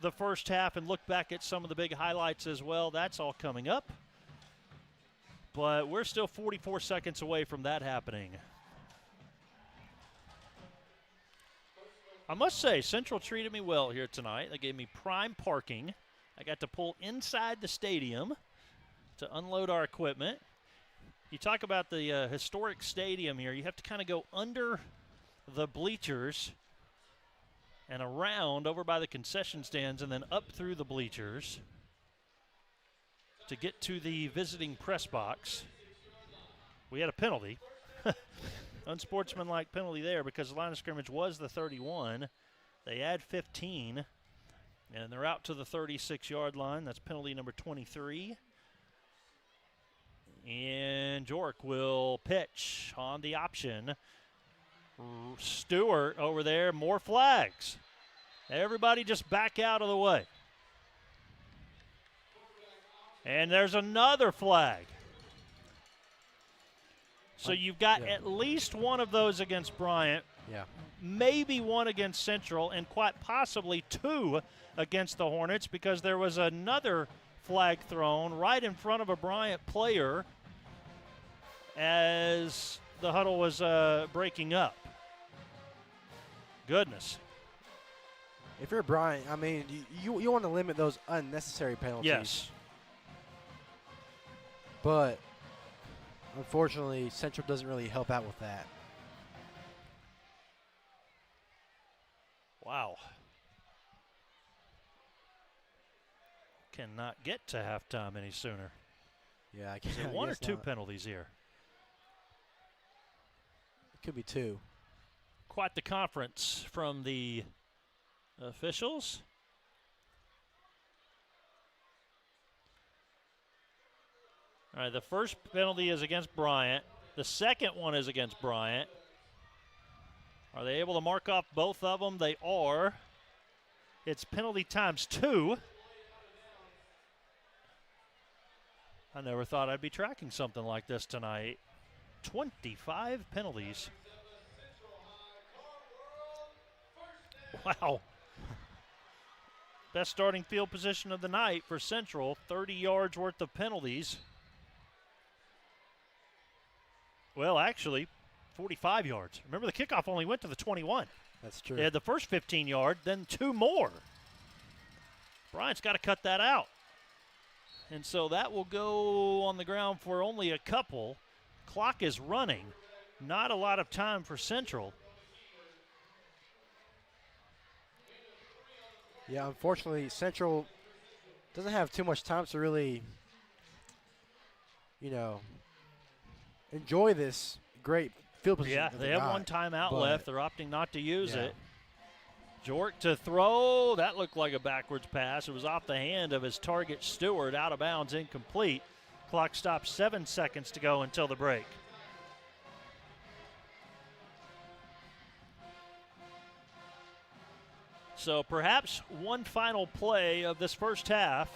Speaker 1: the first half and look back at some of the big highlights as well. That's all coming up. But we're still 44 seconds away from that happening. I must say, Central treated me well here tonight. They gave me prime parking. I got to pull inside the stadium to unload our equipment. You talk about the historic stadium here. You have to kind of go under the bleachers and around over by the concession stands and then up through the bleachers to get to the visiting press box. We had a penalty. Unsportsmanlike penalty there because the line of scrimmage was the 31. They add 15, and they're out to the 36-yard line. That's penalty number 23. And Jork will pitch on the option. Stewart over there, more flags. Everybody just back out of the way. And there's another flag. So you've got at least one of those against Bryant.
Speaker 11: Yeah.
Speaker 1: Maybe one against Central, and quite possibly 2 against the Hornets because there was another flag thrown right in front of a Bryant player as the huddle was breaking up. Goodness.
Speaker 11: If you're Bryant, I mean, you want to limit those unnecessary penalties.
Speaker 1: Yes.
Speaker 11: But unfortunately, Central doesn't really help out with that.
Speaker 1: Wow. Cannot get to halftime any sooner.
Speaker 11: Yeah, I
Speaker 1: Is it one or 2 penalties here?
Speaker 11: It could be 2.
Speaker 1: Quite the conference from the officials. All right, the first penalty is against Bryant. The second one is against Bryant. Are they able to mark off both of them? They are. It's penalty times 2. I never thought I'd be tracking something like this tonight. 25 penalties. Wow. Best starting field position of the night for Central. 30 yards worth of penalties. Well, actually, 45 yards. Remember, the kickoff only went to the 21.
Speaker 11: That's true.
Speaker 1: They had the first 15 yard, then 2 more. Bryant's got to cut that out. And so that will go on the ground for only a couple. Clock is running. Not a lot of time for Central.
Speaker 11: Yeah, unfortunately, Central doesn't have too much time to really, enjoy this great field position.
Speaker 1: Yeah, they have one timeout
Speaker 11: but
Speaker 1: left. They're opting not to use
Speaker 11: yeah.
Speaker 1: it. Jork to throw. That looked like a backwards pass. It was off the hand of his target, Stewart, out of bounds, incomplete. Clock stops, 7 seconds to go until the break. So perhaps one final play of this first half.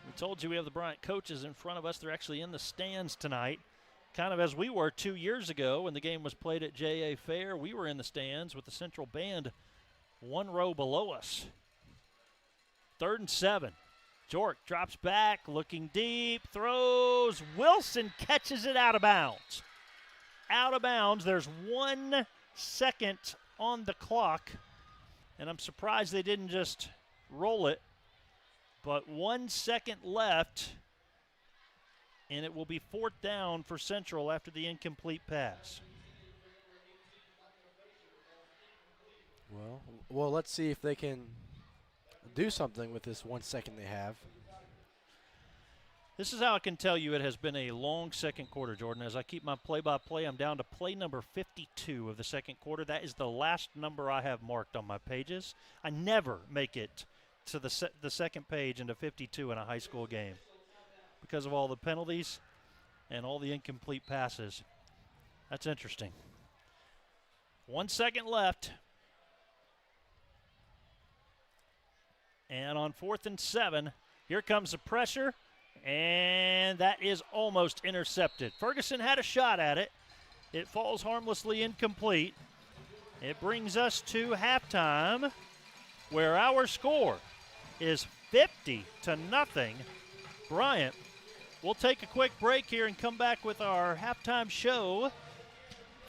Speaker 1: We told you we have the Bryant coaches in front of us. They're actually in the stands tonight, kind of as we were 2 years ago when the game was played at J.A. Fair. We were in the stands with the Central Band 1 row below us. 3rd and 7. Jork drops back, looking deep, throws. Wilson catches it out of bounds. Out of bounds. There's 1 second on the clock, and I'm surprised they didn't just roll it. But 1 second left, and it will be 4th down for Central after the incomplete pass.
Speaker 11: Well, let's see if they can do something with this 1 second they have.
Speaker 1: This is how I can tell you it has been a long second quarter, Jordan. As I keep my play-by-play, I'm down to play number 52 of the second quarter. That is the last number I have marked on my pages. I never make it to the second page into 52 in a high school game because of all the penalties and all the incomplete passes. That's interesting. 1 second left. And on 4th and 7, here comes the pressure. And that is almost intercepted. Ferguson had a shot at it. It falls harmlessly incomplete. It brings us to halftime, where our score is 50-0. Bryant. We'll take a quick break here and come back with our halftime show.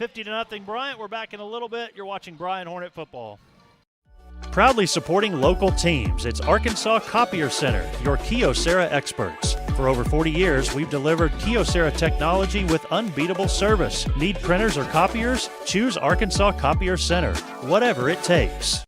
Speaker 1: 50-0 Bryant. We're back in a little bit. You're watching Bryant Hornet football. Proudly supporting local teams, it's Arkansas Copier Center, your Kyocera experts. For over 40 years, we've delivered Kyocera technology with unbeatable service. Need printers or copiers? Choose Arkansas Copier Center, whatever it takes.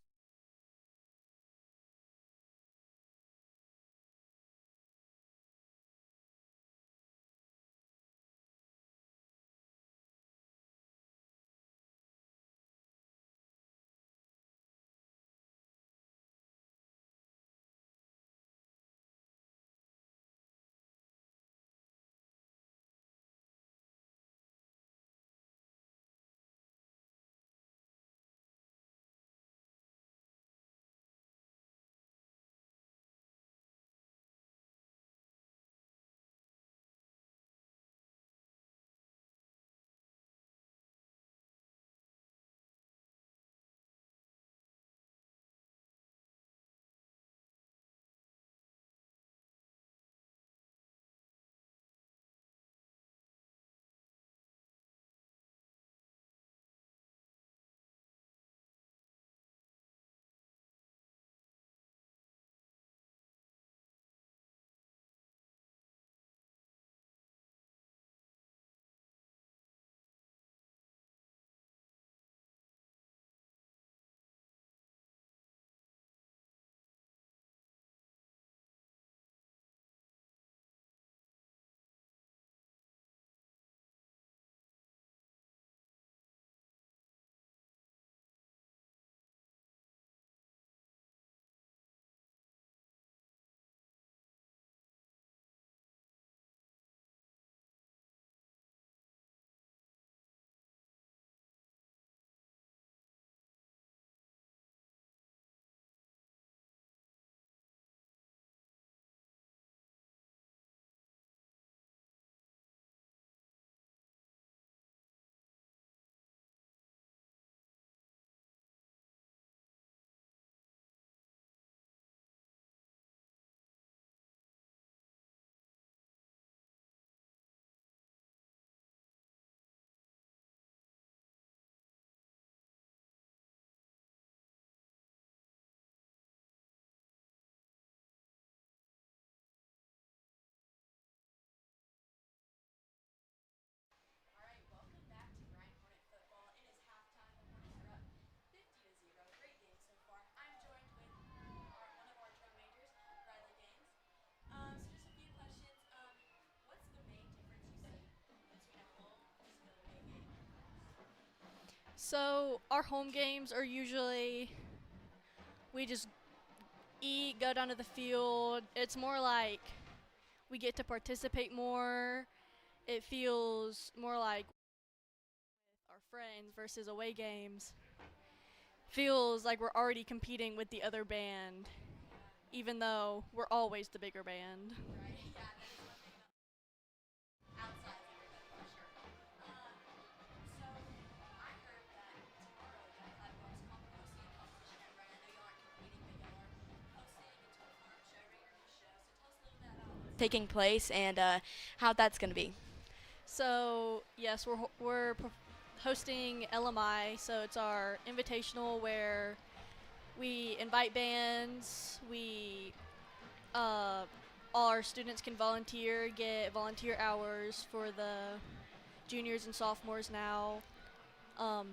Speaker 12: So our home games are usually we just eat, go down to the field. It's more like we get to participate more. It feels more like our friends versus away games. Feels like we're already competing with the other band, even though we're always the bigger band.
Speaker 2: Taking place and how that's going to be.
Speaker 12: So yes, we're hosting LMI. So it's our invitational where we invite bands. We all our students can volunteer, get volunteer hours for the juniors and sophomores now.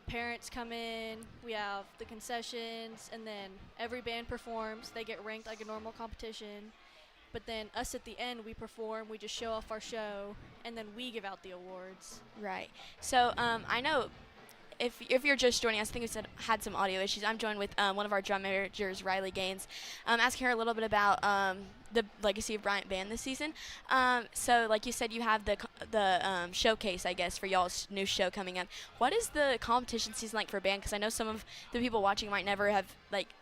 Speaker 12: Parents come in, we have the concessions, and then every band performs. They get ranked like a normal competition. But then us at the end, we perform, we just show off our show, and then we give out the awards.
Speaker 2: Right. So I know if you're just joining us, I think we had some audio issues. I'm joined with one of our drum managers, Riley Gaines, asking her a little bit about the legacy of Bryant Band this season. So, like you said, you have the showcase, I guess, for y'all's new show coming up. What is the competition season like for band? Because I know some of the people watching might never have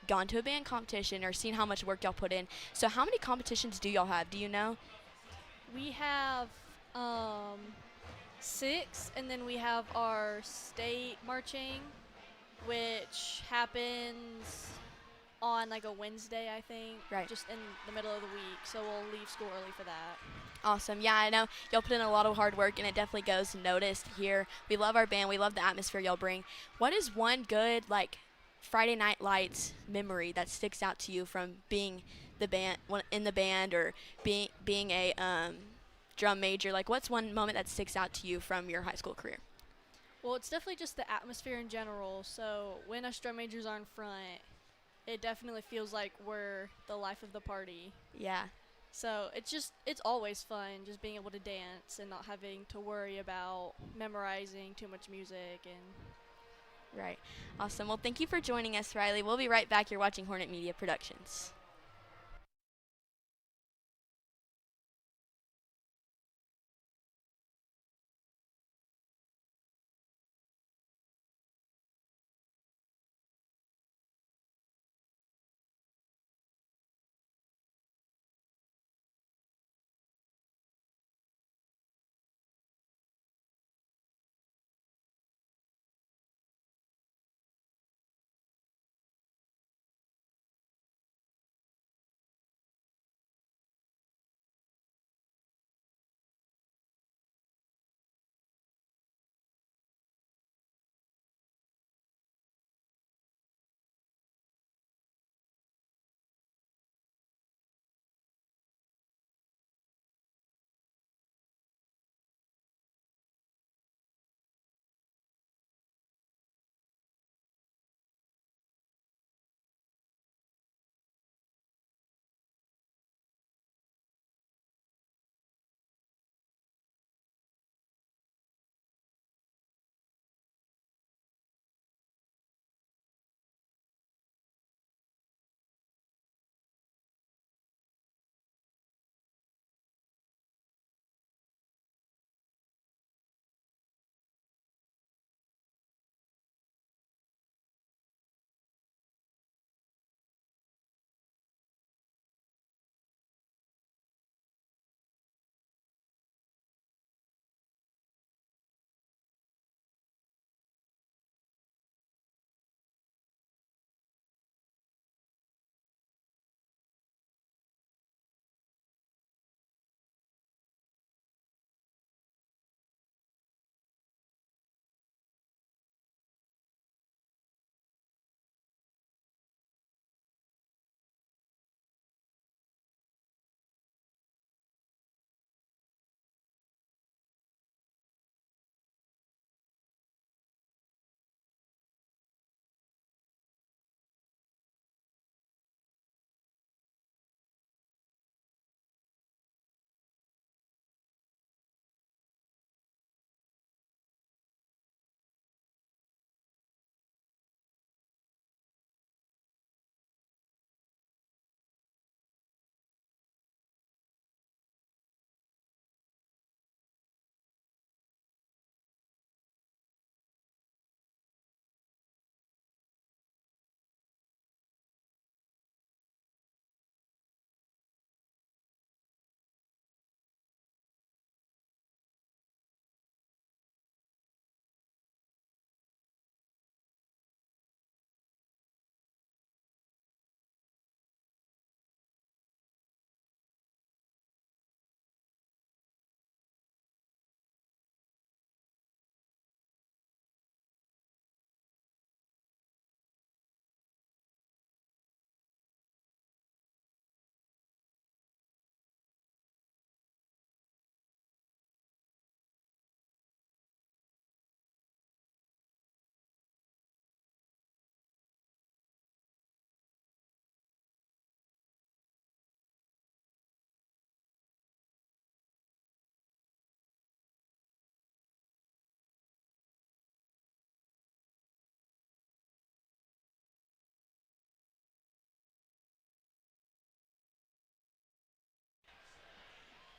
Speaker 2: gone to a band competition or seen how much work y'all put in. So, how many competitions do y'all have? Do you know?
Speaker 12: We have 6, and then we have our state marching, which happens on a Wednesday, I think.
Speaker 2: Right.
Speaker 12: Just in the middle of the week, so we'll leave school early for that.
Speaker 2: Awesome. Yeah, I know y'all put in a lot of hard work, and it definitely goes noticed here. We love our band. We love the atmosphere y'all bring. What is one good Friday Night Lights memory that sticks out to you from being in the band or being a drum major? What's one moment that sticks out to you from your high school career?
Speaker 12: Well, it's definitely just the atmosphere in general. So when us drum majors are in front, it definitely feels like we're the life of the party.
Speaker 2: Yeah.
Speaker 12: So it's always fun just being able to dance and not having to worry about memorizing too much music and.
Speaker 2: Right. Awesome. Well, thank you for joining us, Riley. We'll be right back. You're watching Hornet Media Productions.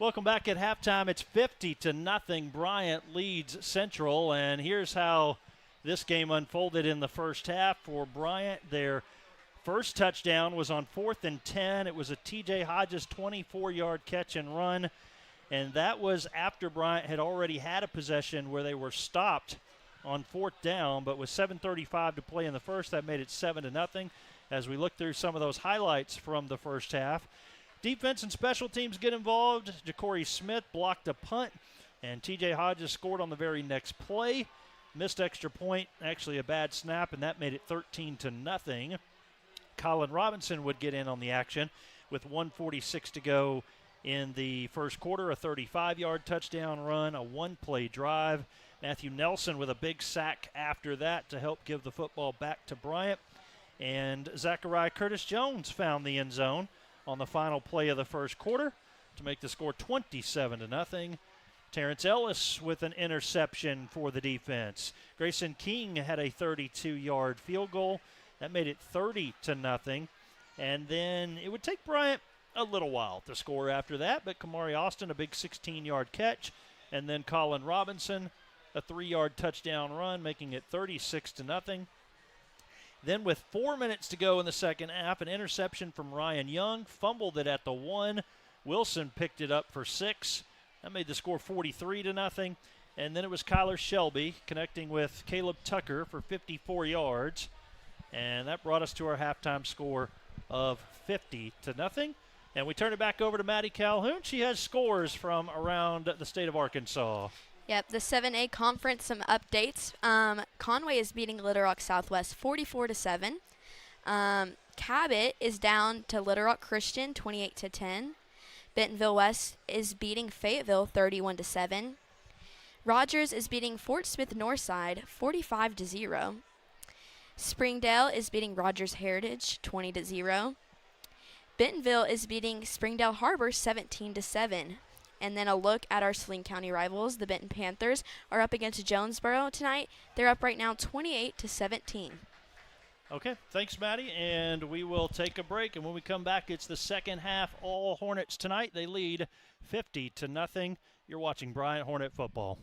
Speaker 1: Welcome back at halftime. It's 50-0. Bryant leads Central, and here's how this game unfolded in the first half for Bryant. Their first touchdown was on 4th and 10. It was a T.J. Hodges 24-yard catch and run, and that was after Bryant had already had a possession where they were stopped on 4th down, but with 7:35 to play in the first, that made it 7-0. As we look through some of those highlights from the first half, defense and special teams get involved. Ja'Cory Smith blocked a punt, and T.J. Hodges scored on the very next play. Missed extra point, actually a bad snap, and that made it 13-0. Colin Robinson would get in on the action with 1:46 to go in the first quarter, a 35-yard touchdown run, a one-play drive. Matthew Nelson with a big sack after that to help give the football back to Bryant. And Zachariah Curtis-Jones found the end zone on the final play of the first quarter to make the score 27-0. Terrence Ellis with an interception for the defense. Grayson King had a 32-yard field goal. That made it 30-0. And then it would take Bryant a little while to score after that, but Kamari Austin, a big 16-yard catch, and then Colin Robinson, a 3-yard touchdown run, making it 36-0. Then with 4 minutes to go in the second half, an interception from Ryan Young, fumbled it at the 1. Wilson picked it up for 6. That made the score 43-0. And then it was Kyler Shelby connecting with Caleb Tucker for 54 yards. And that brought us to our halftime score of 50-0. And we turn it back over to Maddie Calhoun. She has scores from around the state of Arkansas.
Speaker 2: Yep, the 7A conference, some updates. Conway is beating Little Rock Southwest 44-7. Cabot is down to Little Rock Christian 28-10. Bentonville West is beating Fayetteville 31-7. Rogers is beating Fort Smith Northside 45-0. Springdale is beating Rogers Heritage 20-0. Bentonville is beating Springdale Harbor 17-7. And then a look at our Saline County rivals. The Benton Panthers are up against Jonesboro tonight. They're up right now 28-17.
Speaker 1: Okay, thanks, Maddie. And we will take a break. And when we come back, it's the second half. All Hornets tonight. They lead 50-0. You're watching Bryant Hornet football.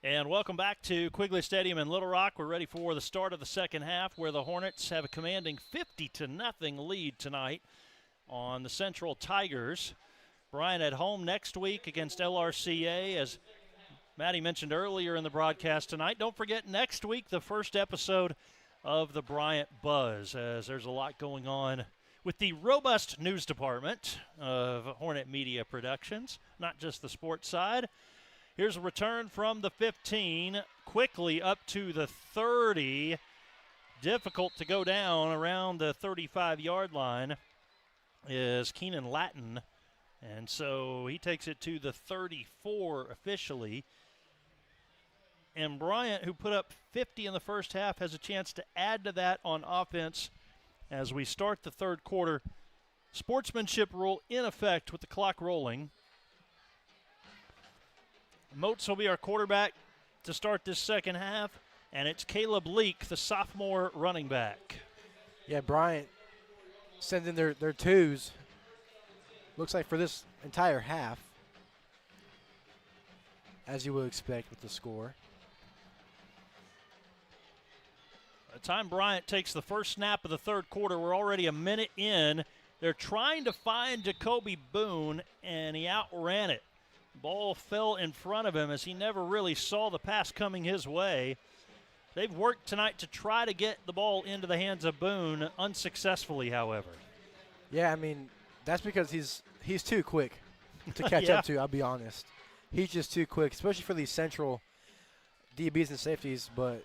Speaker 1: And welcome back to Quigley Stadium in Little Rock. We're ready for the start of the second half, where the Hornets have a commanding 50-0 lead tonight on the Central Tigers. Bryant at home next week against LRCA, as Maddie mentioned earlier in the broadcast tonight. Don't forget, next week, the first episode of the Bryant Buzz, as there's a lot going on with the robust news department of Hornet Media Productions, not just the sports side. Here's a return from the 15, quickly up to the 30. Difficult to go down around the 35-yard line is Keenan Latin. And so he takes it to the 34 officially. And Bryant, who put up 50 in the first half, has a chance to add to that on offense as we start the third quarter. Sportsmanship rule in effect with the clock rolling. Moats will be our quarterback to start this second half, and it's Caleb Leak, the sophomore running back.
Speaker 11: Yeah, Bryant sending their twos. Looks like for this entire half, as you would expect with the score.
Speaker 1: By the time Bryant takes the first snap of the third quarter, we're already a minute in. They're trying to find Jacoby Boone, and he outran it. Ball fell in front of him as he never really saw the pass coming his way. They've worked tonight to try to get the ball into the hands of Boone, unsuccessfully, however.
Speaker 11: Yeah, I mean, that's because he's too quick to catch up to, I'll be honest. He's just too quick, especially for these central DBs and safeties, but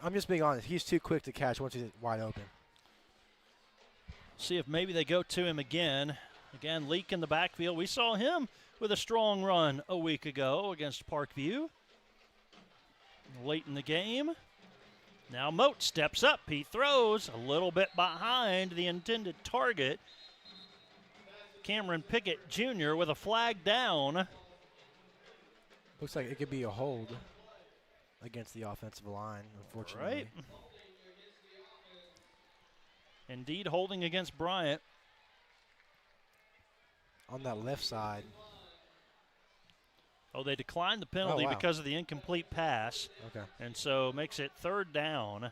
Speaker 11: I'm just being honest. He's too quick to catch once he's wide open.
Speaker 1: See if maybe they go to him again. Again, Leak in the backfield. We saw him with a strong run a week ago against Parkview. Late in the game. Now Moat steps up. He throws a little bit behind the intended target. Cameron Pickett Jr. with a flag down.
Speaker 11: Looks like it could be a hold against the offensive line, unfortunately.
Speaker 1: Right. Indeed, holding against Bryant.
Speaker 11: On that left side.
Speaker 1: Oh, they declined the penalty because of the incomplete pass.
Speaker 11: Okay.
Speaker 1: And so makes it third down.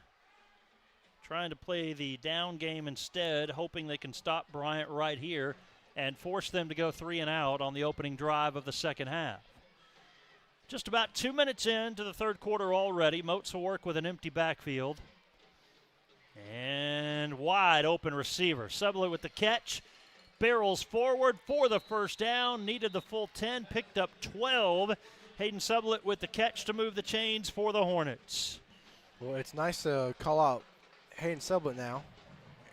Speaker 1: Trying to play the down game instead, hoping they can stop Bryant right here and force them to go 3 and out on the opening drive of the second half. Just about 2 minutes into the third quarter already. Moats will work with an empty backfield. And wide open receiver. Sublett with the catch. Barrels forward for the first down. Needed the full 10. Picked up 12. Hayden Sublett with the catch to move the chains for the Hornets.
Speaker 11: Well, it's nice to call out Hayden Sublett now.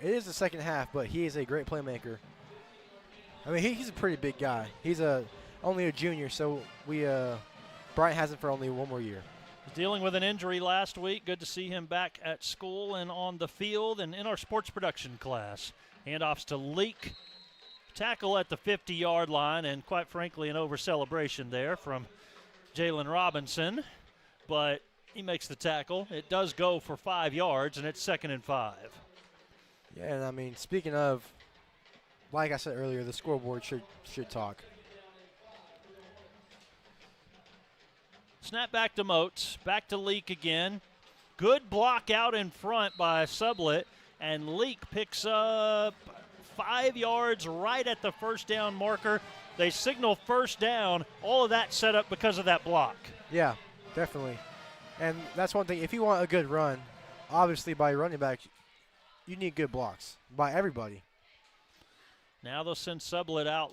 Speaker 11: It is the second half, but he is a great playmaker. I mean, he's a pretty big guy. He's only a junior, so Bryant has him for only 1 more year.
Speaker 1: Dealing with an injury last week. Good to see him back at school and on the field and in our sports production class. Handoffs to Leak. Tackle at the 50-yard line, and quite frankly, an over-celebration there from Jalen Robinson. But he makes the tackle. It does go for 5 yards, and it's 2nd and 5.
Speaker 11: Yeah, and I mean, speaking of, like I said earlier, the scoreboard should talk.
Speaker 1: Snap back to Moats. Back to Leak again. Good block out in front by Sublett, and Leak picks up 5 yards right at the first down marker. They signal first down. All of that set up because of that block.
Speaker 11: Yeah, definitely. And that's one thing. If you want a good run, obviously by running back, you need good blocks by everybody.
Speaker 1: Now they'll send Sublett out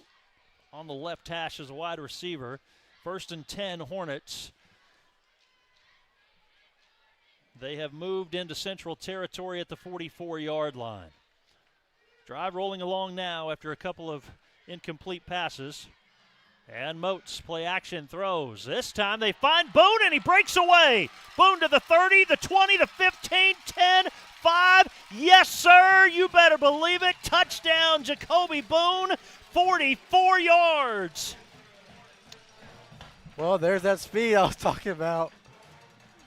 Speaker 1: on the left hash as a wide receiver. 1st and 10 Hornets. They have moved into central territory at the 44-yard line. Drive rolling along now after a couple of incomplete passes. And Moats play action throws. This time they find Boone, and he breaks away. Boone to the 30, the 20, the 15, 10, 5. Yes, sir, you better believe it. Touchdown, Jacoby Boone, 44 yards.
Speaker 11: Well, there's that speed I was talking about.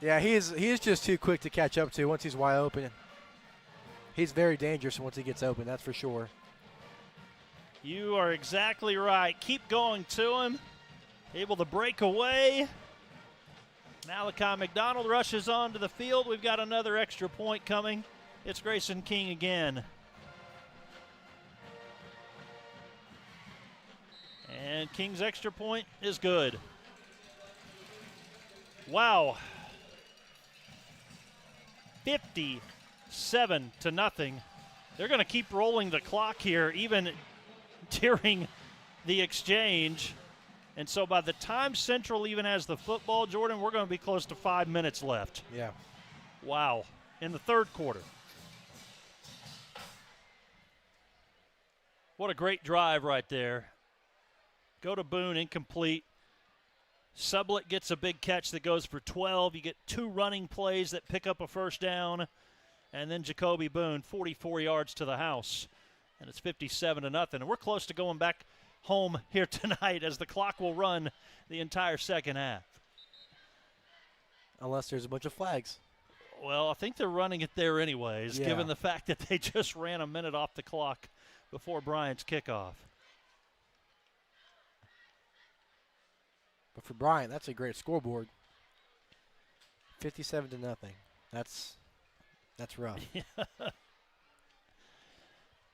Speaker 11: Yeah, he's just too quick to catch up to once he's wide open. He's very dangerous once he gets open, that's for sure.
Speaker 1: You are exactly right. Keep going to him. Able to break away. Malachi McDonald rushes onto the field. We've got another extra point coming. It's Grayson King again. And King's extra point is good. Wow. 57-0. They're going to keep rolling the clock here, even during the exchange. And so by the time Central even has the football, Jordan, we're going to be close to 5 minutes left.
Speaker 11: Yeah.
Speaker 1: Wow. In the third quarter. What a great drive right there. Go to Boone, incomplete. Sublett gets a big catch that goes for 12. You get 2 running plays that pick up a first down. And then Jacoby Boone, 44 yards to the house. And it's 57-0. And we're close to going back home here tonight as the clock will run the entire second half.
Speaker 11: Unless there's a bunch of flags.
Speaker 1: Well, I think they're running it there anyways,
Speaker 11: Yeah.
Speaker 1: given the fact that they just ran a minute off the clock before Bryant's kickoff.
Speaker 11: But for Bryant, that's a great scoreboard. 57-0. That's rough.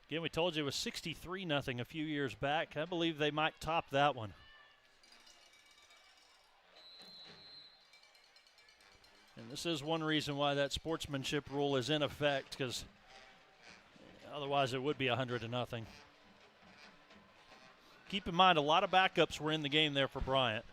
Speaker 1: Again, we told you it was 63-0 a few years back. I believe they might top that one. And this is one reason why that sportsmanship rule is in effect, because otherwise it would be 100-0. Keep in mind, a lot of backups were in the game there for Bryant.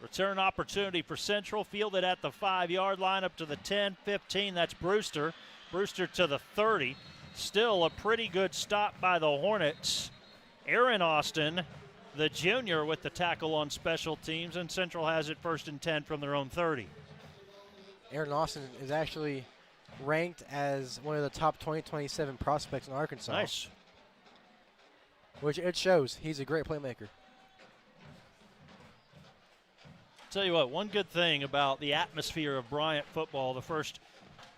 Speaker 1: Return opportunity for Central, fielded at the 5-yard line up to the 10, 15. That's Brewster. Brewster to the 30. Still a pretty good stop by the Hornets. Aaron Austin, the junior, with the tackle on special teams, and Central has it 1st and 10 from their own 30.
Speaker 11: Aaron Austin is actually ranked as one of the top 2027 prospects in Arkansas.
Speaker 1: Nice.
Speaker 11: Which it shows. He's a great playmaker.
Speaker 1: Tell you what, one good thing about the atmosphere of Bryant football the first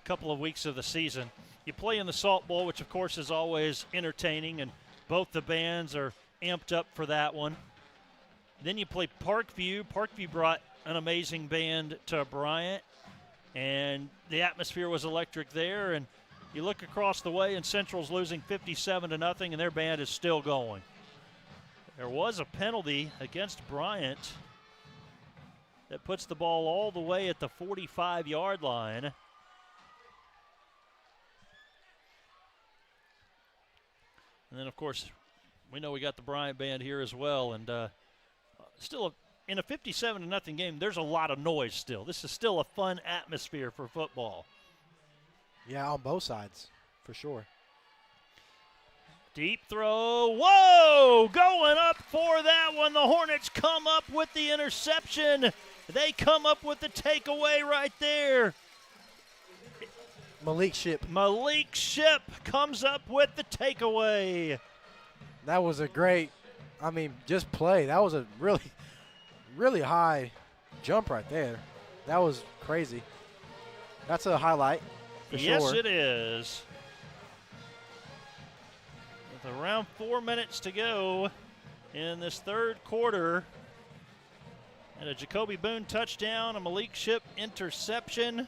Speaker 1: couple of weeks of the season, you play in the Salt Bowl, which of course is always entertaining, and both the bands are amped up for that one. Then you play Parkview. Parkview brought an amazing band to Bryant, and the atmosphere was electric there. And you look across the way, and Central's losing 57-0, and their band is still going. There was a penalty against Bryant that puts the ball all the way at the 45-yard line. And then, of course, we know we got the Bryant band here as well. And still, in a 57-0 game, there's a lot of noise still. This is still a fun atmosphere for football.
Speaker 11: Yeah, on both sides, for sure.
Speaker 1: Deep throw. Whoa! Going up for that one. The Hornets come up with the interception. They come up with the takeaway right there.
Speaker 11: Malik Ship.
Speaker 1: Malik Ship comes up with the takeaway.
Speaker 11: That was a great, just play. That was a really, really high jump right there. That was crazy. That's a highlight, for sure.
Speaker 1: Yes, it is. With around 4 minutes to go in this third quarter. And a Jacoby Boone touchdown, a Malik Ship interception.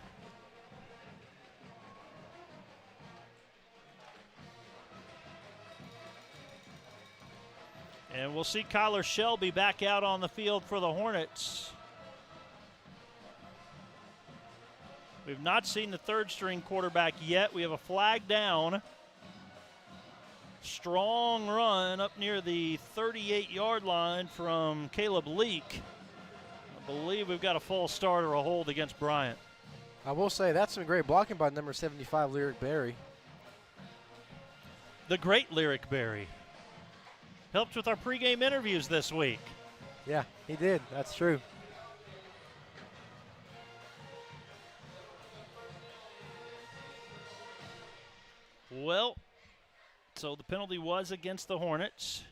Speaker 1: And we'll see Kyler Shelby back out on the field for the Hornets. We've not seen the third-string quarterback yet. We have a flag down. Strong run up near the 38-yard line from Caleb Leak. I believe we've got a false start or a hold against Bryant.
Speaker 11: I will say that's some great blocking by number 75, Lyric Berry.
Speaker 1: The great Lyric Berry. Helped with our pregame interviews this week.
Speaker 11: Yeah, he did. That's true.
Speaker 1: Well, so the penalty was against the Hornets.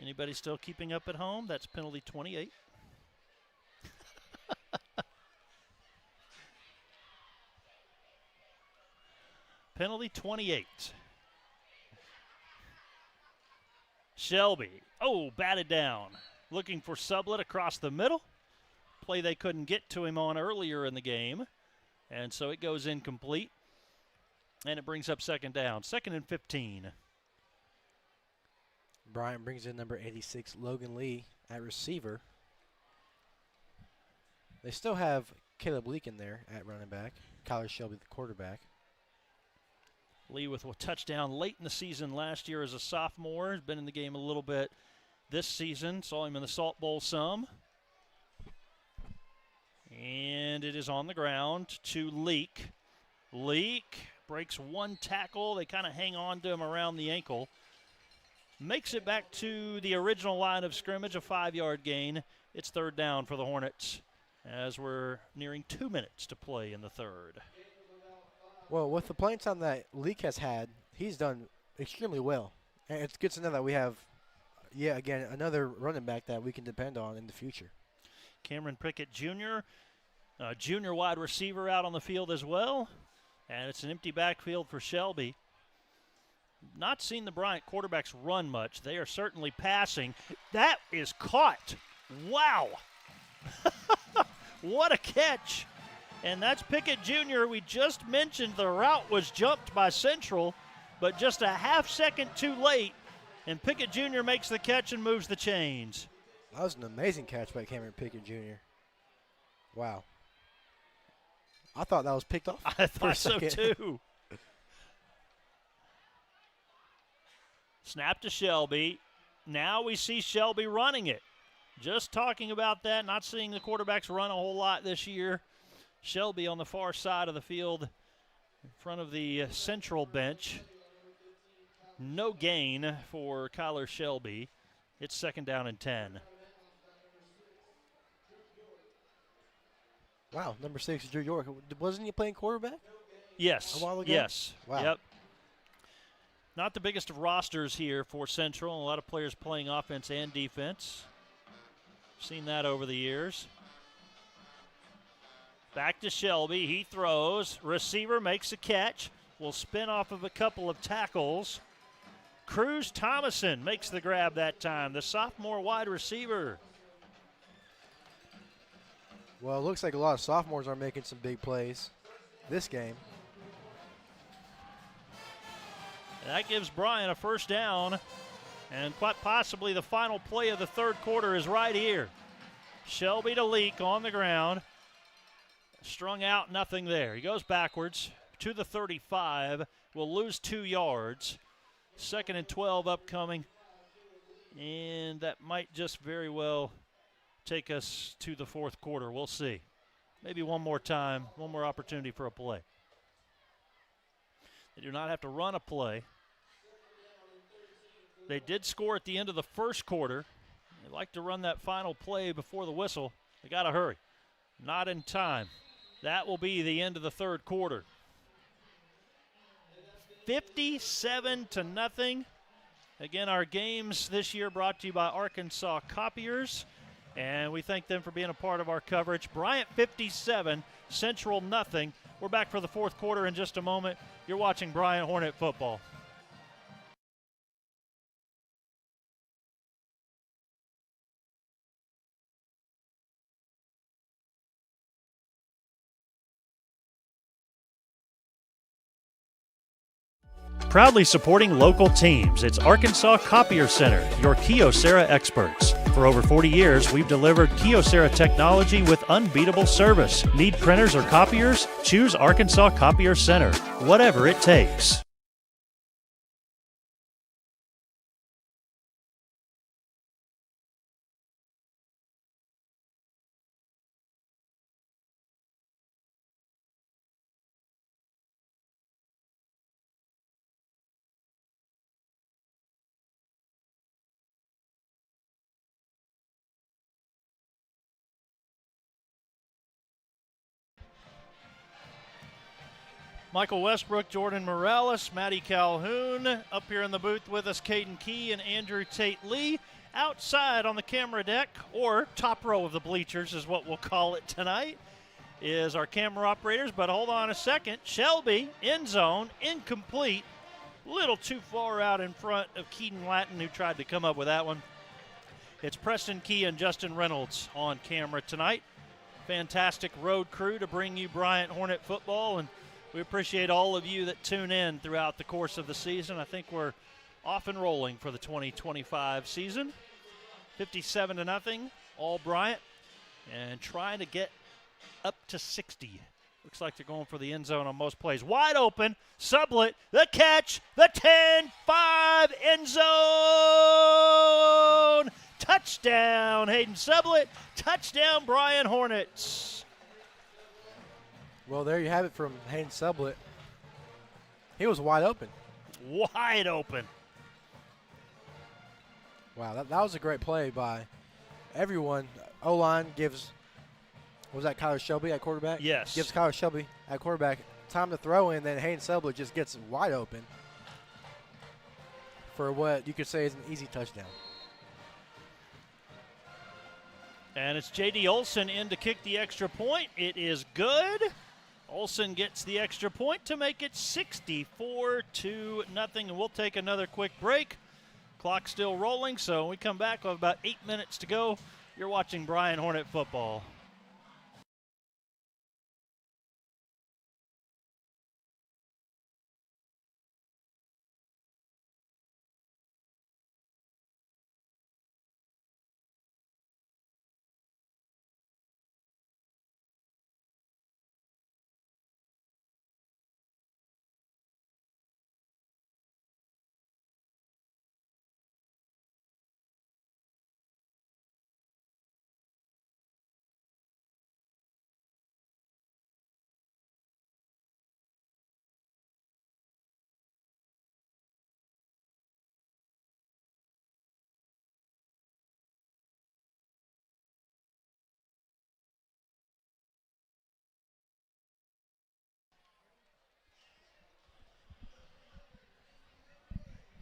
Speaker 1: Anybody still keeping up at home? That's penalty 28. Penalty 28. Shelby. Oh, batted down. looking for Sublet across the middle. Play they couldn't get to him on earlier in the game. And so it goes incomplete. And it brings up second down. 2nd and 15.
Speaker 11: Bryant brings in number 86, Logan Lee, at receiver. They still have Caleb Leak in there at running back. Kyler Shelby, the quarterback.
Speaker 1: Lee with a touchdown late in the season last year as a sophomore. Has been in the game a little bit this season. Saw him in the Salt Bowl some. And it is on the ground to Leak. Leak breaks one tackle. They kind of hang on to him around the ankle. Makes it back to the original line of scrimmage, a 5-yard gain. It's third down for the Hornets as we're nearing 2 minutes to play in the third.
Speaker 11: Well, with the playing time that Leak has had, he's done extremely well. And it's good to know that we have, again, another running back that we can depend on in the future.
Speaker 1: Cameron Pickett Jr., junior wide receiver out on the field as well. And it's an empty backfield for Shelby. Not seen the Bryant quarterbacks run much. They are certainly passing. That is caught. Wow. What a catch. And that's Pickett Jr. We just mentioned the route was jumped by Central, but just a half second too late. And Pickett Jr. makes the catch and moves the chains.
Speaker 11: That was an amazing catch by Cameron Pickett Jr. Wow. I thought that was picked off.
Speaker 1: I thought so too. Snap to Shelby. Now we see Shelby running it. Just talking about that, not seeing the quarterbacks run a whole lot this year. Shelby on the far side of the field in front of the Central bench. No gain for Kyler Shelby. It's 2nd down and 10.
Speaker 11: Wow, number 6, Drew York. Wasn't he playing quarterback?
Speaker 1: Yes.
Speaker 11: A while ago?
Speaker 1: Yes.
Speaker 11: Wow.
Speaker 1: Yep. Not the biggest of rosters here for Central. A lot of players playing offense and defense. Seen that over the years. Back to Shelby. He throws. Receiver makes a catch. Will spin off of a couple of tackles. Cruz Thomason makes the grab that time. The sophomore wide receiver.
Speaker 11: Well, it looks like a lot of sophomores are making some big plays this game.
Speaker 1: And that gives Bryant a first down. And quite possibly the final play of the third quarter is right here. Shelby to Leak on the ground. Strung out, nothing there. He goes backwards to the 35. Will lose 2 yards. 2nd and 12 upcoming. And that might just very well take us to the fourth quarter. We'll see. Maybe one more time, one more opportunity for a play. They do not have to run a play. They did score at the end of the first quarter. They like to run that final play before the whistle. They got to hurry. Not in time. That will be the end of the third quarter. 57-0. Again, our games this year brought to you by Arkansas Copiers, and we thank them for being a part of our coverage. Bryant 57, Central nothing. We're back for the fourth quarter in just a moment. You're watching Bryant Hornet football. Proudly supporting local teams, it's Arkansas Copier Center, your Kyocera experts. For over 40 years, we've delivered Kyocera technology with unbeatable service. Need printers or copiers? Choose Arkansas Copier Center, whatever it takes. Michael Westbrook, Jordan Morales, Matty Calhoun. Up here in the booth with us, Caden Key and Andrew Tate Lee. Outside on the camera deck, or top row of the bleachers is what we'll call it tonight, is our camera operators. But hold on a second. Shelby, end zone, incomplete. A little too far out in front of Keaton Latin, who tried to come up with that one. It's Preston Key and Justin Reynolds on camera tonight. Fantastic road crew to bring you Bryant Hornet football, and we appreciate all of you that tune in throughout the course of the season. I think we're off and rolling for the 2025 season. 57-0, all Bryant, and trying to get up to 60. Looks like they're going for the end zone on most plays. Wide open, Sublett, the catch, the 10-5 end zone. Touchdown, Hayden Sublett. Touchdown, Bryant Hornets.
Speaker 11: Well, there you have it from Hayden Sublett. He was wide open.
Speaker 1: Wide open.
Speaker 11: Wow, that was a great play by everyone. O-line gives, was that Kyler Shelby at quarterback?
Speaker 1: Yes.
Speaker 11: Gives Kyler Shelby at quarterback time to throw in, then Hayden Sublett just gets wide open for what you could say is an easy touchdown.
Speaker 1: And it's J.D. Olson in to kick the extra point. It is good. Olson gets the extra point to make it 64-0. And we'll take another quick break. Clock still rolling, so when we come back, we'll have about 8 minutes to go. You're watching Bryant Hornet football.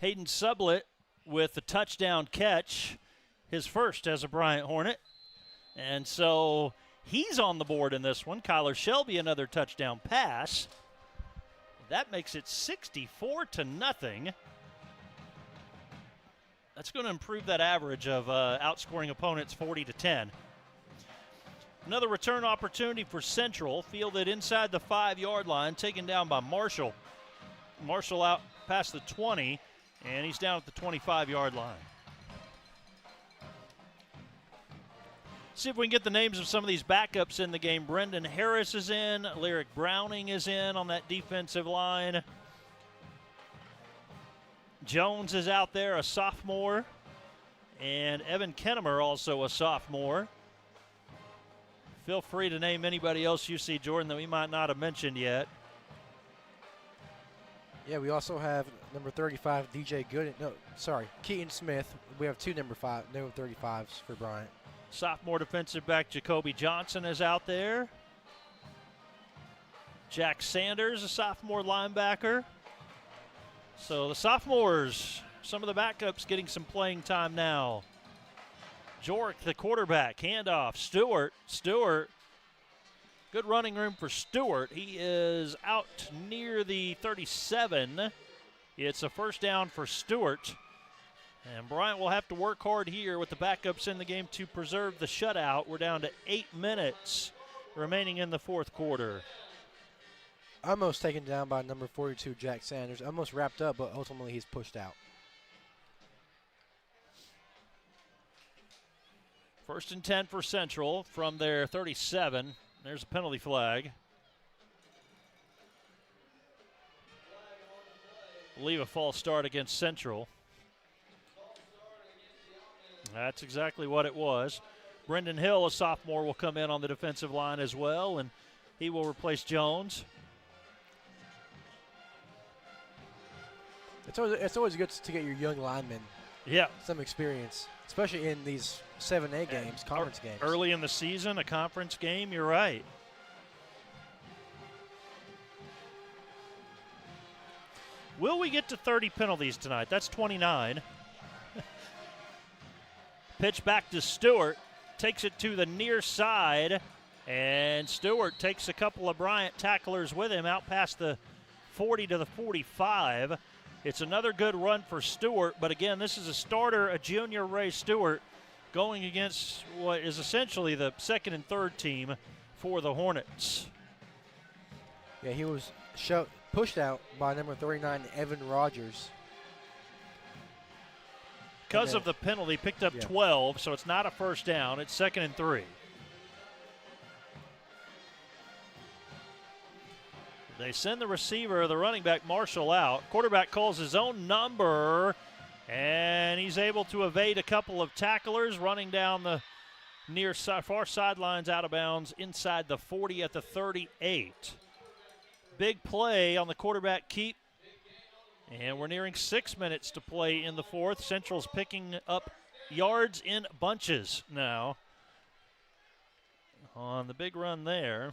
Speaker 1: Hayden Sublett with the touchdown catch, his first as a Bryant Hornet. And so he's on the board in this one. Kyler Shelby, another touchdown pass. That makes it 64-0. That's going to improve that average of outscoring opponents 40-10. Another return opportunity for Central, fielded inside the 5-yard line, taken down by Marshall. Marshall out past the 20. And he's down at the 25-yard line. See if we can get the names of some of these backups in the game. Brendan Harris is in. Lyric Browning is in on that defensive line. Jones is out there, a sophomore. And Evan Kennemer, also a sophomore. Feel free to name anybody else you see, Jordan, that we might not have mentioned yet.
Speaker 11: Yeah, we also have number 35, DJ Gooden. No, sorry, Keaton Smith. We have two number 35s for Bryant.
Speaker 1: Sophomore defensive back Jacoby Johnson is out there. Jack Sanders, a sophomore linebacker. So the sophomores, some of the backups getting some playing time now. Jork, the quarterback, handoff. Stewart. Good running room for Stewart. He is out near the 37. It's a first down for Stewart. And Bryant will have to work hard here with the backups in the game to preserve the shutout. We're down to 8 minutes remaining in the fourth quarter.
Speaker 11: Almost taken down by number 42, Jack Sanders. Almost wrapped up, but ultimately he's pushed out.
Speaker 1: First and 10 for Central from their 37. There's a penalty flag. Leave a false start against Central. That's exactly what it was. Brendan Hill, a sophomore, will come in on the defensive line as well, and he will replace Jones.
Speaker 11: It's always good to get your young linemen some experience, especially in these 7A games, conference games.
Speaker 1: Early in the season, a conference game, you're right. Will we get to 30 penalties tonight? That's 29. Pitch back to Stewart. Takes it to the near side. And Stewart takes a couple of Bryant tacklers with him out past the 40 to the 45. It's another good run for Stewart. But again, this is a starter, a junior, Ray Stewart, going against what is essentially the second and third team for the Hornets.
Speaker 11: Yeah, he was pushed out by number 39, Evan Rogers.
Speaker 1: Because of the penalty, picked up 12, so it's not a first down. It's 2nd and 3. They send the receiver, the running back, Marshall, out. Quarterback calls his own number, and he's able to evade a couple of tacklers, running down the far sidelines, out of bounds, inside the 40 at the 38. Big play on the quarterback keep. And we're nearing 6 minutes to play in the fourth. Central's picking up yards in bunches now on the big run there.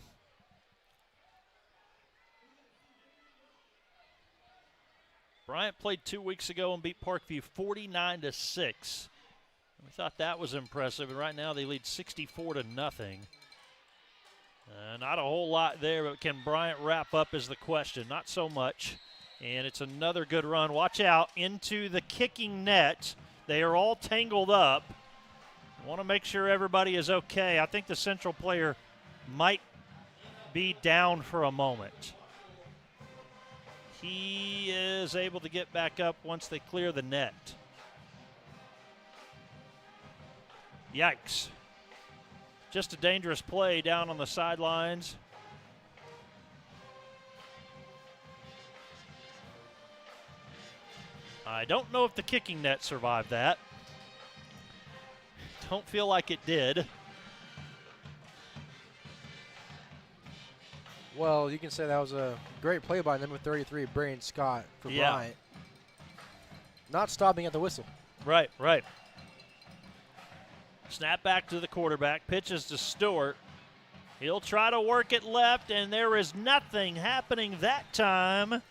Speaker 1: Bryant played 2 weeks ago and beat Parkview 49-6. We thought that was impressive, and right now they lead 64-0. Not a whole lot there, but can Bryant wrap up is the question. Not so much. And it's another good run. Watch out into the kicking net. They are all tangled up. I want to make sure everybody is okay. I think the Central player might be down for a moment. He is able to get back up once they clear the net. Yikes. Just a dangerous play down on the sidelines. I don't know if the kicking net survived that. Don't feel like it did.
Speaker 11: Well, you can say that was a great play by number 33, Bryant Scott, for Bryant. Not stopping at the whistle.
Speaker 1: Right. Snap back to the quarterback. Pitches to Stewart. He'll try to work it left, and there is nothing happening that time.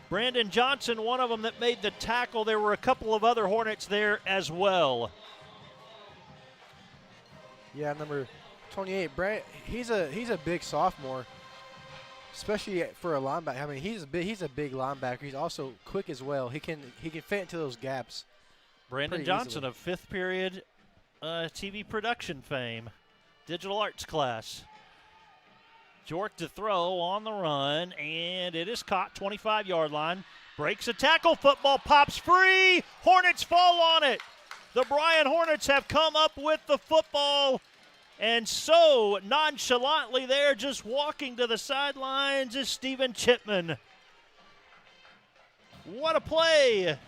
Speaker 1: Brandon Johnson, one of them that made the tackle. There were a couple of other Hornets there as well.
Speaker 11: Yeah, number 28, Bryant. He's a big sophomore, especially for a linebacker. I mean, he's a big linebacker. He's also quick as well. He can fit into those gaps.
Speaker 1: Brandon Johnson of fifth period TV production fame, digital arts class. Jork to throw on the run, and it is caught, 25-yard line. Breaks a tackle, football pops free. Hornets fall on it. The Bryant Hornets have come up with the football, and so nonchalantly there, just walking to the sidelines, is Stephen Chipman. What a play.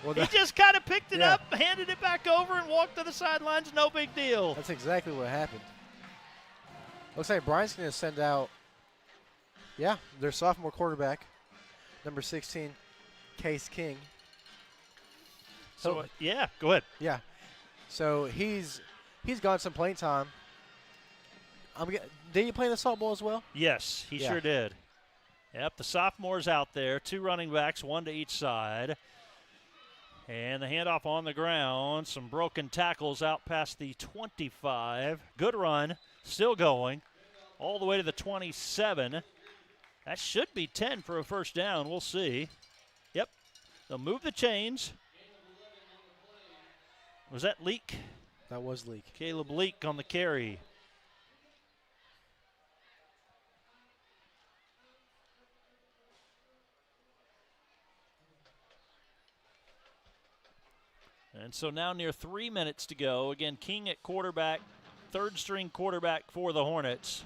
Speaker 11: Well,
Speaker 1: he just kind of picked it up, handed it back over, and walked to the sidelines. No big deal.
Speaker 11: That's exactly what happened. Looks like Bryant's going to send out, their sophomore quarterback, number 16, Case King.
Speaker 1: So, go ahead.
Speaker 11: Yeah. So he's gotten some playing time. Did he play in the Salt Bowl as well?
Speaker 1: Yes, he sure did. Yep, the sophomore's out there. 2 running backs, 1 to each side. And the handoff on the ground. Some broken tackles out past the 25. Good run. Still going. All the way to the 27. That should be 10 for a first down. We'll see. Yep. They'll move the chains. Was that Leak?
Speaker 11: That was Leak.
Speaker 1: Caleb Leak on the carry. And so now near 3 minutes to go. Again, King at quarterback, third string quarterback for the Hornets.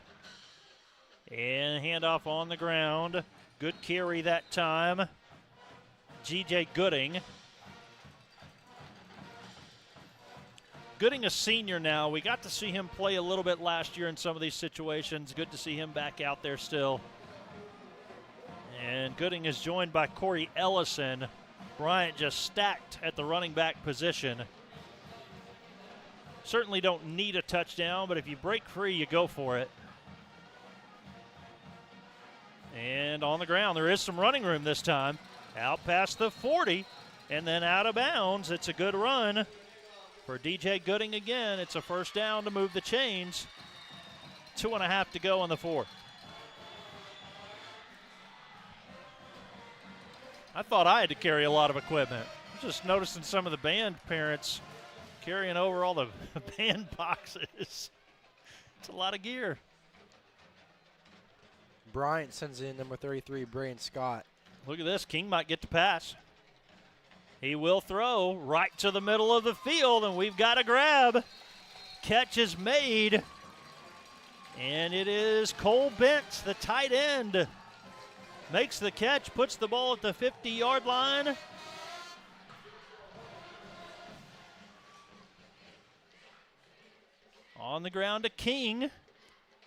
Speaker 1: And handoff on the ground. Good carry that time. G.J. Gooding. Gooding a senior now. We got to see him play a little bit last year in some of these situations. Good to see him back out there still. And Gooding is joined by Corey Ellison. Bryant just stacked at the running back position. Certainly don't need a touchdown, but if you break free, you go for it. And on the ground, there is some running room this time. Out past the 40, and then out of bounds. It's a good run for DJ Gooding again. It's a first down to move the chains. 2.5 to go in the fourth. I thought I had to carry a lot of equipment. Just noticing some of the band parents carrying over all the band boxes. It's a lot of gear.
Speaker 11: Bryant sends in number 33, Bryant Scott.
Speaker 1: Look at this. King might get to pass. He will throw right to the middle of the field, and we've got a grab. Catch is made, and it is Cole Bentz, the tight end. Makes the catch, puts the ball at the 50-yard line. On the ground to King.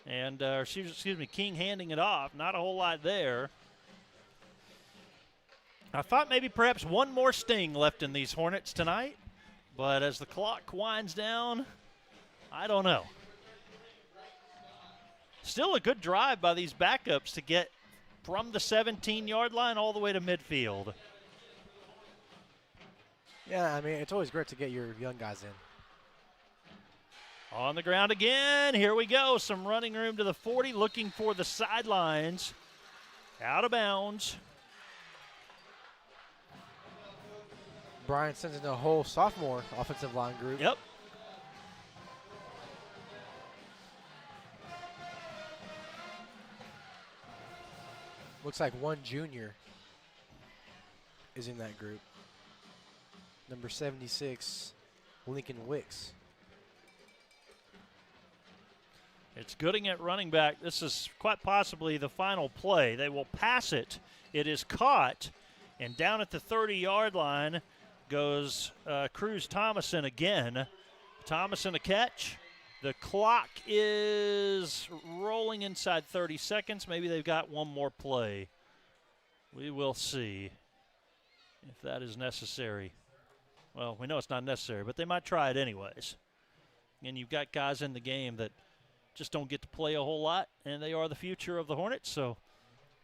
Speaker 1: And, excuse me, King handing it off. Not a whole lot there. I thought maybe perhaps one more sting left in these Hornets tonight. But as the clock winds down, I don't know. Still a good drive by these backups to get from the 17-yard line all the way to midfield.
Speaker 11: Yeah, I mean, it's always great to get your young guys in.
Speaker 1: On the ground again. Here we go. Some running room to the 40, looking for the sidelines. Out of bounds.
Speaker 11: Bryant sends in a whole sophomore offensive line group.
Speaker 1: Yep.
Speaker 11: Looks like one junior is in that group. Number 76, Lincoln Wicks.
Speaker 1: It's Gooding at running back. This is quite possibly the final play. They will pass it. It is caught, and down at the 30-yard line goes Cruz Thomason again. Thomason a catch. The clock is rolling inside 30 seconds. Maybe they've got one more play. We will see if that is necessary. Well, we know it's not necessary, but they might try it anyways. And you've got guys in the game that just don't get to play a whole lot, and they are the future of the Hornets, so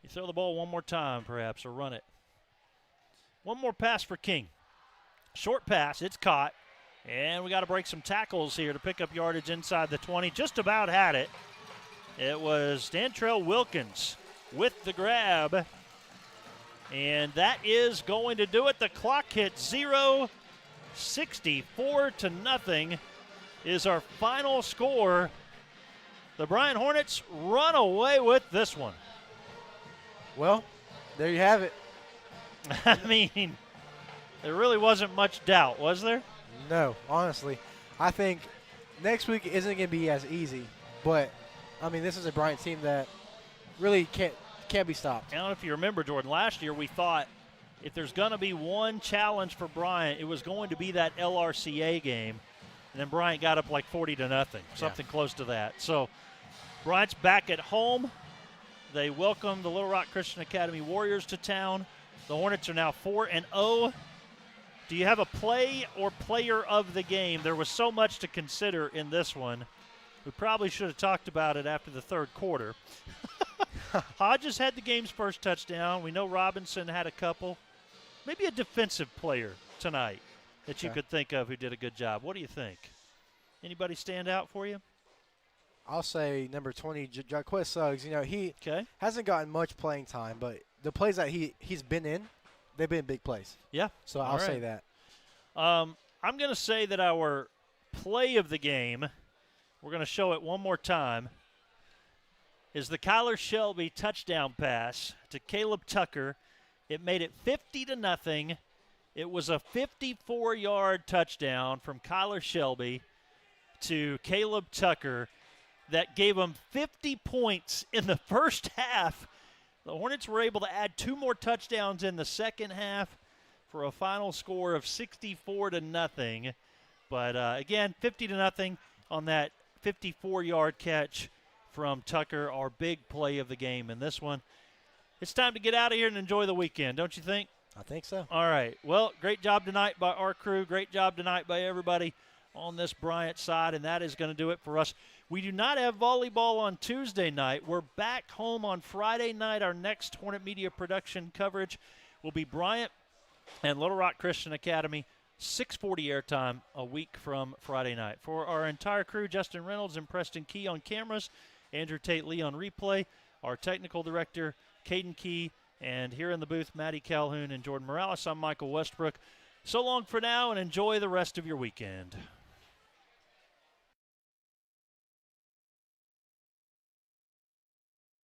Speaker 1: you throw the ball one more time, perhaps, or run it. One more pass for King. Short pass, it's caught, and we got to break some tackles here to pick up yardage inside the 20. Just about had it. It was Dantrell Wilkins with the grab, and that is going to do it. The clock hits 0, 64-0 is our final score. The Bryant Hornets run away with this one.
Speaker 11: Well, there you have it.
Speaker 1: I mean, there really wasn't much doubt, was there?
Speaker 11: No, honestly. I think next week isn't going to be as easy, but, I mean, this is a Bryant team that really can't be stopped.
Speaker 1: I don't know if you remember, Jordan, last year we thought if there's going to be one challenge for Bryant, it was going to be that LRCA game, and then Bryant got up like 40-0, something close to that. So Bryant's back at home. They welcome the Little Rock Christian Academy Warriors to town. The Hornets are now 4-0. Do you have a play or player of the game? There was so much to consider in this one. We probably should have talked about it after the third quarter. Hodges had the game's first touchdown. We know Robinson had a couple. Maybe a defensive player tonight that you could think of who did a good job. What do you think? Anybody stand out for you?
Speaker 11: I'll say number 20, Jaquez Suggs. You know, he hasn't gotten much playing time, but the plays that he's been in, they've been big plays.
Speaker 1: Yeah.
Speaker 11: So I'll say that.
Speaker 1: I'm going to say that our play of the game, we're going to show it one more time, is the Kyler Shelby touchdown pass to Caleb Tucker. It made it 50-0. It was a 54-yard touchdown from Kyler Shelby to Caleb Tucker that gave him 50 points in the first half. The Hornets were able to add 2 more touchdowns in the second half for a final score of 64-0. But again, 50-0 on that 54-yard catch from Tucker, our big play of the game in this one. It's time to get out of here and enjoy the weekend, don't you think?
Speaker 11: I think so.
Speaker 1: All right. Well, great job tonight by our crew. Great job tonight by everybody on this Bryant side, and that is going to do it for us. We do not have volleyball on Tuesday night. We're back home on Friday night. Our next Hornet Media production coverage will be Bryant and Little Rock Christian Academy, 6:40 airtime a week from Friday night. For our entire crew, Justin Reynolds and Preston Key on cameras, Andrew Tate Lee on replay, our technical director, Caden Key, and here in the booth, Maddie Calhoun and Jordan Morales. I'm Michael Westbrook. So long for now, and enjoy the rest of your weekend.